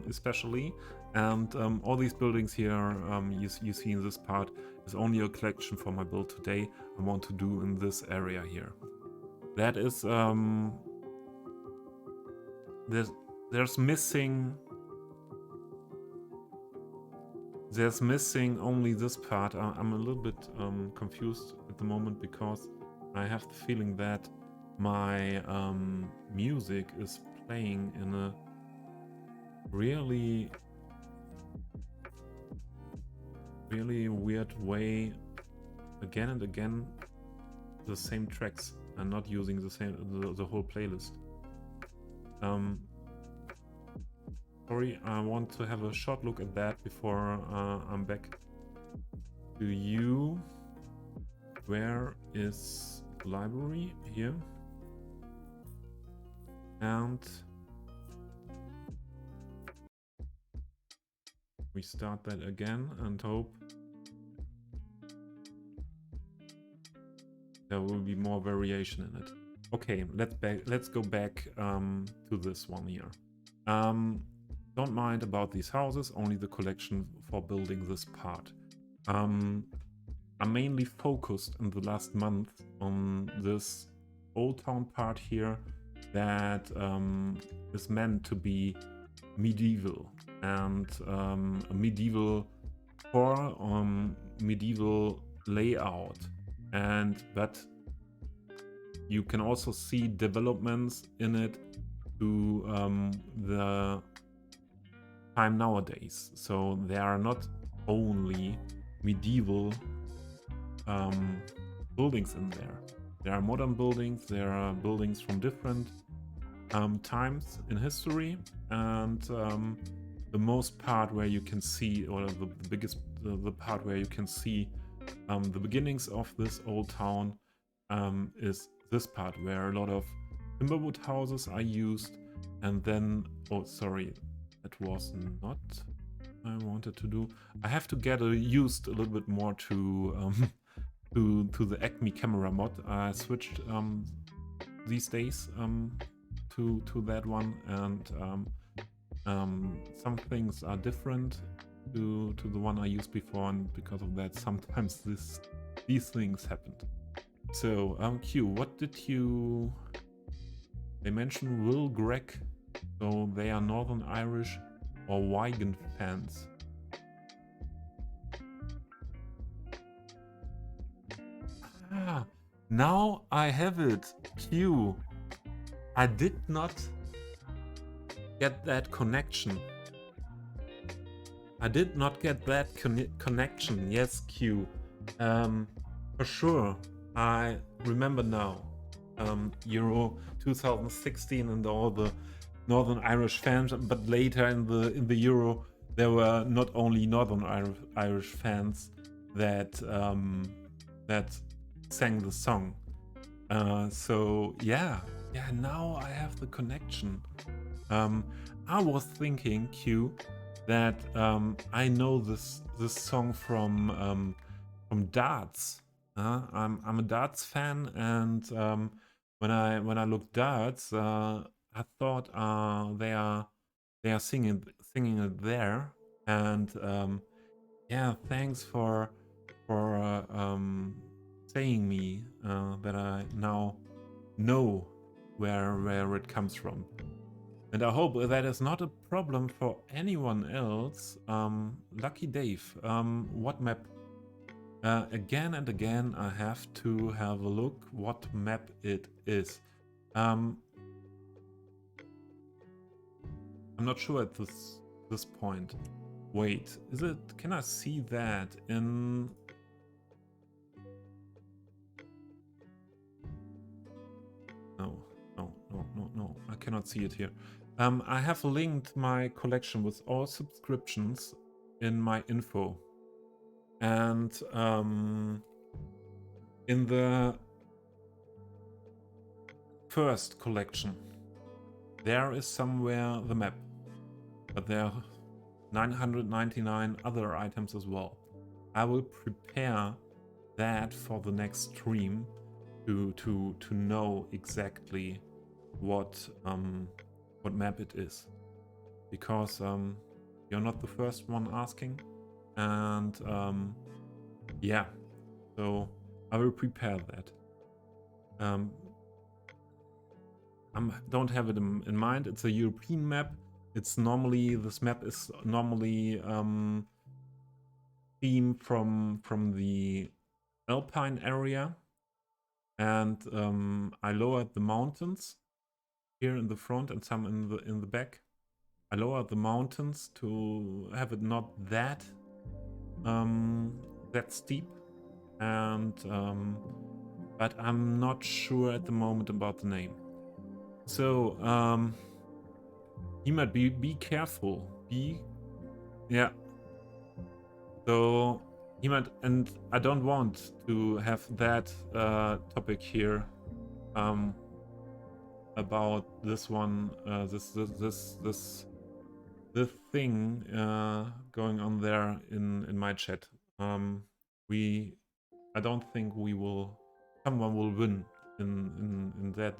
especially, and all these buildings here you see in this part is only a collection for my build today. I want to do in this area here. That is there's missing only this part. I'm a little bit confused at the moment because I have the feeling that my music is playing in a really weird way again and again, the same tracks and not using the whole playlist. Sorry, I want to have a short look at that before I'm back to you. Where is the library? Here. And we start that again and hope there will be more variation in it. Okay, let's go back to this one here. Don't mind about these houses, only the collection for building this part. I'm mainly focused in the last month on this old town part here that is meant to be medieval and a medieval core, medieval layout, but you can also see developments in it to the time nowadays. So there are not only medieval buildings in there. There are modern buildings, there are buildings from different times in history, and the most part where you can see, or the biggest, the part where you can see the beginnings of this old town is this part where a lot of timberwood houses are used, and then, oh sorry, that was not I wanted to do. I have to get used a little bit more to the Acme camera mod. I switched these days to that one, and some things are different to the one I used before, and because of that sometimes these things happened. So Q, what did you... They mentioned Will Gregg, so they are Northern Irish or Wigan fans. Ah, now I have it. Q. I did not get that connection. I did not get that connection. Yes, Q. For sure. I remember now. Euro 2016 and all the Northern Irish fans, but later in the Euro there were not only Northern Irish fans that sang the song. So yeah, now I have the connection. I was thinking, Q, that I know this song from darts. I'm a darts fan, and when I looked darts, I thought they are singing it there, and yeah, thanks for saying me that I now know where it comes from, and I hope that is not a problem for anyone else. Lucky Dave, what map? Again and again, I have to have a look what map it is. I'm not sure at this point. Wait, is it? Can I see that in? No. I cannot see it here. I have linked my collection with all subscriptions in my info. And in the first collection, there is somewhere the map, but there are 999 other items as well. I will prepare that for the next stream to know exactly what what map it is, because you're not the first one asking, and yeah, so I will prepare that. I don't have it in mind. It's a European map. It's normally, this map is normally themed from the Alpine area, and I lowered the mountains here in the front and some in the back. I lowered the mountains to have it not that that steep, and but I'm not sure at the moment about the name. So he might be careful. Yeah. So he might, and I don't want to have that topic here about this one, this thing going on there in my chat. I don't think someone will win in that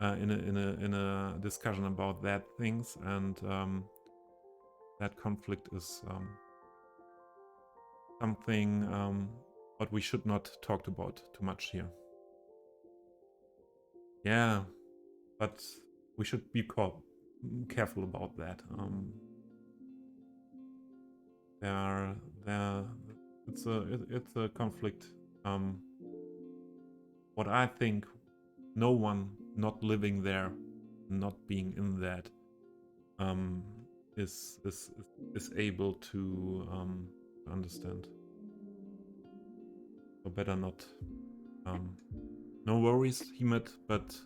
in a discussion about that things, and that conflict is something what we should not talk about too much here. Yeah, but we should be careful about that. It's a conflict. What I think, no one not living there, not being in that, is able to understand. So better not. No worries, Hemet, but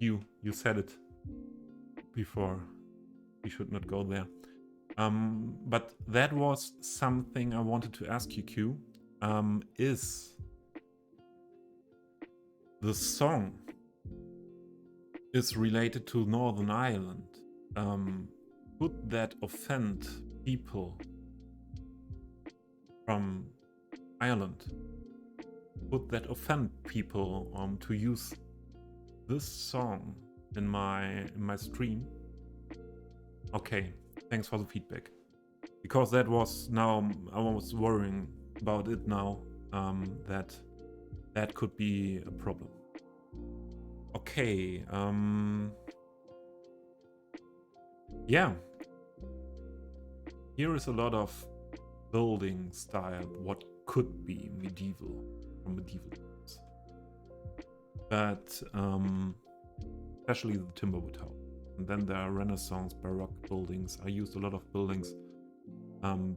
you said it before. We should not go there. But that was something I wanted to ask you, Q. Is the song is related to Northern Ireland? Could that offend people from Ireland? Would that offend people to use this song in my stream? Okay, thanks for the feedback. Because that was, now I was worrying about it now, that could be a problem. Okay, yeah. Here is a lot of building style, what could be medieval, from medieval times. But especially the Timberwood house. And then there are Renaissance, Baroque buildings. I used a lot of buildings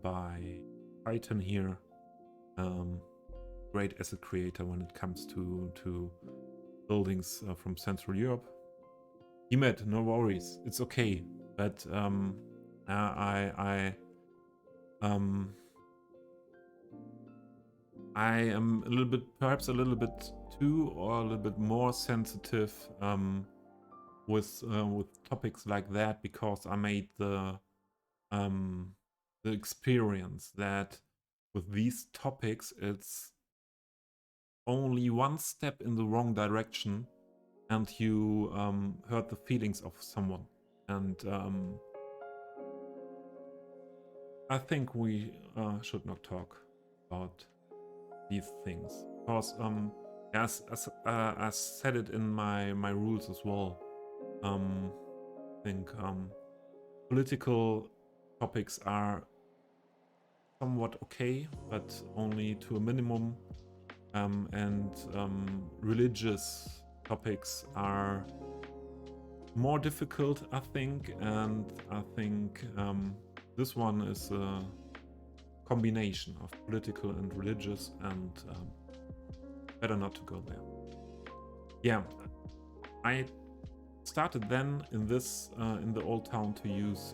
by Titan here. Great asset creator when it comes to buildings from Central Europe. Emet, no worries, it's okay. But I am a little bit, perhaps a little bit too, or a little bit more sensitive with topics like that, because I made the experience that with these topics it's only one step in the wrong direction and you hurt the feelings of someone. And I think we should not talk about these things, because as I said it in my rules as well. I think political topics are somewhat okay, but only to a minimum, and religious topics are more difficult, I think, and I think this one is a combination of political and religious, and better not to go there. Yeah, I started then in this in the old town to use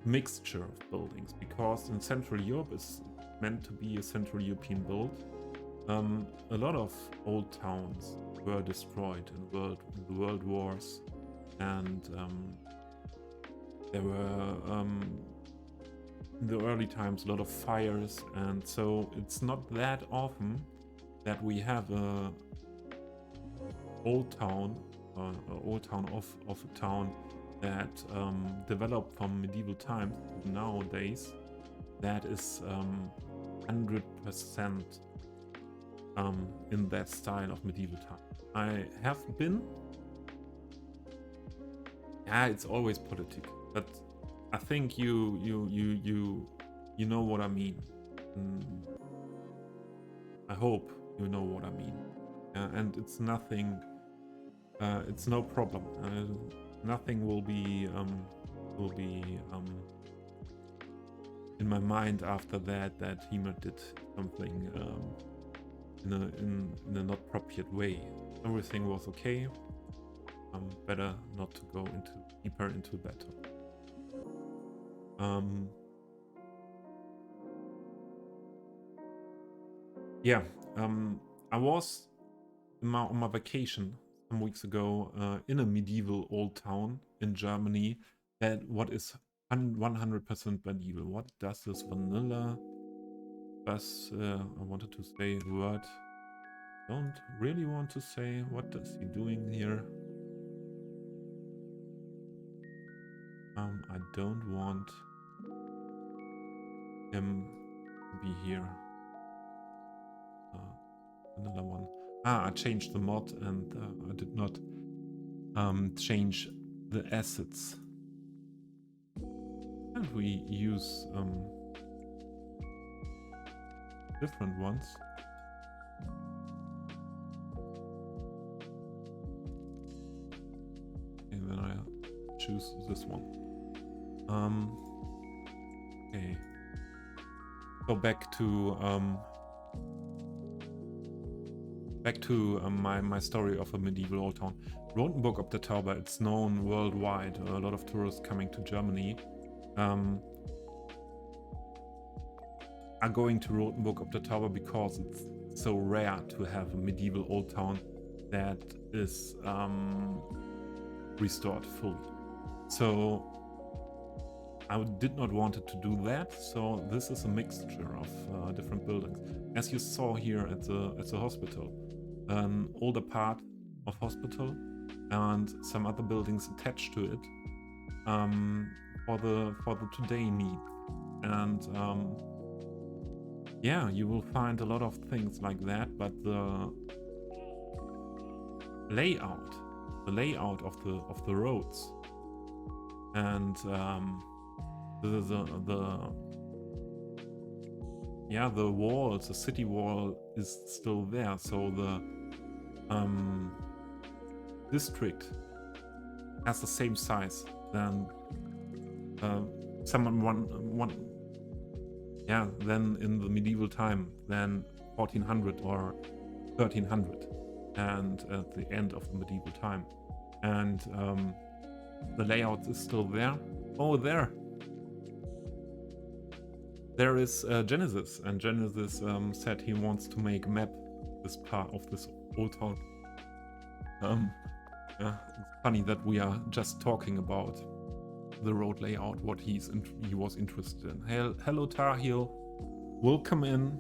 mixture of buildings, because in Central Europe is meant to be a Central European build. A lot of old towns were destroyed in the world wars, and there were in the early times a lot of fires, and so it's not that often that we have a old town old town of a town that developed from medieval times to nowadays, that is 100% in that style of medieval time. I have been. Yeah, it's always politics, but I think you know what I mean. I hope you know what I mean. And it's nothing. It's no problem. Nothing will be in my mind after that Hema did something in a not appropriate way. Everything was okay. Better not to go deeper into battle. Yeah, I was on my vacation some weeks ago in a medieval old town in Germany. What is 100% medieval? What does this vanilla? I wanted to say a word. Don't really want to say. What is he doing here? I don't want him to be here. Another one. I changed the mod and I did not change the assets. And we use different ones. And then I choose this one. Okay. Go back to my story of a medieval old town. Rotenburg ob der Tauber, it's known worldwide. A lot of tourists coming to Germany are going to Rotenburg ob der Tauber because it's so rare to have a medieval old town that is restored fully. So I did not want to do that, so this is a mixture of different buildings. As you saw here at the hospital, an older part of hospital and some other buildings attached to it for the today need. And yeah, you will find a lot of things like that, but the layout of the roads and the walls, the city wall is still there, so the district has the same size than than in the medieval time, than 1400 or 1300, and at the end of the medieval time, and the layout is still there. Oh, there is Genesis, and Genesis said he wants to make a map this part of this old town. Yeah, it's funny that we are just talking about the road layout, what he was interested in. Hello Tar Heel, welcome in.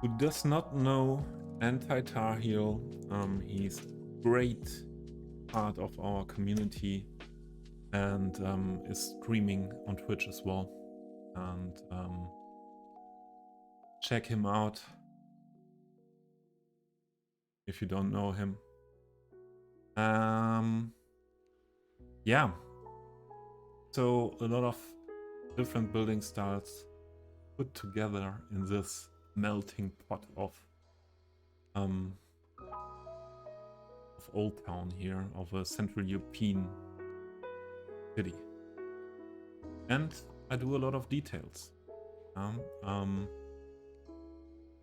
Who does not know Anti-Tar Heel? He's great part of our community and is streaming on Twitch as well. And check him out if you don't know him. Yeah, so a lot of different building styles put together in this melting pot of Old Town here, of a Central European city. And I do a lot of details.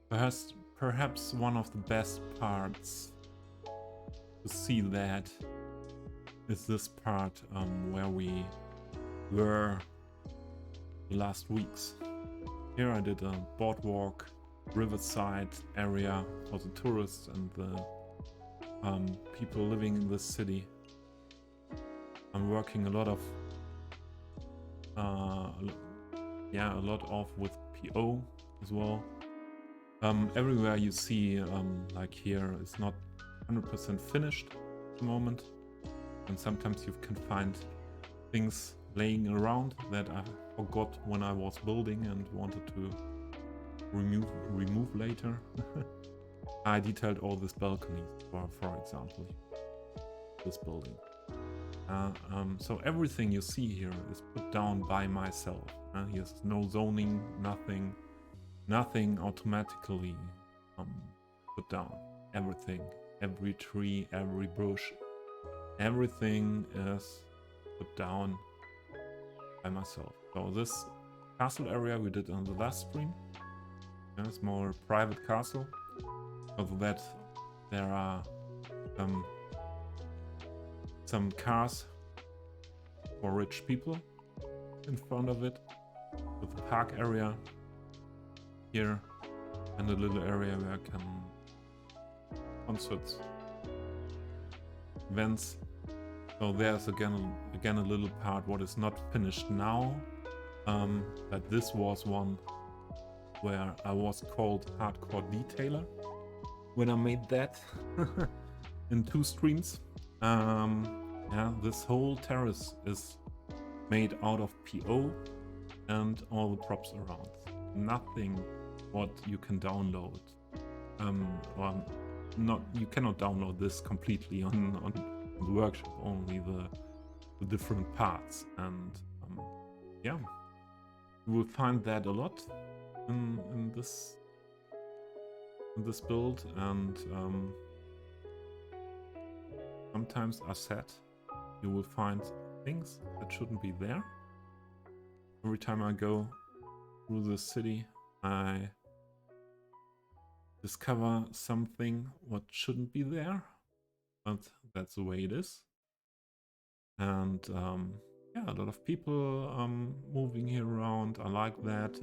Perhaps one of the best parts to see that is this part where we were the last weeks. Here I did a boardwalk, riverside area for the tourists and the people living in this city. I'm working a lot of with PO as well, Everywhere you see, like here, is not 100% finished at the moment, and sometimes you can find things laying around that I forgot when I was building and wanted to remove later. I detailed all these balconies, for example, this building. So everything you see here is put down by myself. Here's no zoning, nothing automatically put down. Everything, every tree, every bush, everything is put down by myself. So this castle area we did on the last stream. It's more private castle, so that there are some cars for rich people in front of it, with a park area here and a little area where I can concerts, events. So there's again a little part what is not finished now, but this was one where I was called hardcore detailer when I made that in 2 streams. Yeah, this whole terrace is made out of PO and all the props around. Nothing what you can download. Or not, you cannot download this completely on the workshop, only the different parts. And yeah, you will find that a lot in this build, and sometimes as said, you will find things that shouldn't be there. Every time I go through the city, I discover something what shouldn't be there, but that's the way it is. And yeah, a lot of people moving here around. I like that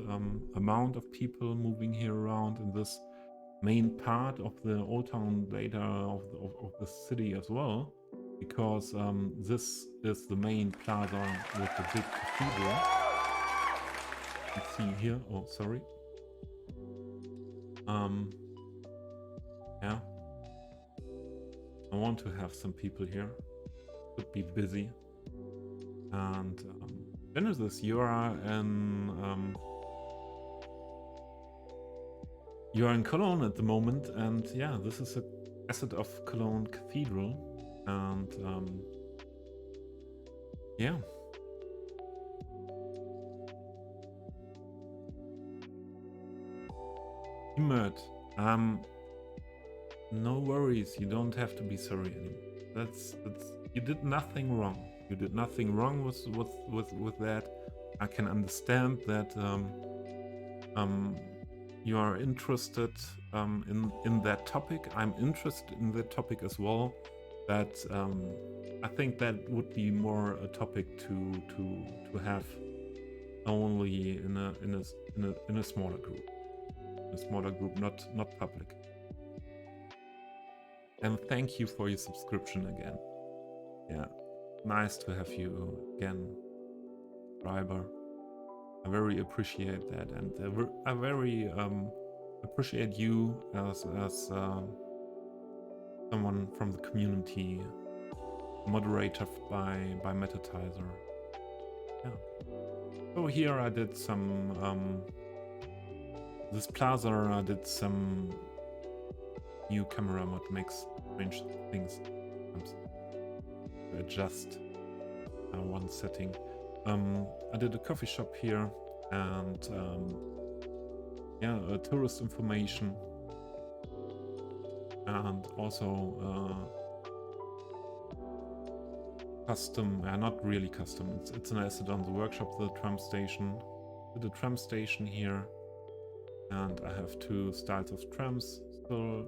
amount of people moving here around in this main part of the old town later of the city as well, because this is the main plaza with the big cathedral. You see here, oh sorry. Yeah, I want to have some people here, could be busy. And Genesis, you are in Cologne at the moment, and yeah, this is an asset of Cologne Cathedral, and yeah. Emerd, no worries, you don't have to be sorry anymore. That's you did nothing wrong. You did nothing wrong with that. I can understand that you are interested in that topic. I'm interested in that topic as well, but I think that would be more a topic to have only in a smaller group. A smaller group, not public. And thank you for your subscription again. Yeah, nice to have you again, subscriber. I very appreciate that, and I very appreciate you as someone from the community, moderator by Metatizer. Yeah. So here I did some this plaza. I did some new camera mod, makes strange things to adjust one setting. I did a coffee shop here, and yeah, tourist information, and also custom, not really custom, it's an asset on the workshop, the tram station. Did a tram station here, and I have 2 styles of trams still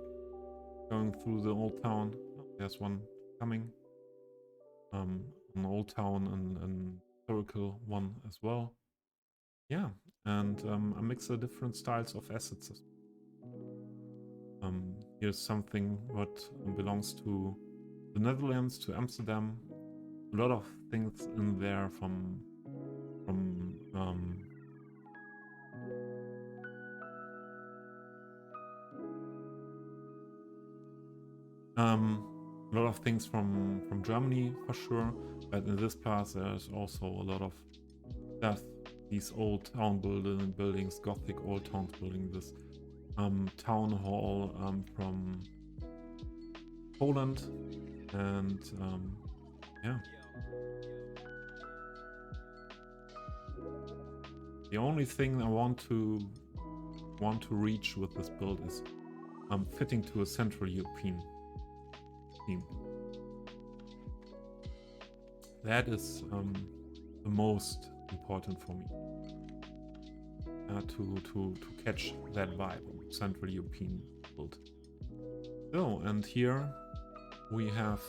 going through the old town. There's one coming, an old town and historical one as well. Yeah, and a mix of different styles of assets. Here's something what belongs to the Netherlands, to Amsterdam. A lot of things in there from A lot of things from Germany for sure, but in this part there's also a lot of stuff. These old town buildings, Gothic old towns building, this town hall from Poland, and yeah. The only thing I want to reach with this build is fitting to a Central European theme. That is the most important for me, to catch that vibe of Central European build. So, and here we have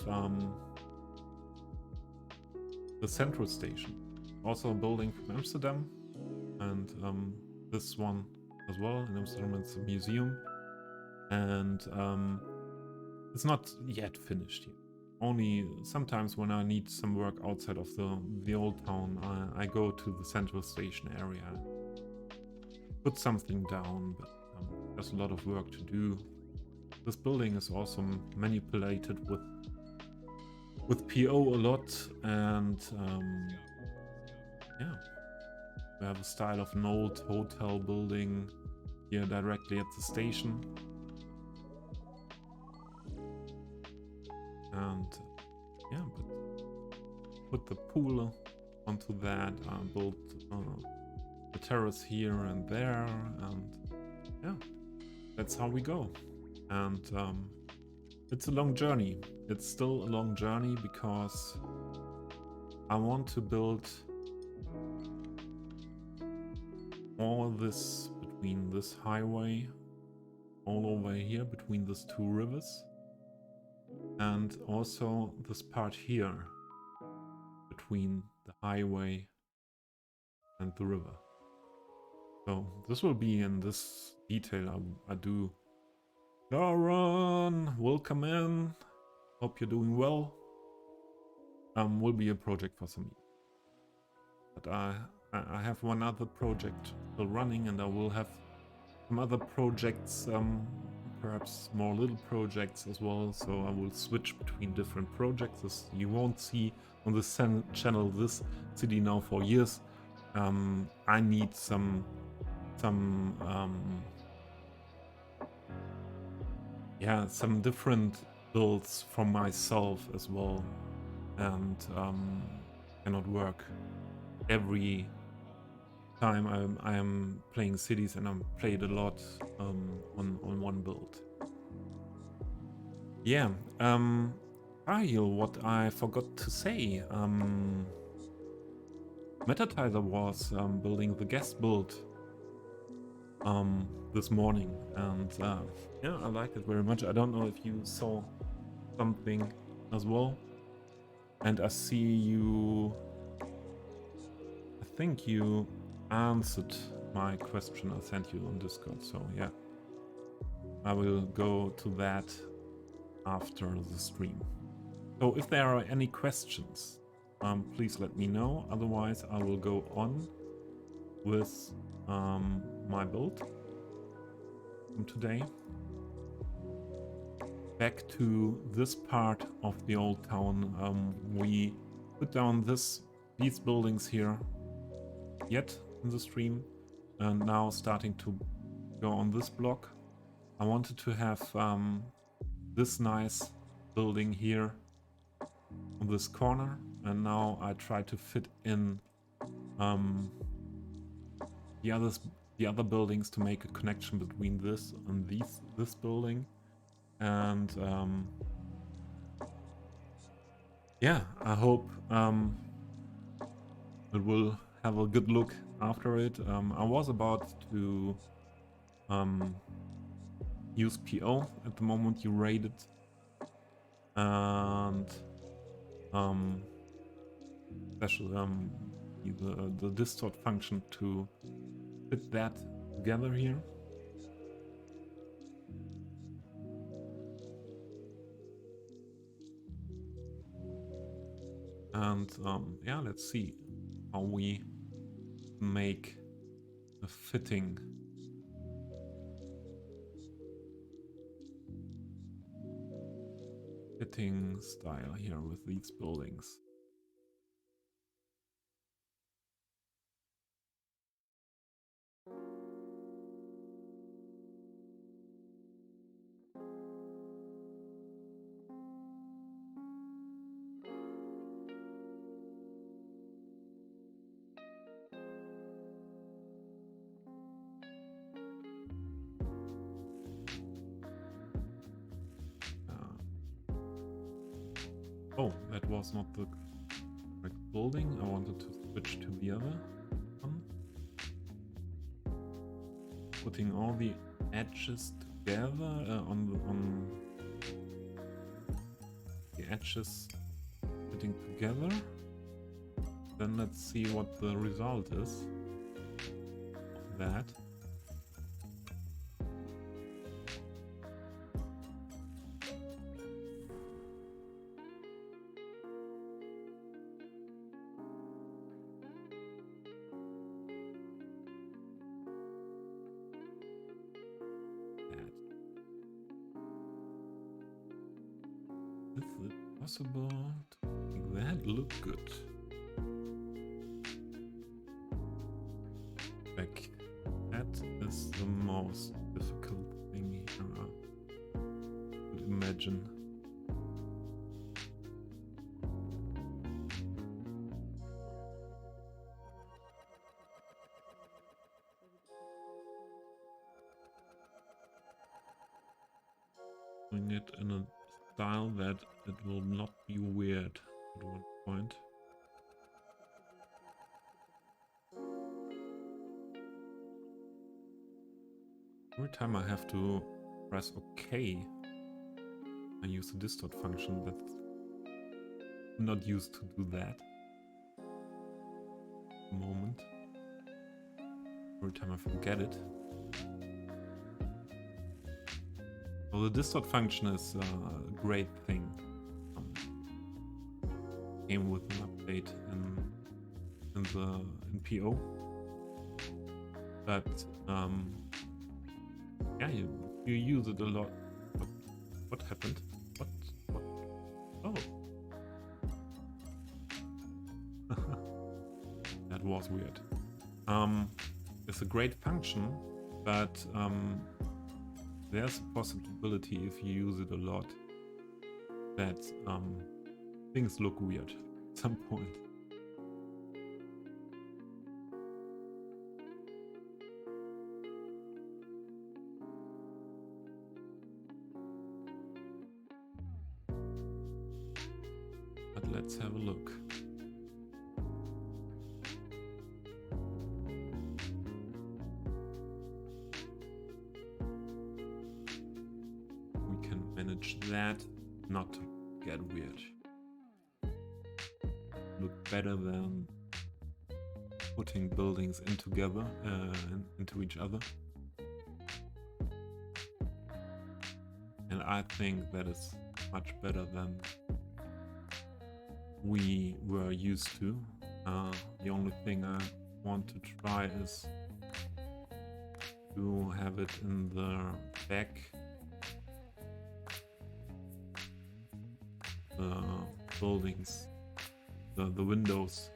the Central Station, also a building from Amsterdam, and this one as well in Amsterdam. It's a museum, and it's not yet finished here. Only sometimes when I need some work outside of the old town, I go to the Central Station area, put something down, but there's a lot of work to do. This building is also manipulated with PO a lot, and yeah, we have a style of an old hotel building here directly at the station. And yeah, but put the pool onto that, build the terrace here and there, and yeah, that's how we go. And it's a long journey. It's still a long journey because I want to build all this between this highway, all over here between these two rivers, and also this part here between the highway and the river. So this will be in this detail I do. Lauren, welcome in. Hope you're doing well. Will be a project for some years. But I have one other project still running, and I will have some other projects, perhaps more little projects as well. So I will switch between different projects. You won't see on this channel this city now for years. I need some different builds from myself as well, and cannot work every time I am playing cities, and I'm played a lot on one build. Yeah, Ariel, what I forgot to say, Metatizer was building the guest build this morning, and yeah, I liked it very much. I don't know if you saw something as well, and I see you, I think you answered my question I sent you on Discord, so yeah, I will go to that after the stream. So if there are any questions, please let me know, otherwise I will go on with my build from today. Back to this part of the old town. We put down these buildings here yet in the stream, and now starting to go on this block. I wanted to have this nice building here on this corner, and now I try to fit in the other buildings to make a connection between this and this building, and yeah, I hope it will have a good look after it. I was about to use PO at the moment you raided, and especially the distort function to fit that together here. And yeah, let's see how we make a fitting. fitting style here with these buildings. Oh, that was not the correct building. I wanted to switch to the other one. Putting all the edges together on the edges fitting together. Then let's see what the result is of that. Is it possible to make that look good? Like, that is the most difficult thing here I could imagine. Doing it in a style that it will not be weird at one point. Every time I have to press OK, I use the distort function that's not used to do that. At the moment. Every time I forget it. Well, the distort function is a great thing. Came with an update in PO, but yeah, you use it a lot. What happened? What? Oh, that was weird. It's a great function, but there's a possibility if you use it a lot that things look weird at some point. But let's have a look. We can manage that not to get weird. Look better than putting buildings into each other. And I think that is much better than we were used to. The only thing I want to try is to have it in the back. The buildings, the windows,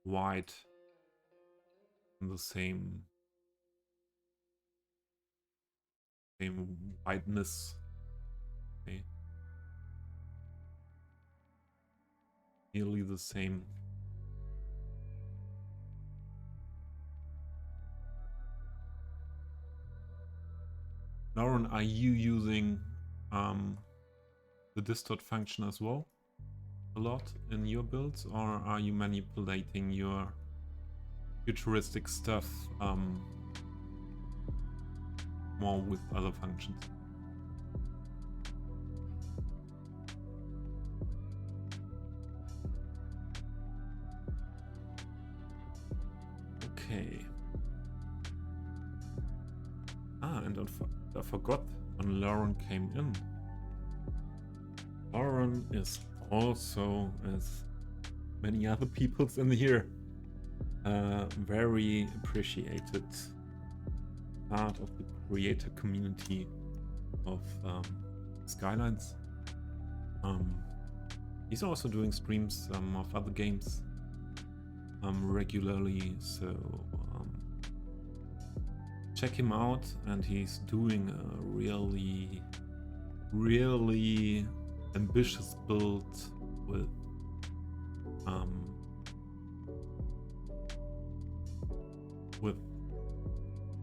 white in the same whiteness. Okay. Nearly the same. Lauren, are you using the distort function as well a lot in your builds, or are you manipulating your futuristic stuff more with other functions? Okay. And I forgot when Lauren came in. Lauren is also, as many other peoples in here, very appreciated part of the creator community of Skylines. He's also doing streams of other games regularly, so check him out. And he's doing a really ambitious build with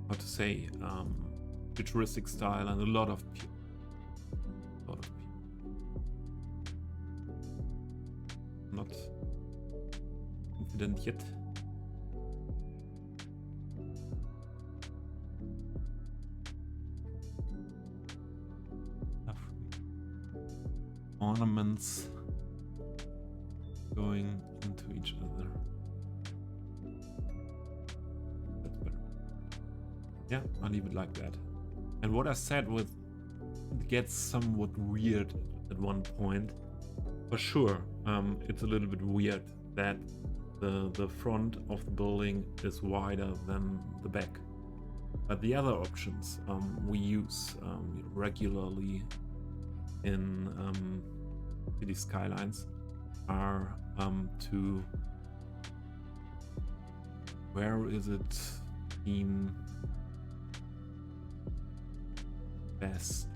how to say futuristic style, and a lot of people. Not confident yet. Ornaments going into each other. That's better. Yeah, I'll leave it like that. And what I said with it gets somewhat weird at one point. For sure, it's a little bit weird that the front of the building is wider than the back. But the other options we use regularly in city skylines are to, where is it in best?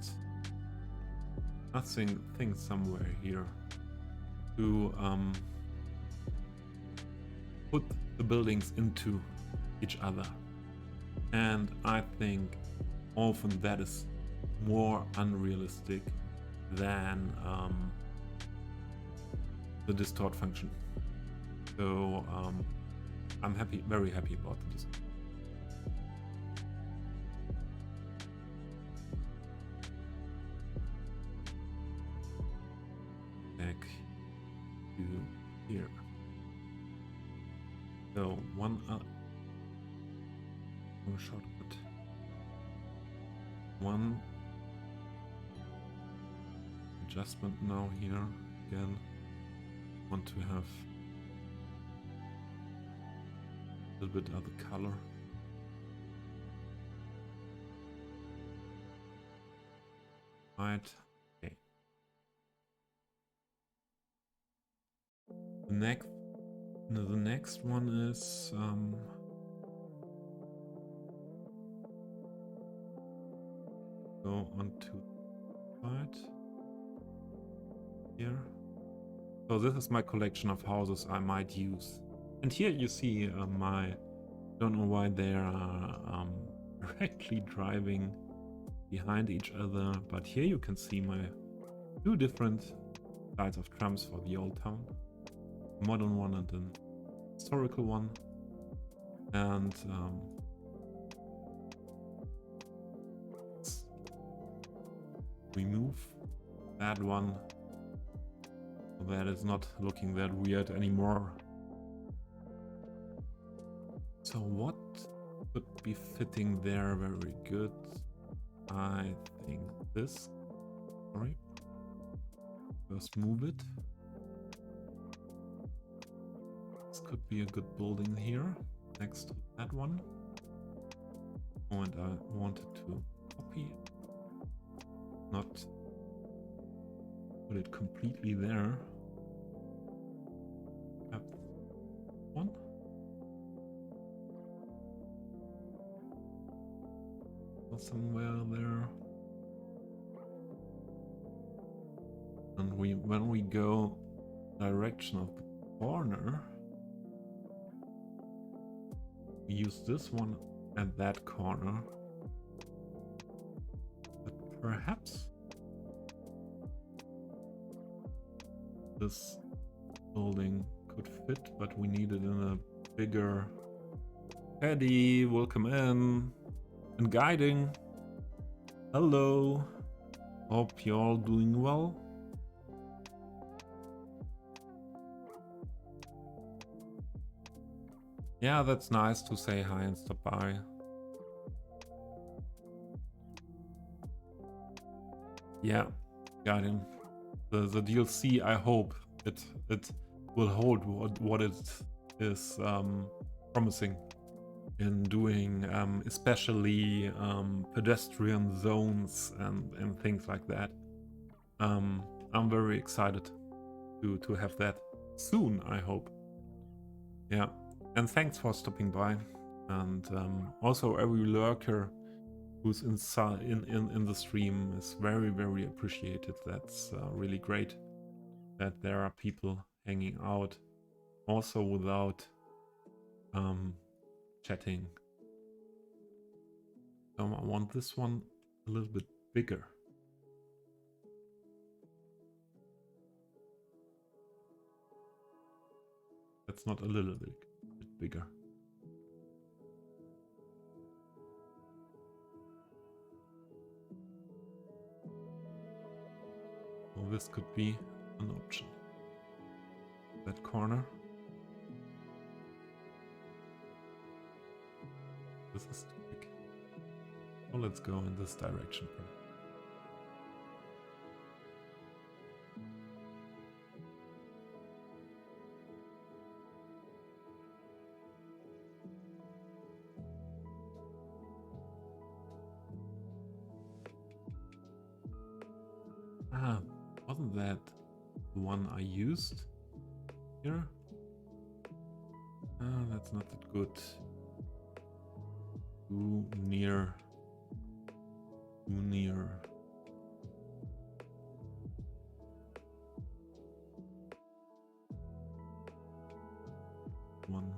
Nothing, think somewhere here. To put the buildings into each other. And I think often that is more unrealistic than the distort function. So I'm very happy about this. Back to here. So one shortcut. One adjustment now here again. Want to have a little bit of the color. Right. Okay. The next one is go onto side here. So this is my collection of houses I might use. And here you see my, don't know why they are directly driving behind each other, but here you can see my two different sides of trams for the old town. A modern one and an historical one. And remove that one. That is not looking that weird anymore. So what could be fitting there very good? I think this. Sorry. First move it. This could be a good building here next to that one. Oh, and I wanted to copy it. Not put it completely there. Have one. Somewhere there. And when we go direction of the corner, we use this one at that corner. But perhaps this building could fit, but we need it in a bigger. Eddie, welcome in. And guiding. Hello. Hope you're all doing well. Yeah, that's nice to say hi and stop by. Yeah, got him. The DLC, I hope it will hold what it is promising. in doing especially pedestrian zones and things like that. I'm very excited to have that soon, I hope. Yeah, and thanks for stopping by, and also every lurker who's inside in the stream is very appreciated. That's really great that there are people hanging out also without chatting. So I want this one a little bit bigger. That's not a little bit bigger. Well, this could be an option. That corner. This is too big. Well, let's go in this direction. Ah, wasn't that the one I used here? Ah, that's not that good. Too near. Too near. One.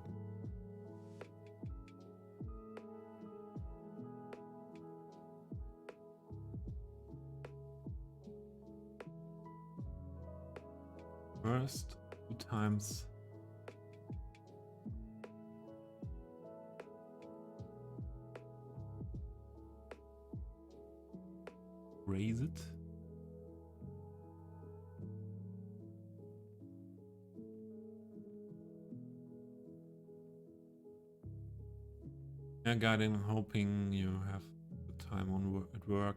First, 2 times. Raise it. Yeah, guiding, hoping you have the time on at work.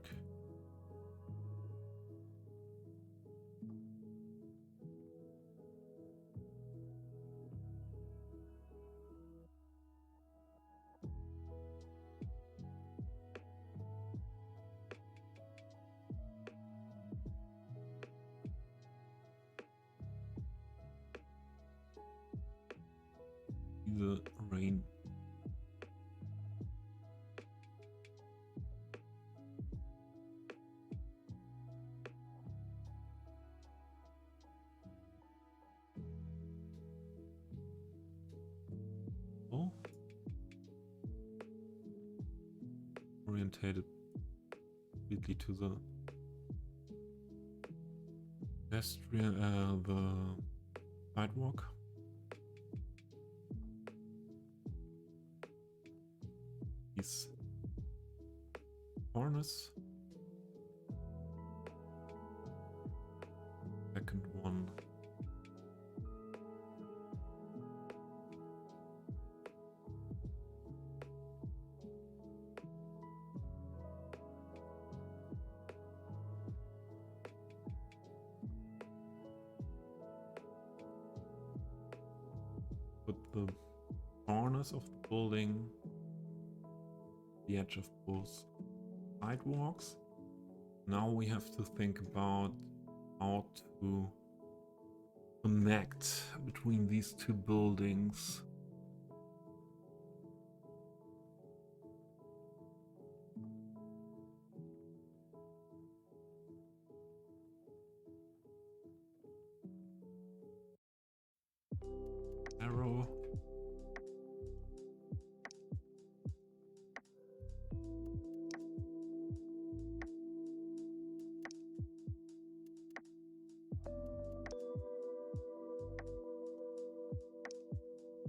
The rain. Oh. Orientated completely to the pedestrian, the sidewalk. These corners. Second one. Put the corners of the building, the edge of both sidewalks. Now we have to think about how to connect between these two buildings. Arrow.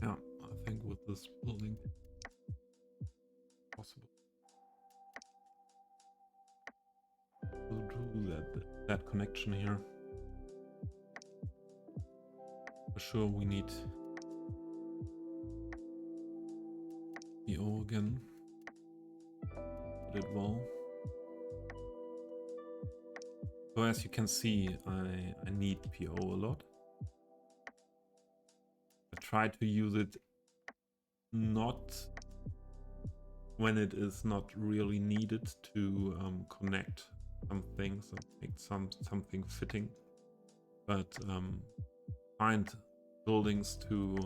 Yeah, I think with this building possible to do that connection here. For sure we need the O again. Did it well. So as you can see, I need PO a lot. I try to use it not when it is not really needed to connect some things and make something fitting, but find buildings to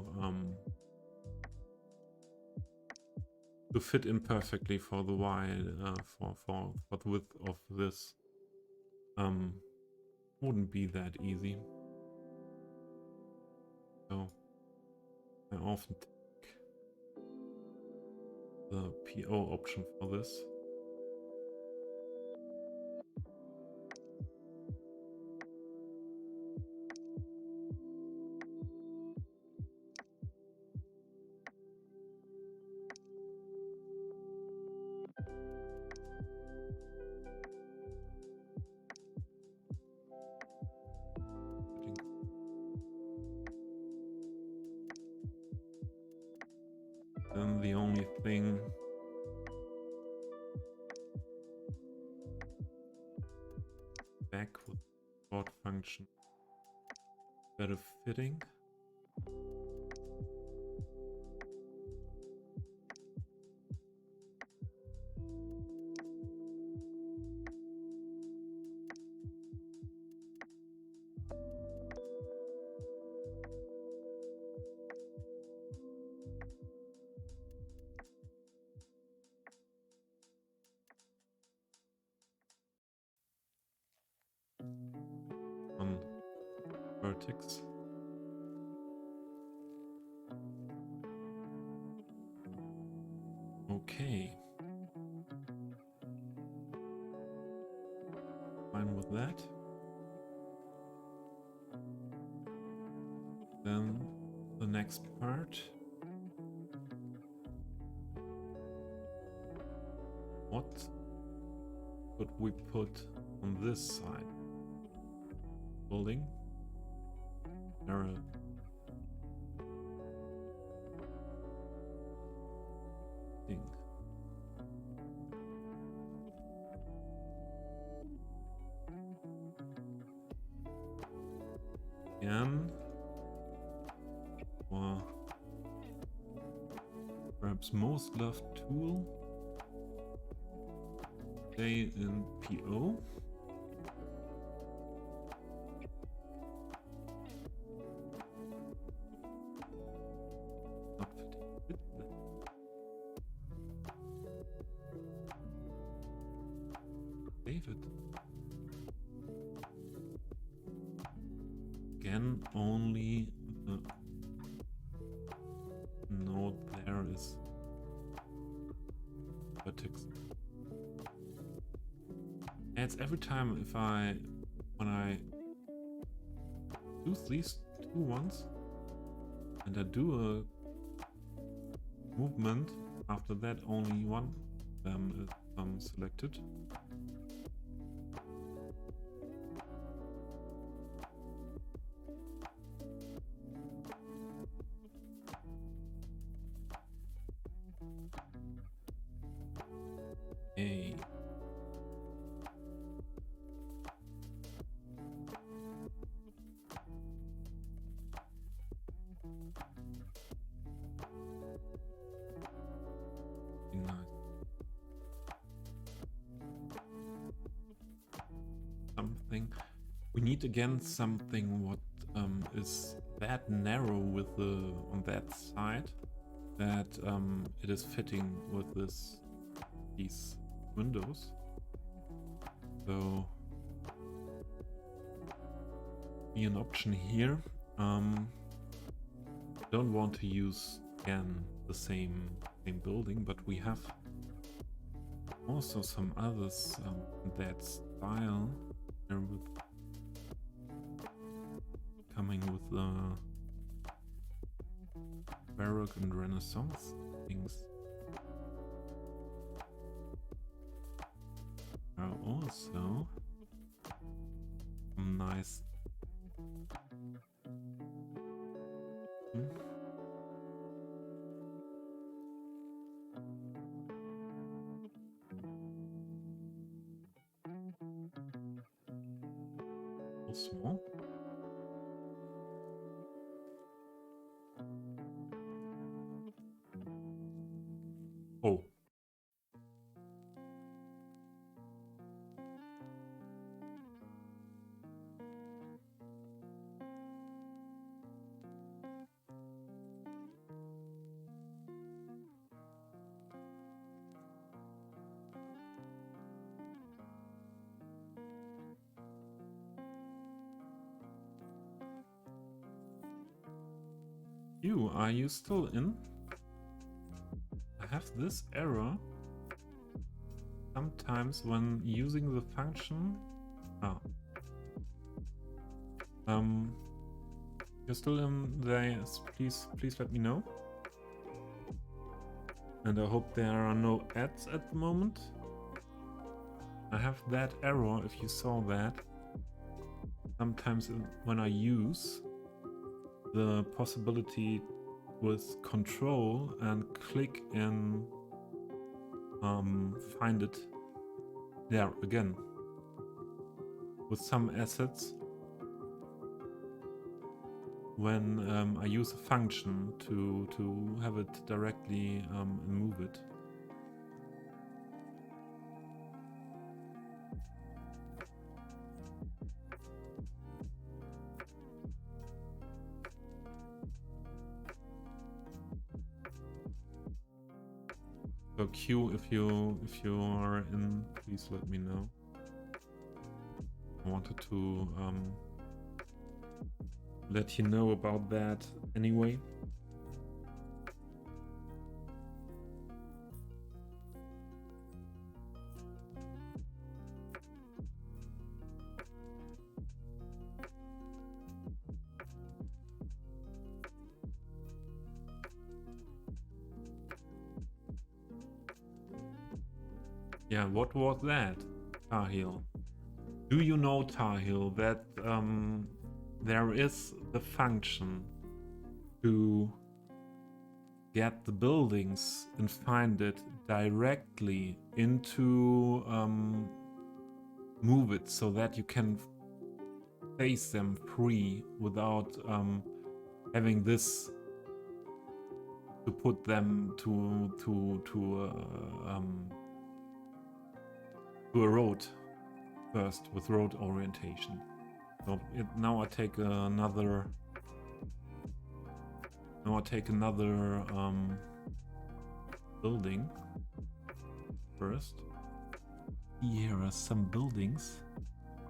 fit in perfectly for the wide for the width of this wouldn't be that easy. So I often take the PO option for this. Then the only thing back with sort function, better fitting. On vertex. Okay. Fine with that. Then the next part. What could we put on this side? Building. There are thing. Again. Or perhaps most loved tool. Stay in PO. Not fitting. Save it. Again, only the node there is vertex. It's every time when I do these two ones and I do a movement, after that only one of them is selected. Okay. Nice. Something we need again something what is that narrow with the on that side that it is fitting with these windows. So be an option here. Don't want to use again the same building, but we have also some others that style there with coming with the Baroque and Renaissance things. There are also some nice small. Oh, Q, are you still in? I have this error sometimes when using the function. You're still in there, please let me know. And I hope there are no ads at the moment. I have that error, if you saw that. Sometimes when I use the possibility with control and click in find it there again. With some assets, when I use a function to have it directly and move it. So Q, if you are in, please let me know. I wanted to let you know about that anyway. Yeah, what was that, Tahil? Do you know, Tahil, that there is the function to get the buildings and find it directly into move it so that you can face them free without having this to put them to a road first with road orientation. So now I take another. Now I take another building first. Here are some buildings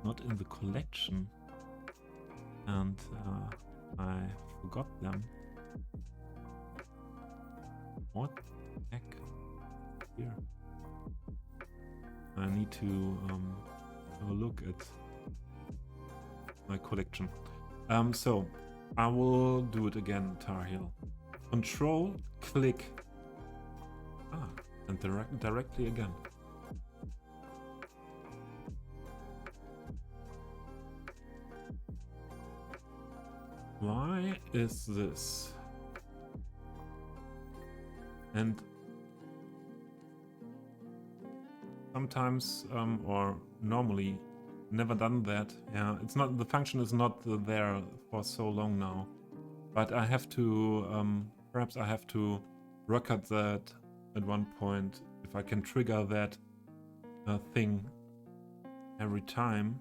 not in the collection, and I forgot them. What the heck? Here. I need to have a look at my collection. So I will do it again, Tahil. Control, click. And directly again. Why is this? And sometimes, or normally, never done that. Yeah, it's not, the function is not there for so long now. But I have to, perhaps I have to record that at one point, if I can trigger that thing every time.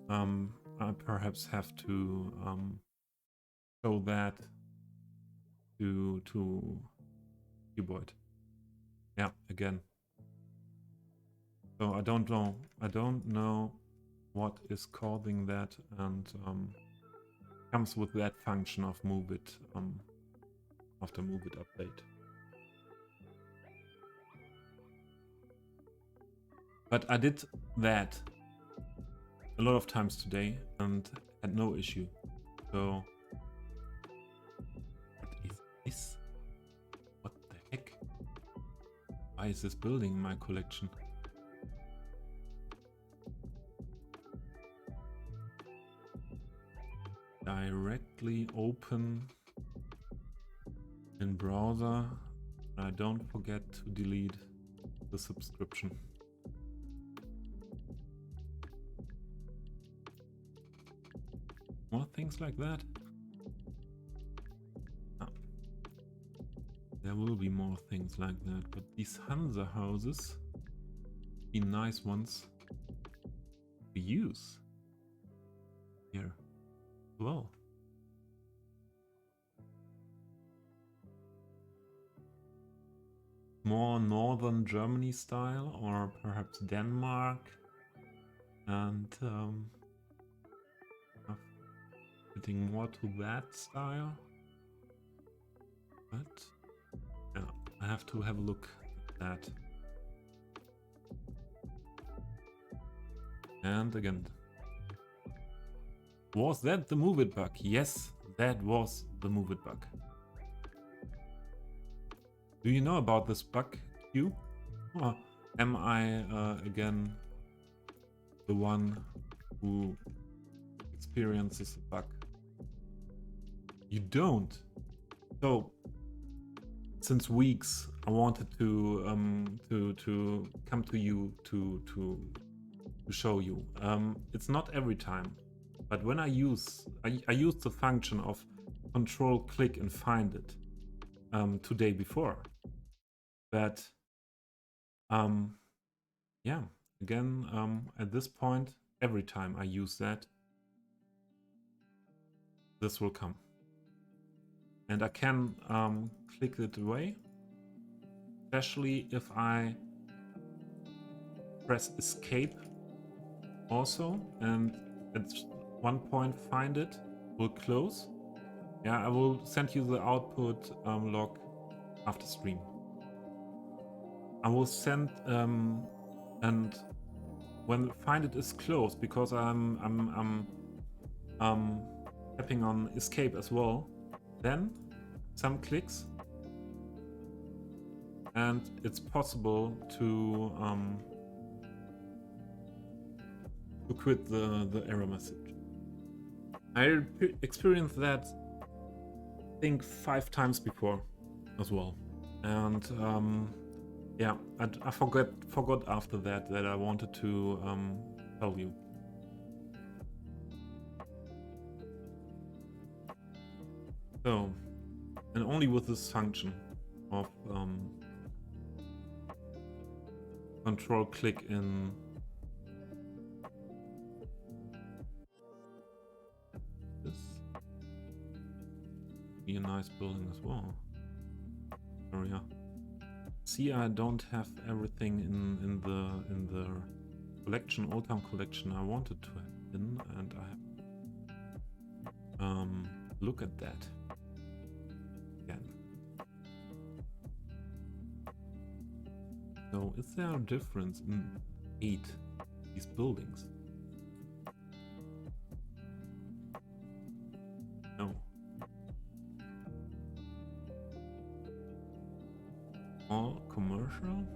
I perhaps have to show that to keyboard. Yeah, again. So I don't know what is causing that, and comes with that function of move it after move it update. But I did that a lot of times today and had no issue. So what is this? What the heck? Why is this building in my collection? Directly open in browser. I don't forget to delete the subscription. More things like that? There will be more things like that, but these Hansa houses be nice ones to use here. Well, more northern Germany style, or perhaps Denmark, and fitting more to that style. But yeah, I have to have a look at that. And again, was that the move it bug? Yes, that was the move it bug. Do you know about this bug, Q? Or am I again the one who experiences a bug? You don't. So since weeks I wanted to come to you to show you. It's not every time, but when I use the function of control click and find it today before. But yeah, again at this point, every time I use that, this will come. And I can click it away, especially if I press escape also, and at one point find it will close. Yeah, I will send you the output log after stream. I will send and when find it is closed, because I'm tapping on escape as well, then some clicks and it's possible to quit the error message. I experienced that I think 5 times before as well, and yeah, I forgot after that I wanted to tell you. So, and only with this function of control click in this, be a nice building as well. Area. See, I don't have everything in the collection, old town collection I wanted to have in, and I have look at that again. So is there a difference in 8 these buildings? No. All commercial?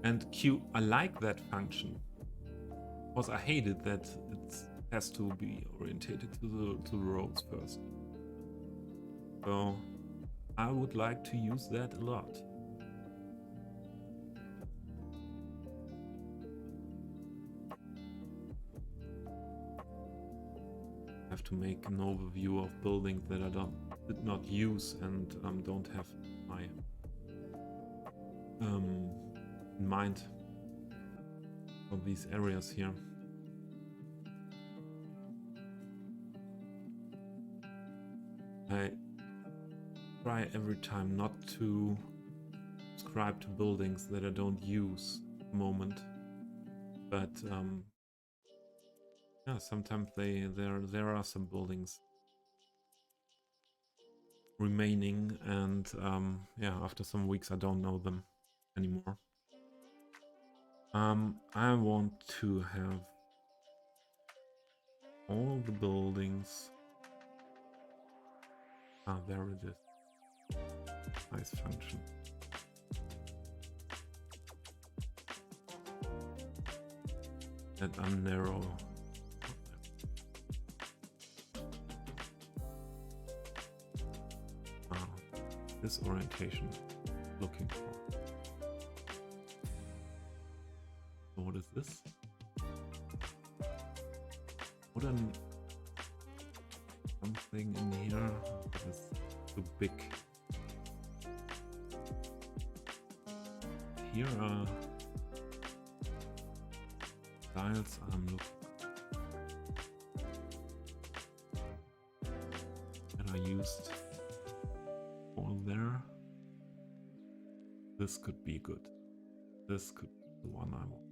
And Q, I like that function, because I hated that it has to be orientated to the roads first. So I would like to use that a lot. I have to make an overview of buildings that I did not use and don't have my in mind of these areas here. I try every time not to subscribe to buildings that I don't use at the moment, but yeah, sometimes there are some buildings remaining, and yeah, after some weeks I don't know them anymore. I want to have all the buildings. Ah, there it is. Nice function. That I'm narrow. Ah, this orientation looking for. So what is this? What an something in here that is too big. Here are styles I'm looking that I used This could be good. This could be the one I want.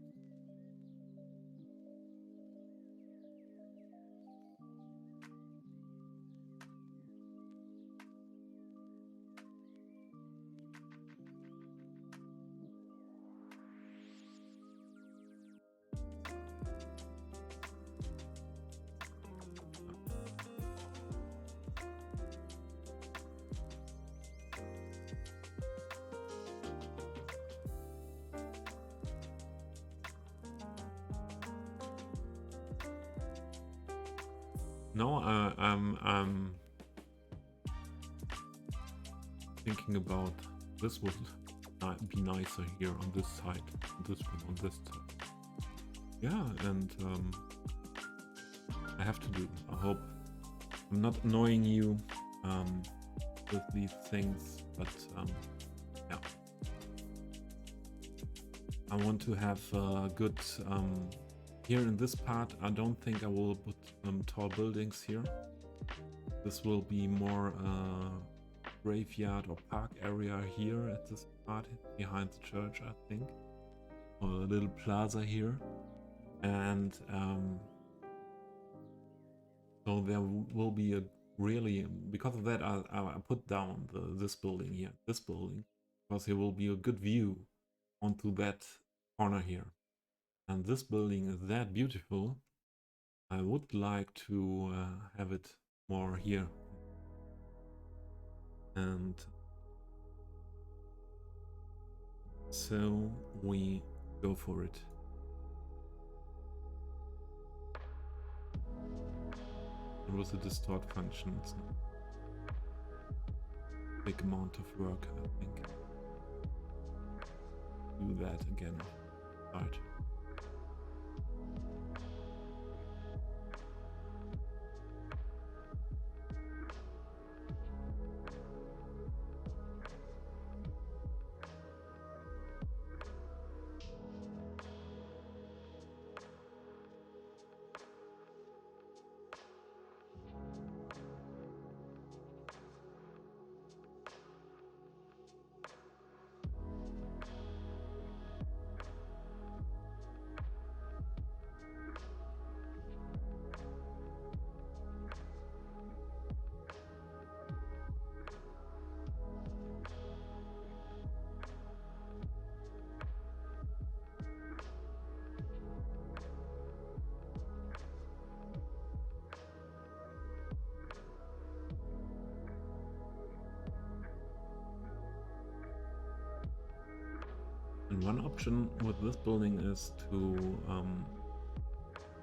No, I'm thinking about this would be nicer here on this side, this one on this side. Yeah, and I have to do. I hope I'm not annoying you with these things, but yeah, I want to have good. Here in this part, I don't think I will put tall buildings here. This will be more graveyard or park area here at this part, behind the church, I think. Or a little plaza here. And so there will be a really, because of that, I put down this building here, this building, because there will be a good view onto that corner here. And this building is that beautiful. I would like to have it more here. And so we go for it. It was a distort function. It's a big amount of work, I think. Do that again. Right. And one option with this building is to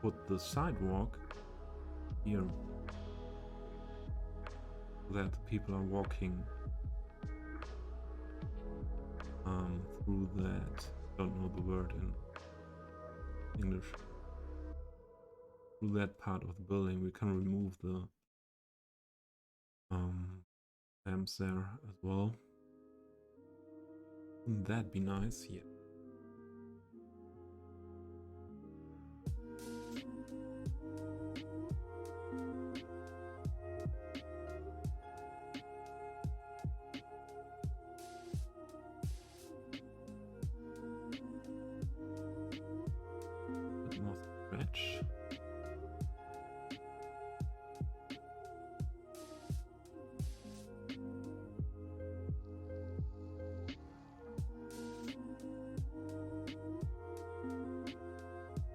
put the sidewalk here, that people are walking through that. Don't know the word in English. Through that part of the building, we can remove the lamps there as well. Wouldn't that be nice? Yeah. Bit more stretch.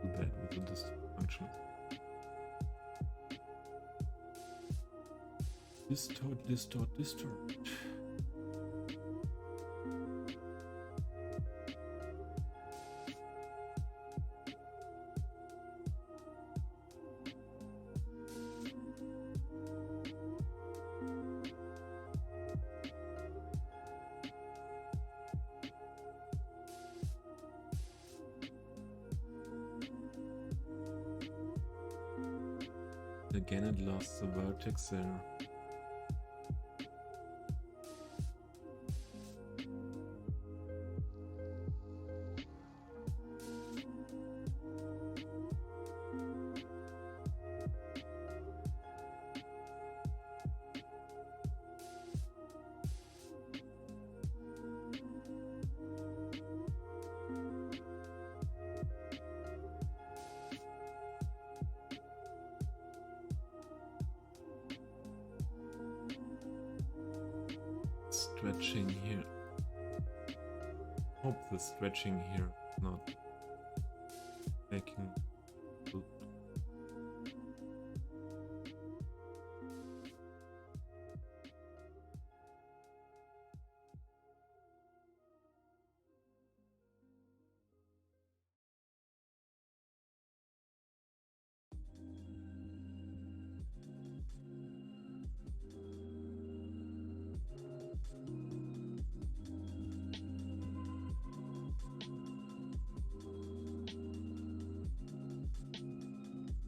Do that with the dysfunction. Distort. Again, it lost the vertex there. stretching here. Hope the stretching here is not making.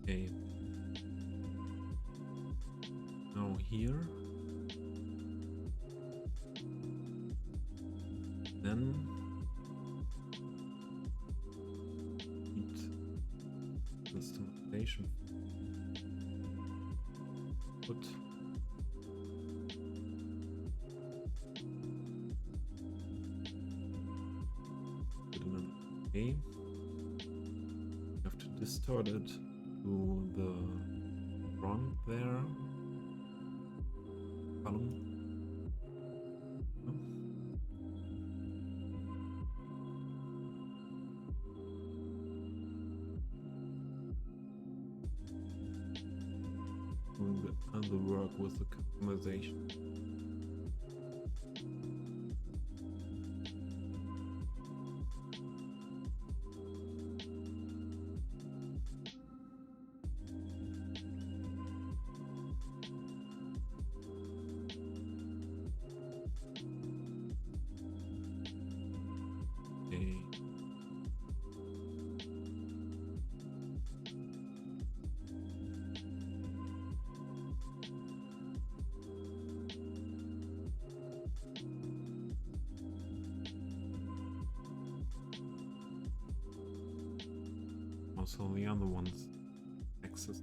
Okay. Now here. Then need instrumentation. Put A. You have to distort it to the front there. Column. Doing the other work with the customization. Also the other ones access.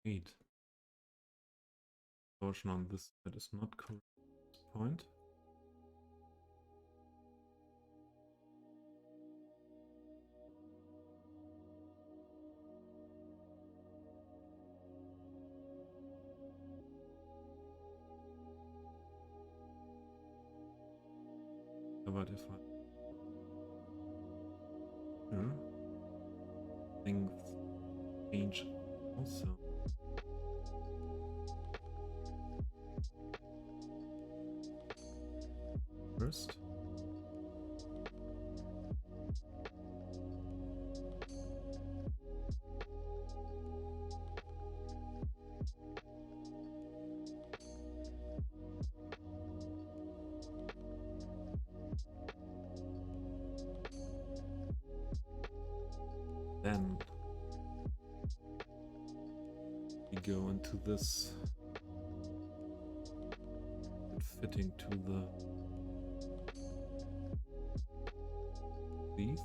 Wait. Torsion on this side is not correct at this point. But if I here, things change also. First. Then we go into this fitting to these.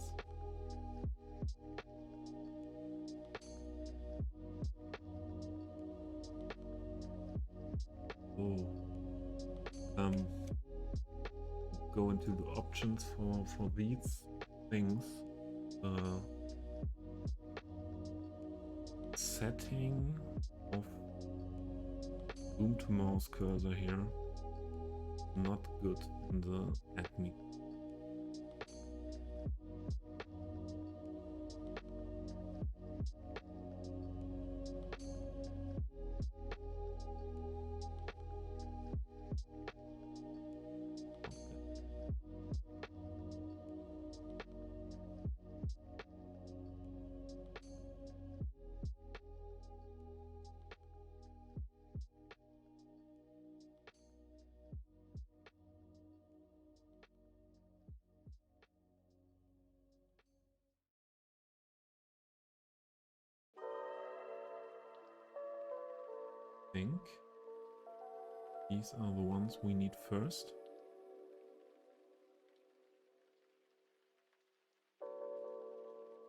Oh, go into the options for these things. Setting of zoom to mouse cursor here, not good in the admin. Think these are the ones we need first.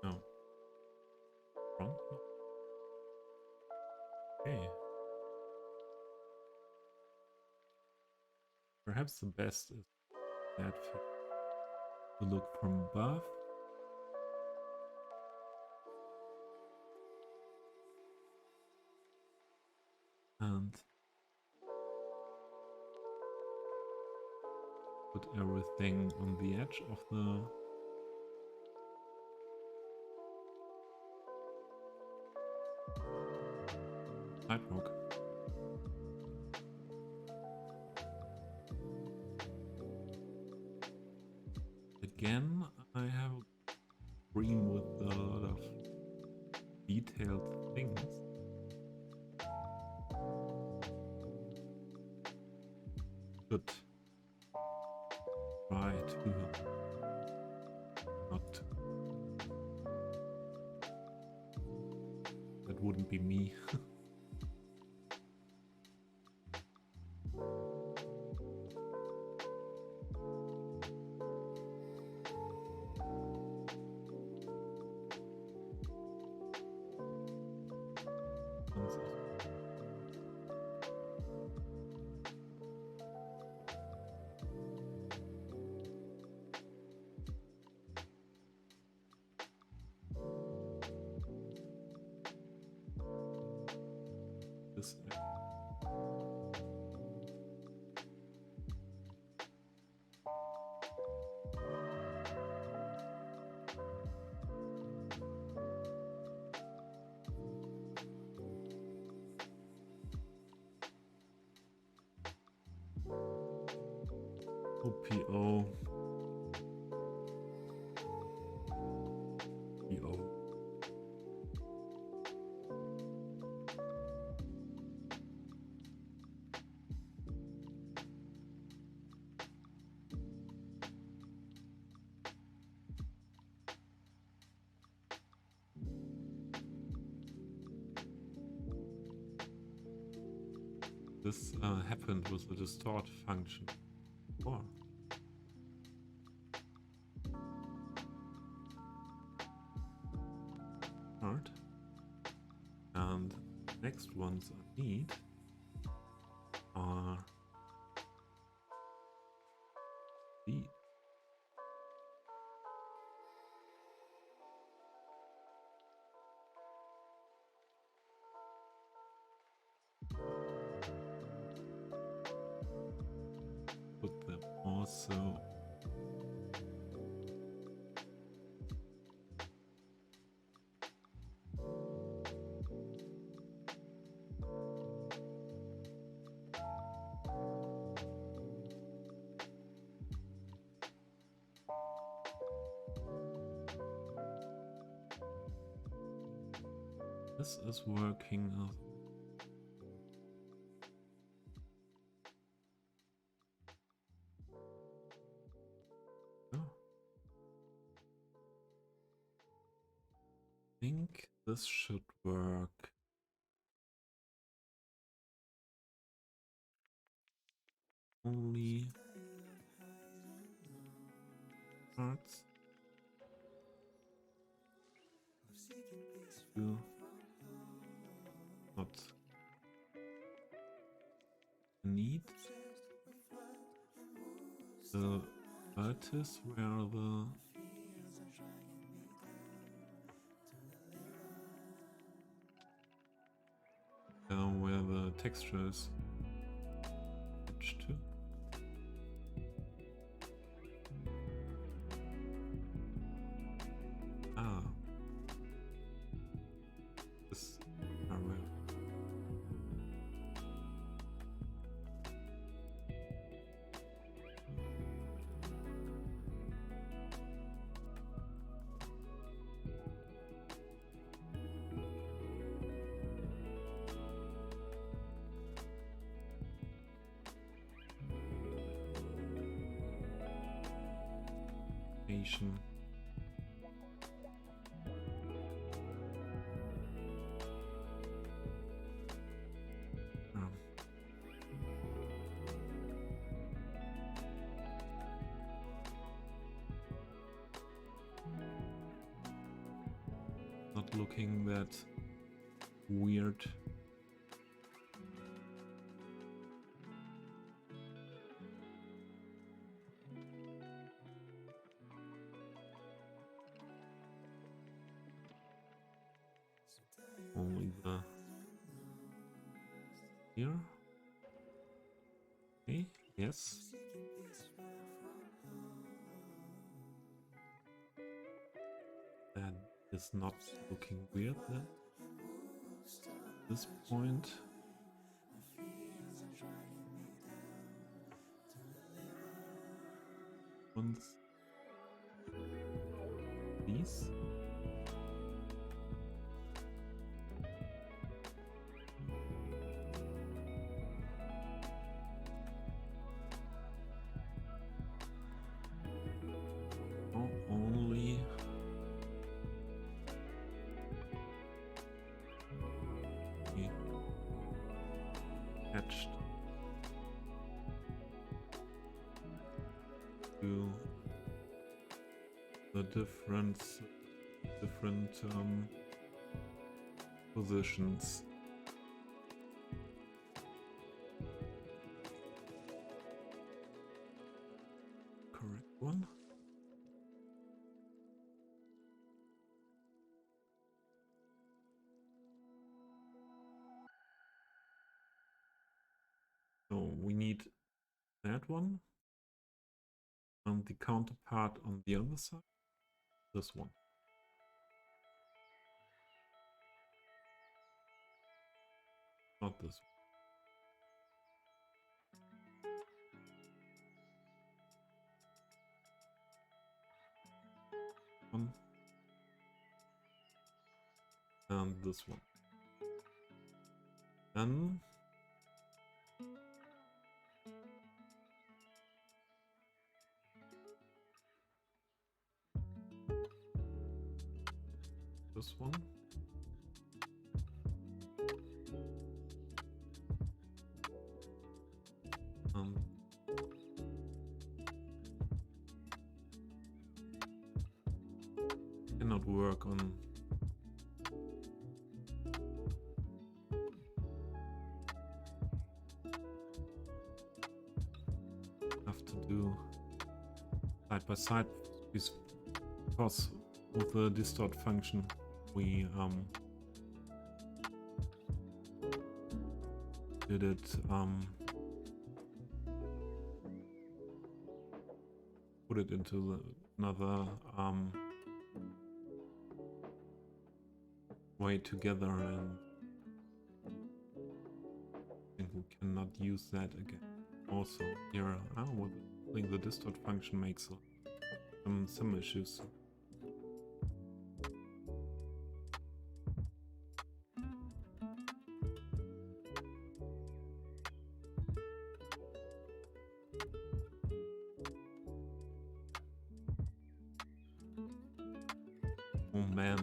No. Front? Okay. Perhaps the best is that fit. to look from above. And put everything on the edge of the sidewalk. Again, I have a screen with a lot of detailed things. Should try to not. That wouldn't be me. This OPO PO. This happened with the distort function before. Part. And next ones I need are these. Put them also this is working. Oh. I think this should work. Only parts. You not need the vertex where the texture is attached to. Ah, this area. Nation. Not looking that weird. here. Okay, yes. That is not looking weird then. At this point. Once these. Only attached to the different positions. Correct one. So we need that one and the counterpart on the other side. This one. Not this one. And this one. Then this one. Cannot work on have to do side by side because with the distort function we did it put it into another way together, and I think we cannot use that again. Also here, I think the distort function makes some issues. Oh man.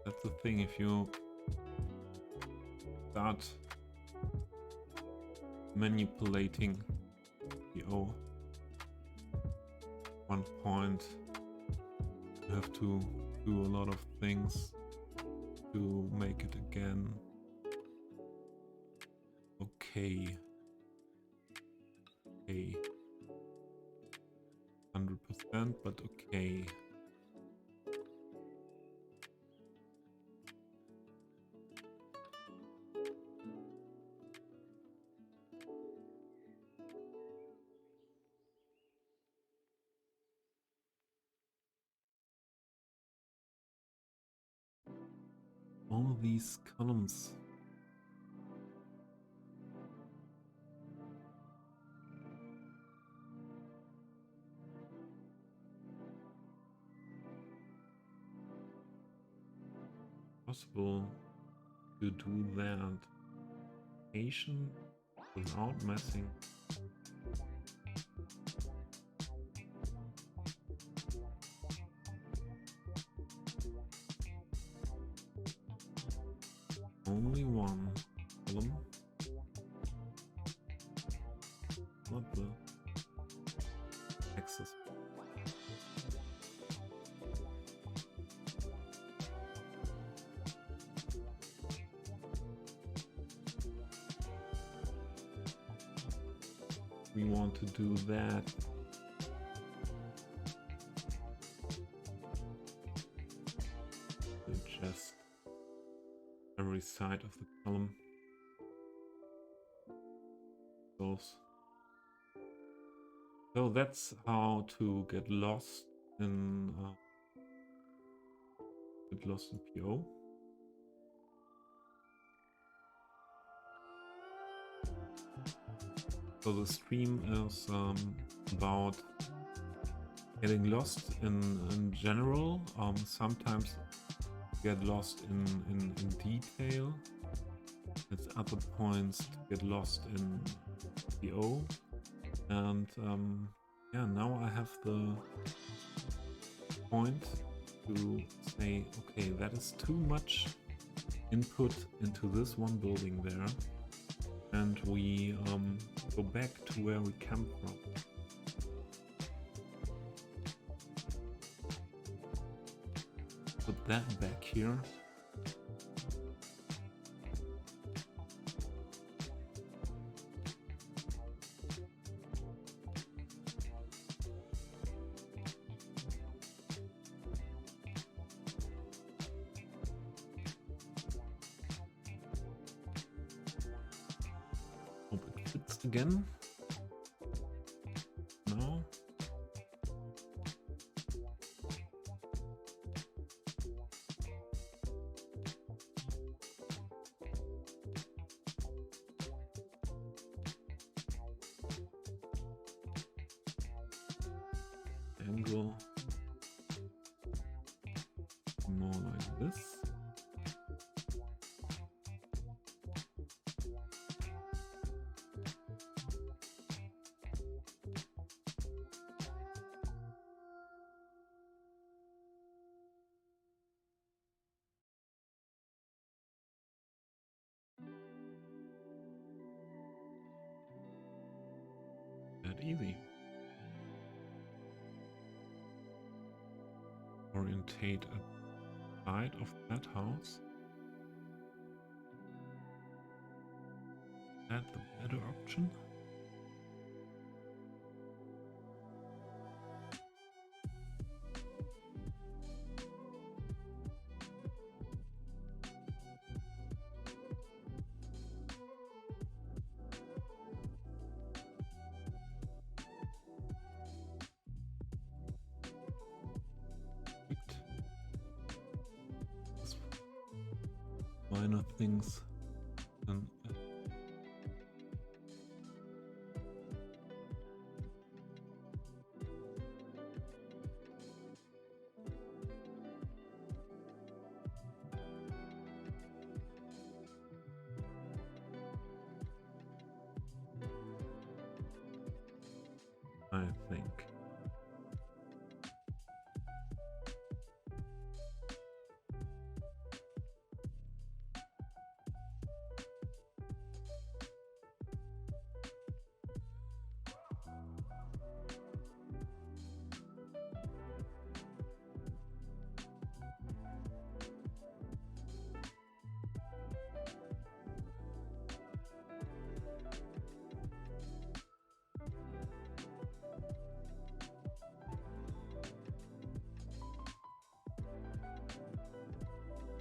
That's the thing, if you start manipulating the O, one point you have to do a lot of things to make it again. Okay. 100%, but okay. All these columns. Possible to do that patient without messing. Only one column, not the axis. We want to do that every side of the column. So that's how to get lost in PO. So the stream is about getting lost in general. Sometimes get lost in detail. At other points to get lost in PO. And yeah, now I have the point to say, okay, that is too much input into this one building there. And we go back to where we come from. Put that back here. Hope it fits again. No. Angle more like this. That easy. Orientate a side of that house. That the better option. Minor things. And I think.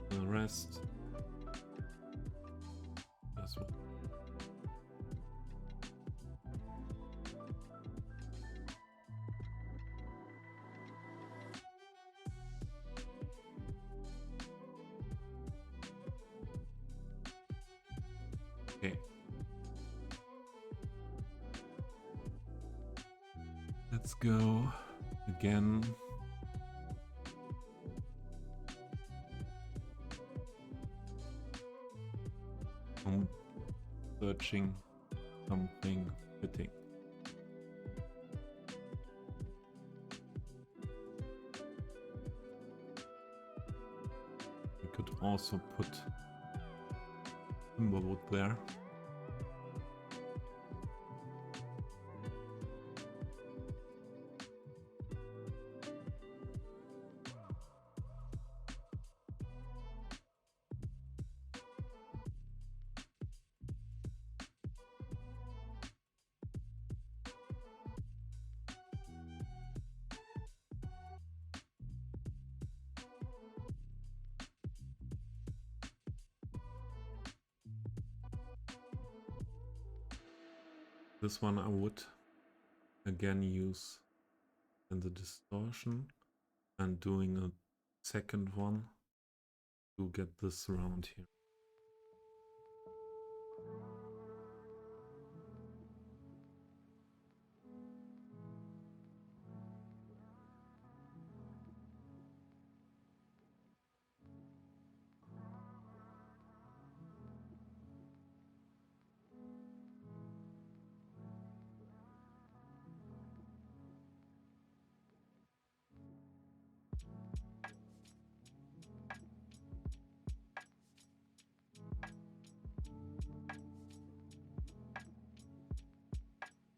The rest as well. Okay. Let's go again. I'm searching something fitting. We could also put timberwood there. This one I would again use in the distortion and doing a second one to get this round here.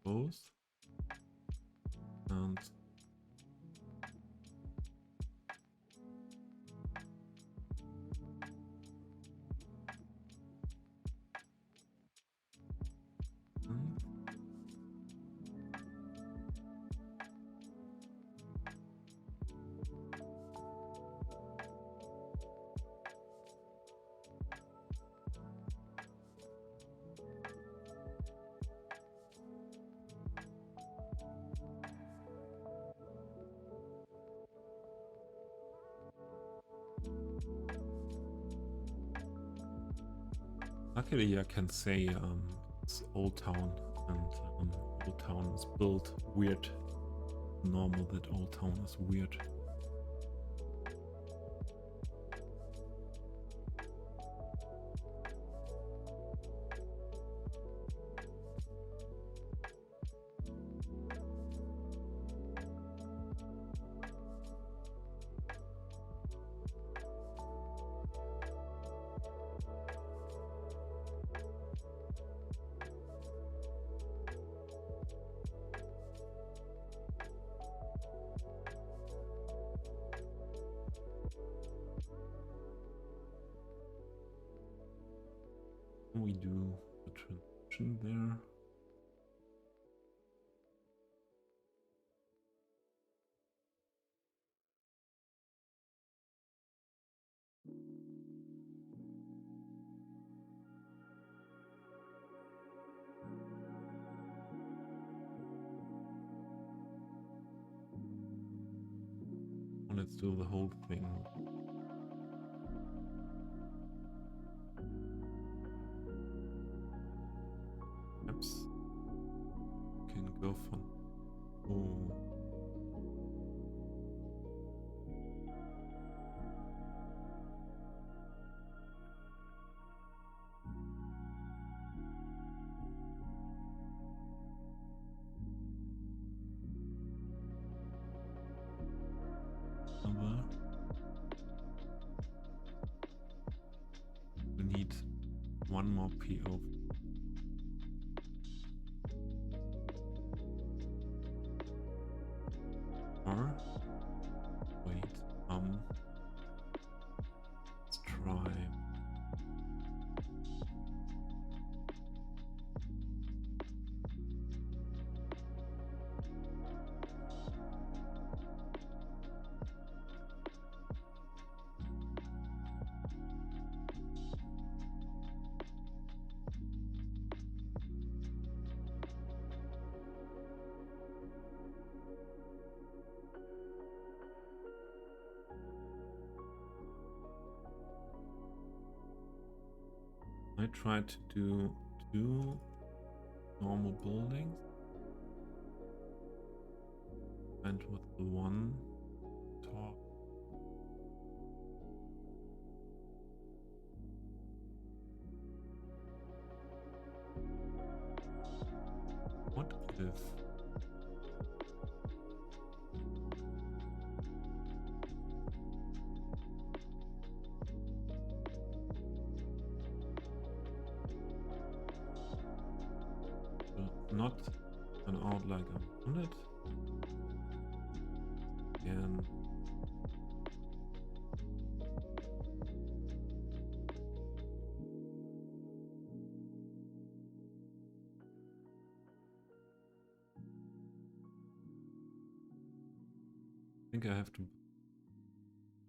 Both. And luckily I can say it's Old Town, and Old Town is built weird. Normal that Old Town is weird. We do the transition there. Let's do the whole thing. Perhaps can go for number. We need one more PO. Or wait, let's try. I tried to do 2 normal buildings and with the one top. What if not turn out like I wanted? And I think I have to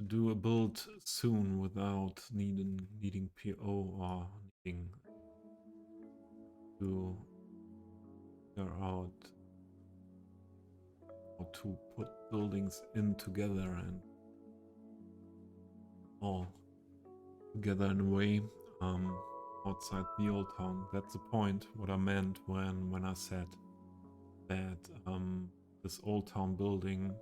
do a build soon without needing PO or needing to figure out how to put buildings in together and all together in a way outside the old town. That's the point, what I meant when I said that this old town building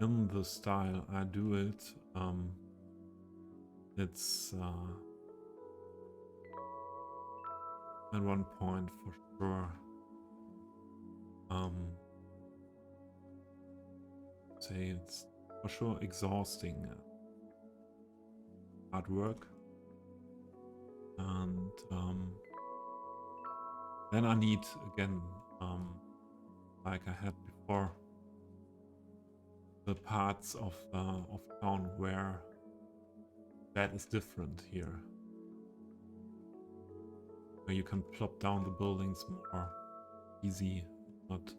in the style I do it, it's at one point for sure say it's for sure exhausting hard work, and then I need again like I had before the parts of town where that is different here, where you can plop down the buildings more easy, but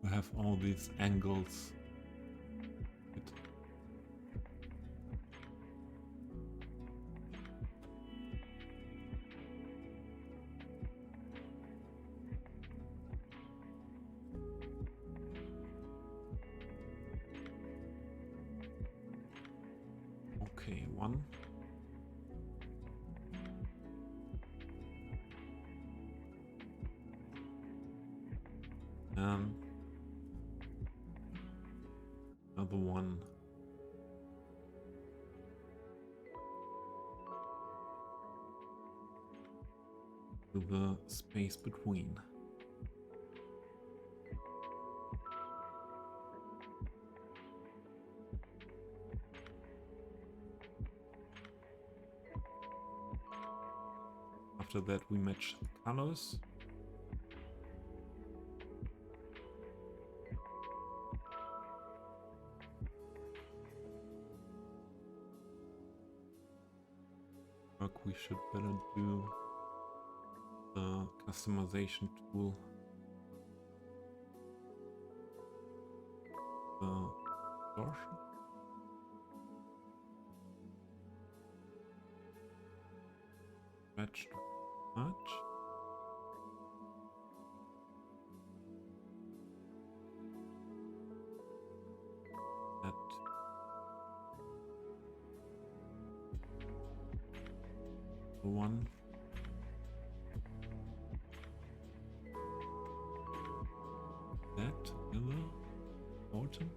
you have all these angles. Okay, one. And another one. To the space between. After that we match the colors. We should better do the customization tool. The distortion. Stretch too much. That the one. That yellow bottom.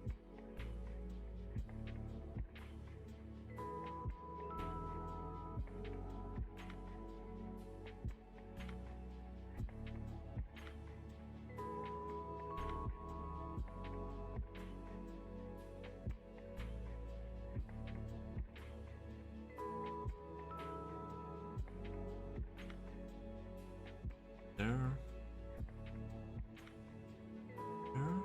There. There.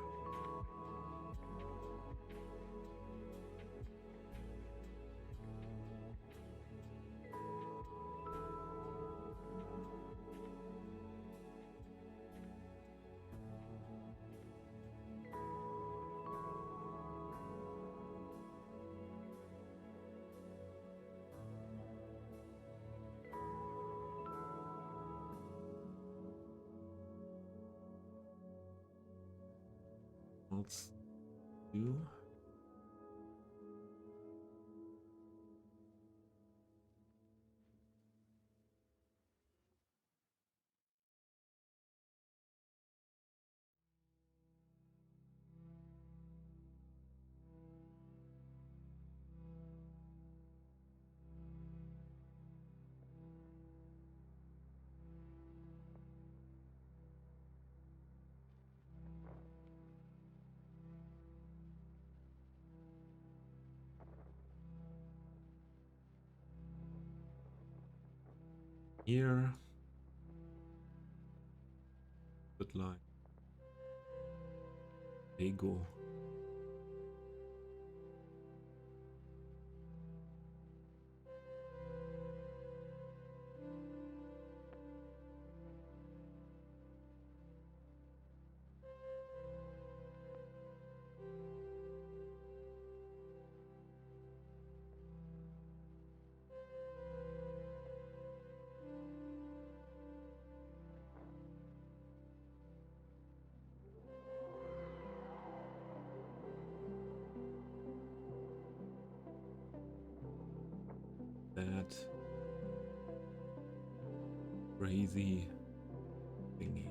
Let's do. Here, but like Lego. that crazy thingy.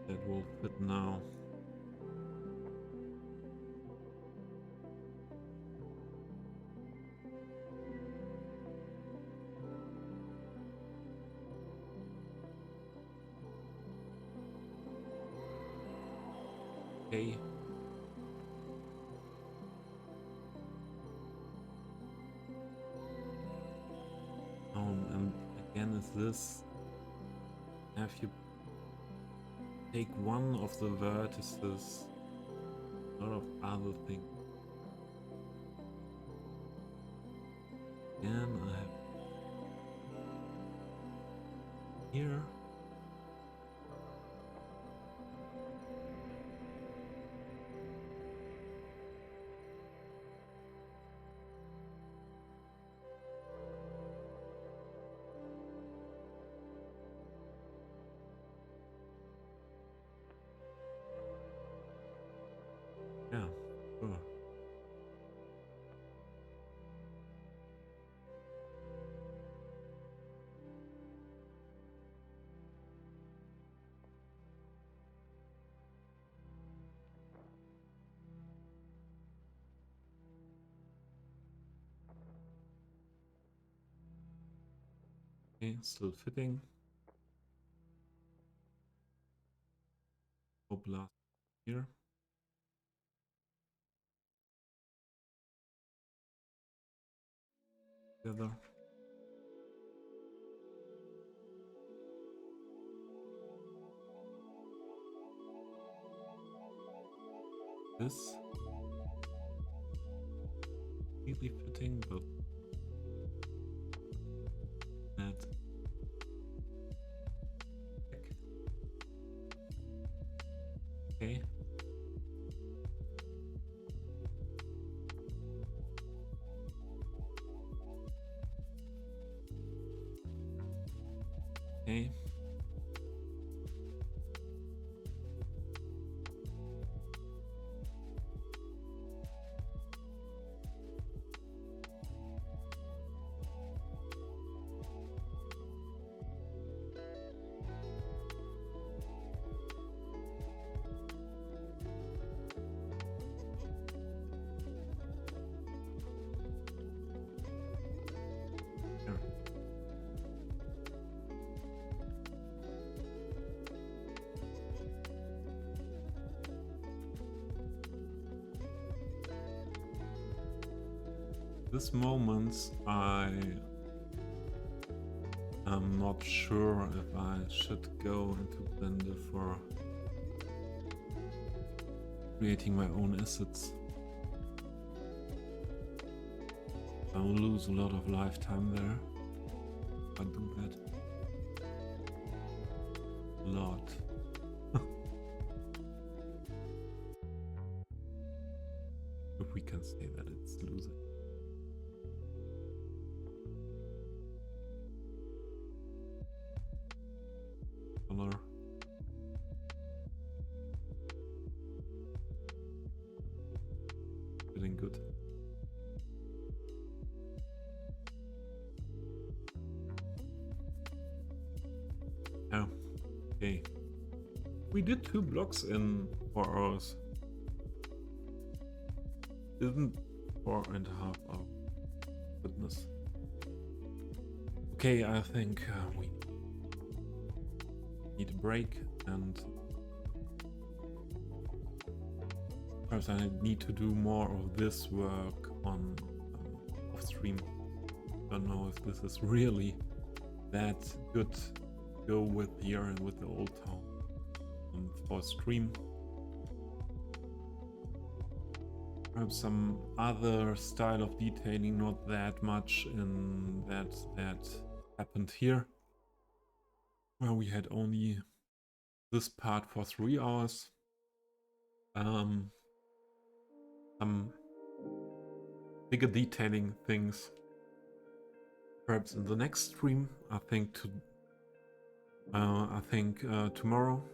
That will fit now. Okay. And again, is this? Have you take one of the vertices, a lot of other things. Again, I have here. Yeah, sure. Okay, still fitting. Hope last here. Together. This completely fitting, but that okay. Okay. Here. This moment I am not sure if I should go into Blender for creating my own assets. I will lose a lot of lifetime there if I do that. A lot. If we can say that it's losing. Color. Feeling good. Oh, okay. We did 2 blocks in 4 hours. Isn't 4.5 hours. Goodness. Okay, I think we need a break, and first I need to do more of this work on off stream. Don't know if this is really that good to go with here and with the old town for stream. perhaps some other style of detailing, not that much in that happened here, where we had only this part for 3 hours. Some bigger detailing things perhaps in the next stream. I think tomorrow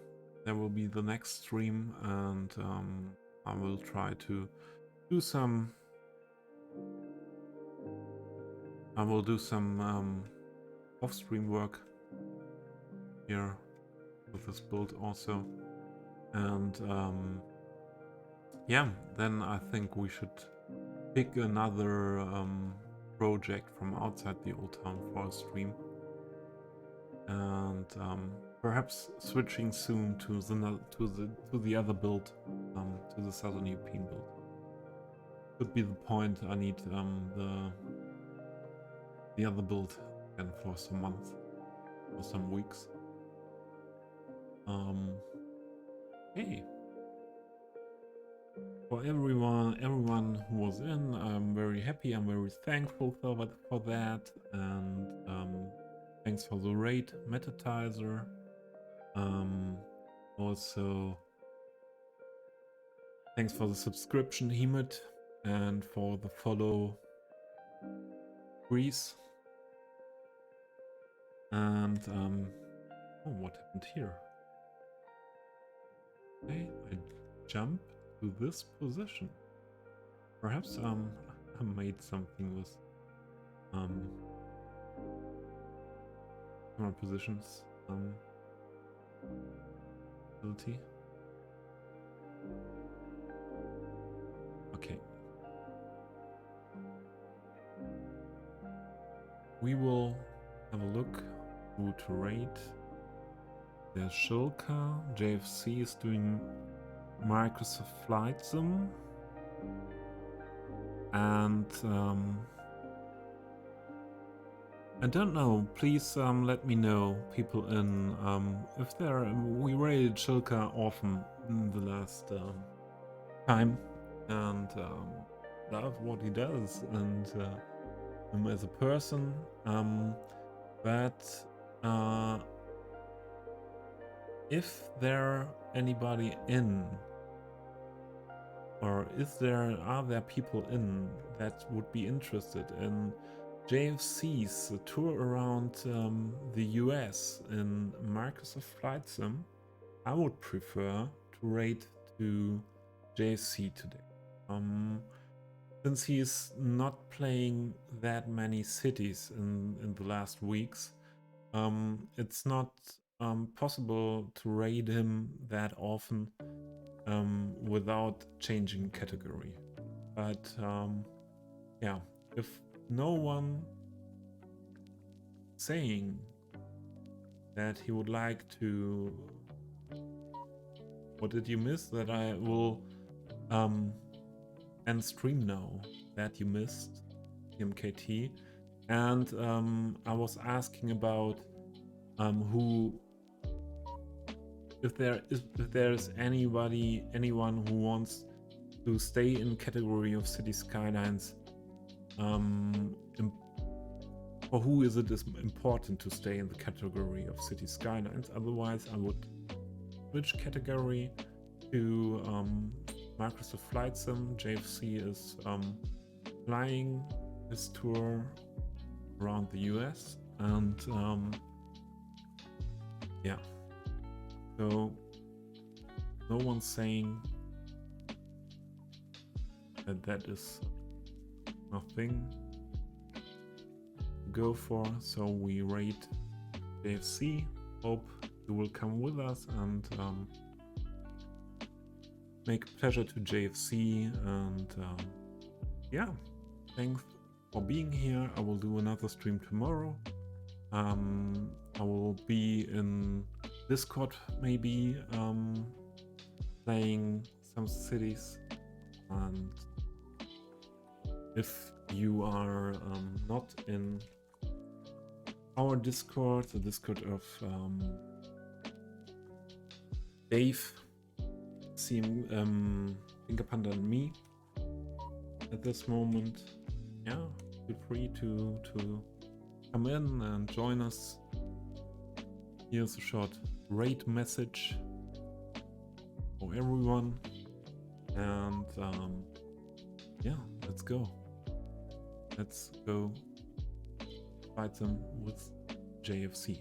there will be the next stream, and I will try to do some off-stream work here with this build also, and yeah, then I think we should pick another project from outside the old town for a stream, and perhaps switching soon to the other build, to the Southern European build. Could be the point. I need the other build again for some months or some weeks. Hey, for everyone who was in, I'm very happy. I'm very thankful for that, and thanks for the raid, Metatizer. Also, thanks for the subscription, Hemit, and for the follow, Grease. And oh, what happened here? Okay, I jumped to this position. Perhaps I made something with camera positions ability. Okay. We will have a look who to raid. There's Shulka. JFC is doing Microsoft Flight Sim. And I don't know, please let me know, people in, if we raided Shulka often in the last time, and love what he does, and him as a person, but if there anybody in, or are there people in that would be interested in JFC's tour around the US in Microsoft Flight Sim, I would prefer to raid to JFC today. Since he's not playing that many cities in the last weeks, it's not possible to raid him that often without changing category. But yeah, if no one saying that he would like to, what did you miss? That I will end stream now that you missed, MKT. And I was asking about if there's anyone who wants to stay in category of City Skylines, for who is it important to stay in the category of City Skylines. Otherwise I would switch category to Microsoft Flight Sim. JFC is flying his tour around the US, and yeah, so no one's saying that is nothing to go for, so we rate JFC. Hope you will come with us and make a pleasure to JFC, and yeah, thanks for being here. I will do another stream tomorrow. I will be in Discord maybe, playing some cities, and if you are not in our Discord, the Discord of Dave, Fingerpanda and me, at this moment. Yeah, feel free to come in and join us. Here's a short raid message for everyone, and yeah, let's go fight them with JFC.